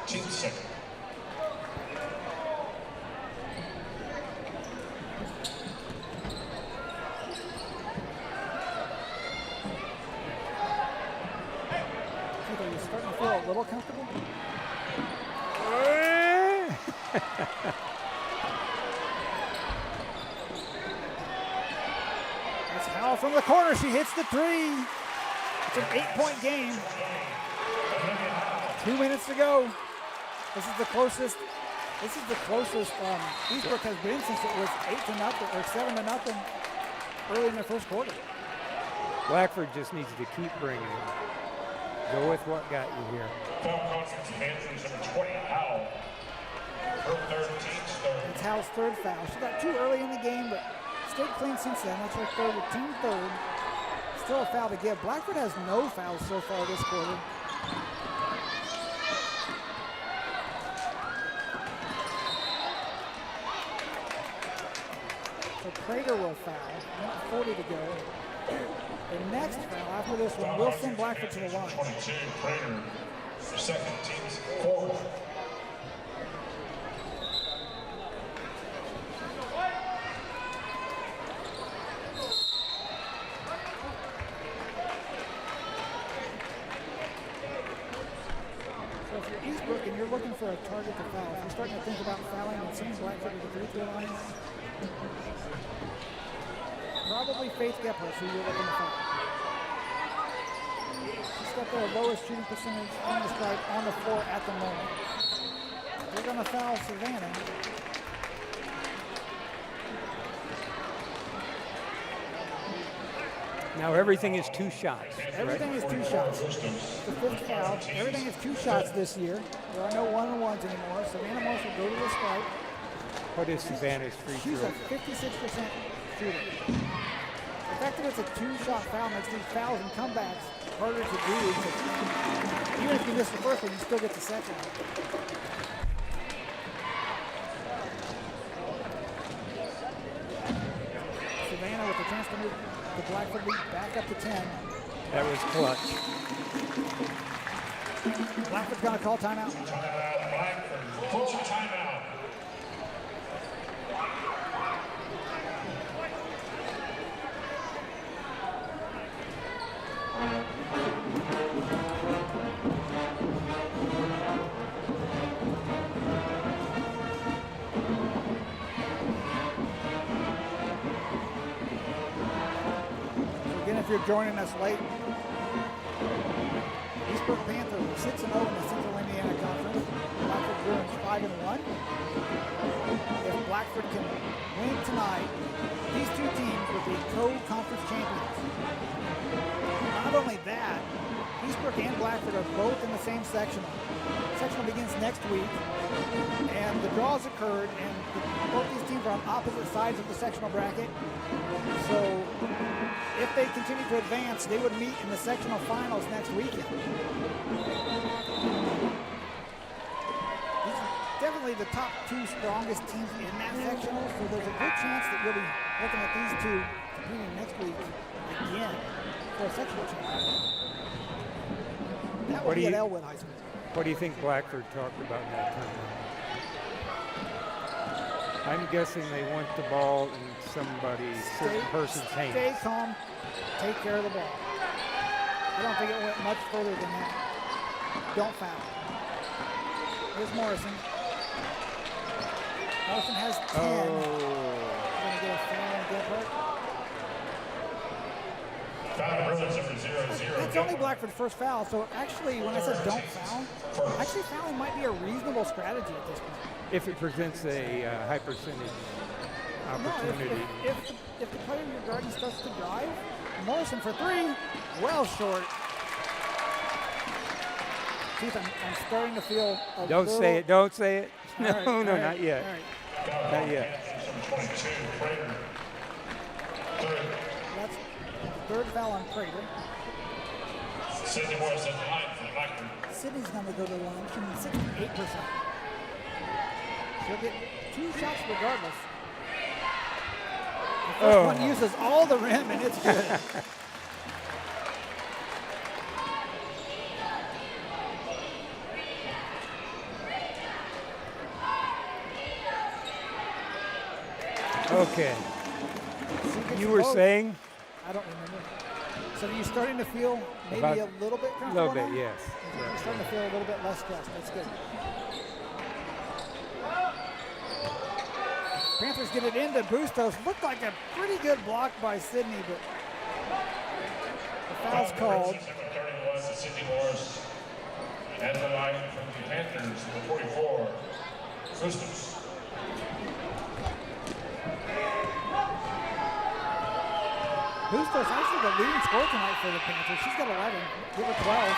10 seconds. Are you starting to feel a little comfortable? That's Howell from the corner. She hits the three. It's an 8-point game. 2 minutes to go. This is the closest. Eastbrook has been since it was 8-0 or 7-0 early in the first quarter. Blackford just needs to keep bringing it. Go with what got you here. Foul conference Panthers number 20, Howell. Her third, team's third. It's Howell's third foul. She got 2 early in the game, but stayed clean since then. That's her third, team third. Still a foul to give. Blackford has no fouls so far this quarter. So Prater will foul. Minute 40 to go. The next foul after this one will send Blackford to the line. 22, Prater, second, team's fourth. So if you're Eastbrook and you're looking for a target to foul, if you're starting to think about fouling and sending Blackford to the free throw line, probably Faith Gephardt, who you're looking to foul. She's got the lowest shooting percentage from the stripe on the floor at the moment. They're going to foul Savannah. Now everything is 2 shots. Everything is 2 shots. The fifth foul. Everything is 2 shots this year. There are no one-on-ones anymore. Savannah Morse will go to the stripe. What is Savannah's free She's throw? a 56% shooter. The fact that it's a 2-shot foul makes these fouls and comebacks harder to do. Even if you miss the first one, you still get the second one. Savannah with a chance to move the Blackford lead back up to 10. That was clutch. Blackford's going to call timeout. Timeout, Blackford, full timeout. Again, if you're joining us late, Eastbrook Panthers are 6-0 in the Central Indiana Conference. Blackford Bruins 5-1. If Blackford can win tonight, these two teams will be co-conference champions. Not only that, Eastbrook and Blackford are both in the same sectional. Sectional begins next week, and the draws occurred, and both these teams are on opposite sides of the sectional bracket. So if they continue to advance, they would meet in the sectional finals next weekend. These are definitely the top 2 strongest teams in that sectional, so there's a good chance that you'll be looking at these two competing next week again for a sectional championship. That would be at Elwood High School. What do you think Blackford talked about in that timeout? I'm guessing they want the ball in certain person's hands. Stay calm, take care of the ball. I don't think it went much further than that. Don't foul. Here's Morrison. Morrison has 10. Going to get a foul on Gephardt. Foul, Bruins number 0-0. It's only Blackford's first foul, so actually, when I said don't foul, actually fouling might be a reasonable strategy at this point. If it presents a high percentage opportunity. No, if the player you're guarding starts to drive, Morrison for 3, well short. Keith, I'm starting to feel a Don't little... say it, don't say it. No, All right, no, all right, not yet. all right. Not yet. Number 22, Prater. Third. That's the 3rd foul on Prater. Sidney Morris at the line for the Blackford. Sydney's going to go to the line, shooting 68%. She'll get 2 shots regardless. The first one uses all the rim, and it's good. Okay. You were saying? I don't remember. So are you starting to feel maybe About a little bit A comfortable little bit, now? yes. You're starting to feel a little bit less stressed. That's good. Panthers get it into Bustos. Looked like a pretty good block by Sydney, but the foul's called. Number 31 to Sidney Morris. At the line from the Panthers, number 44, Bustos. Bustos actually the leading scorer tonight for the Panthers. She's got 11. Give her 12.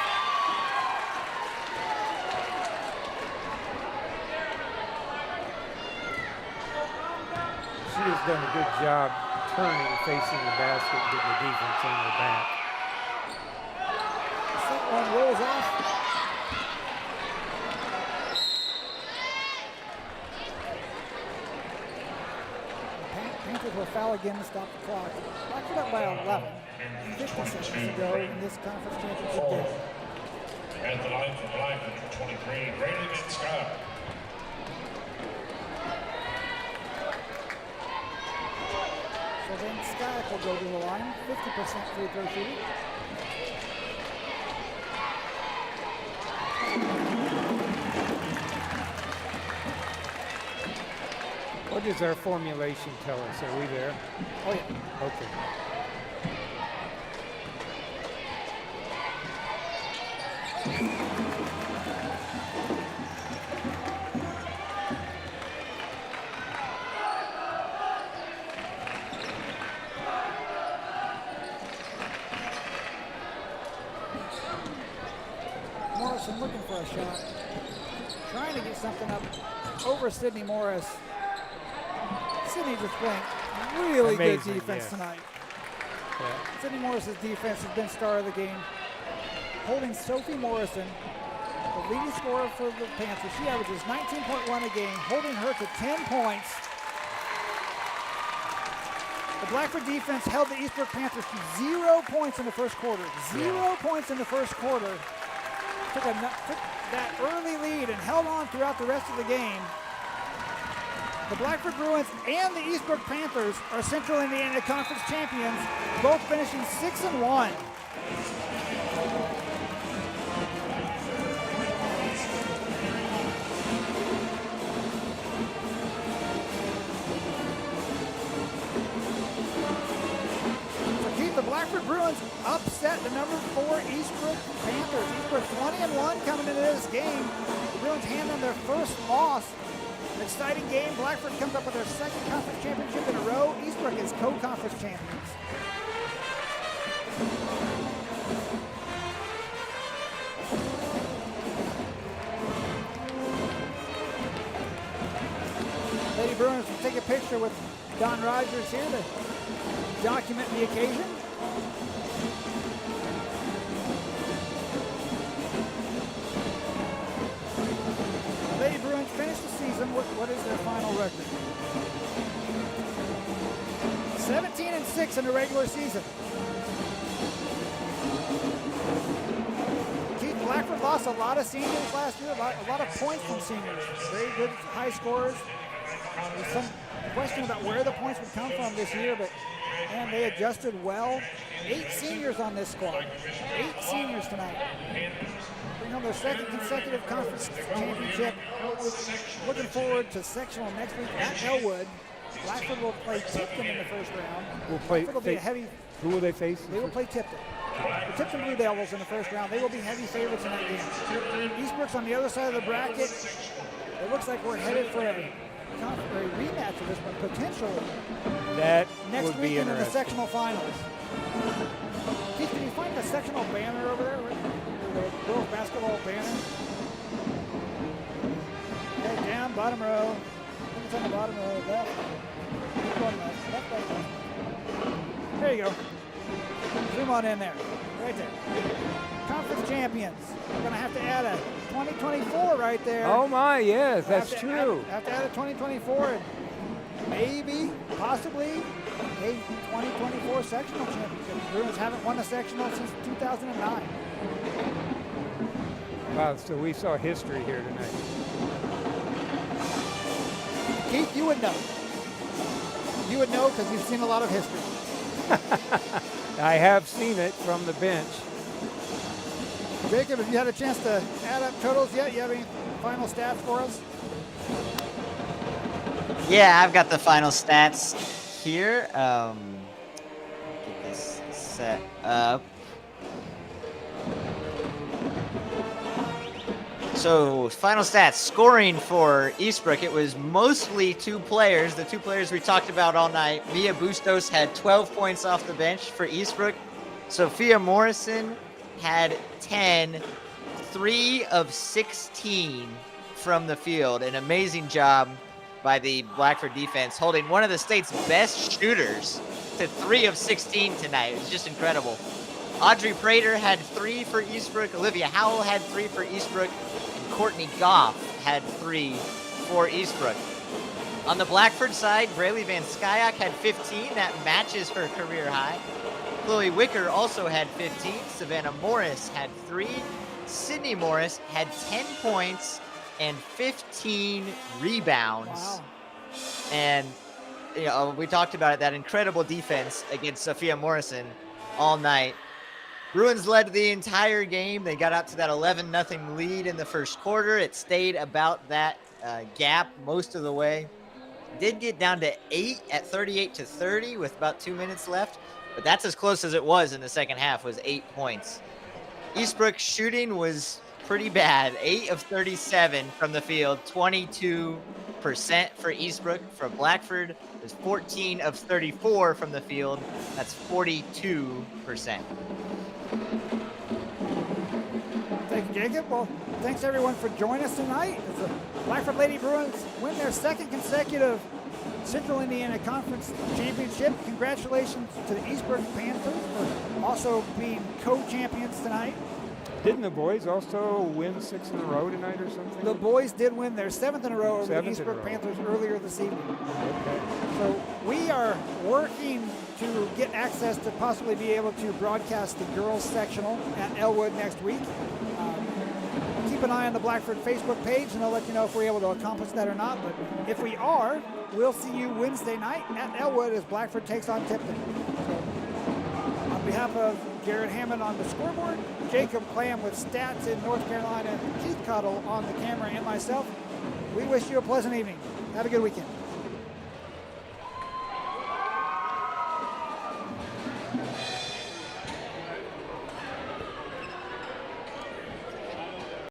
She has done a good job turning, facing the basket, getting the defense on her back. Second one rolls off. Panthers will foul again to stop the clock. Blackford up by 11. 50 seconds to go in this conference championship game. At the line for Blackford for 23, Brandon and Scott. So then Scott will go to the line, 50% free throw shooting. What does our formulation tell us? Are we there? Oh yeah. Okay. Morrison looking for a shot. Trying to get something up over Sydney Morris. Sydney just playing really Amazing, good defense yes. tonight. Yeah. Sydney Morris's defense has been star of the game. Holding Sophie Morrison, the leading scorer for the Panthers. She averages 19.1 a game, holding her to 10 points. The Blackford defense held the Eastbrook Panthers to 0 points in the first quarter. 0 points in the first quarter. Took that early lead and held on throughout the rest of the game. The Blackford Bruins and the Eastbrook Panthers are Central Indiana Conference champions, both finishing 6-1. The Blackford Bruins upset the number 4 Eastbrook Panthers. Eastbrook 20-1 coming into this game. The Bruins hand them their first loss. An exciting game. Blackford comes up with their second conference championship in a row. Eastbrook is co-conference champions. Lady Bruins will take a picture with Don Rogers here to document the occasion. Lady Bruins finished the season with, what is their final record? 17-6 in the regular season. Keith Blackford lost a lot of seniors last year, a lot of points from seniors. Very good high scorers. There's some question about where the points would come from this year, but man, they adjusted well. 8 seniors on this squad. 8 seniors tonight. Bring home their second consecutive conference championship. Looking forward to sectional next week at Elwood. Blackford will play Tipton in the first round. Blackford will be a heavy. Who will they face? They will play Tipton. The Tipton Blue Devils in the first round. They will be heavy favorites in that game. Eastbrook's on the other side of the bracket. It looks like we're headed for a rematch of this one, potentially. That next would be weekend in the interesting. sectional finals. Keith, can you find the sectional banner over there? The girls basketball banner. Head down, bottom row. I think it's on the bottom row. Left. Left. There you go. Zoom on in there. Right there. Conference champions. We're going to have to add a 2024 right there. Oh my, yes, that's true. Have to add a 2024 and maybe, possibly, a 2024 sectional championship. The Bruins haven't won a sectional since 2009. Wow, so we saw history here tonight. Keith, you would know. You would know because you've seen a lot of history. I have seen it from the bench. Jacob, have you had a chance to add up totals yet? You have any final stats for us? Yeah, I've got the final stats here. Get this set up. So, final stats. Scoring for Eastbrook, it was mostly 2 players. The 2 players we talked about all night. Mia Bustos had 12 points off the bench for Eastbrook. Sophia Morrison had 10, 3 of 16 from the field. An amazing job by the Blackford defense, holding one of the state's best shooters to 3 of 16 tonight. It was just incredible. Audrey Prater had 3 for Eastbrook. Olivia Howell had 3 for Eastbrook. And Courtney Goff had 3 for Eastbrook. On the Blackford side, Braylee Van Skyok had 15. That matches her career high. Chloe Wicker also had 15. Savannah Morris had 3. Sydney Morris had 10 points and 15 rebounds. Wow. And you know, we talked about it, that incredible defense against Sophia Morrison all night. Bruins led the entire game. They got out to that 11-0 lead in the first quarter. It stayed about that gap most of the way. Did get down to 8 at 38-30 with about 2 minutes left, but that's as close as it was in the second half, was 8 points. Eastbrook's shooting was pretty bad. 8 of 37 from the field, 22% for Eastbrook. For Blackford, it was 14 of 34 from the field. That's 42%. Thank you, Jacob. Well, thanks everyone for joining us tonight as the Blackford Lady Bruins win their second consecutive Central Indiana Conference Championship. Congratulations to the Eastbrook Panthers for also being co-champions tonight. Didn't the boys also win 6 in a row tonight or something? The boys did win their 7th in a row over the 7th in a Eastbrook row. Panthers earlier this evening. Okay. So we are working to get access to possibly be able to broadcast the girls sectional at Elwood next week. Keep an eye on the Blackford Facebook page, and I'll let you know if we're able to accomplish that or not. But if we are, we'll see you Wednesday night at Elwood as Blackford takes on Tipton. So, on behalf of Jared Hammond on the scoreboard, Jacob Clam with stats in North Carolina, Keith Cottle on the camera, and myself, we wish you a pleasant evening. Have a good weekend.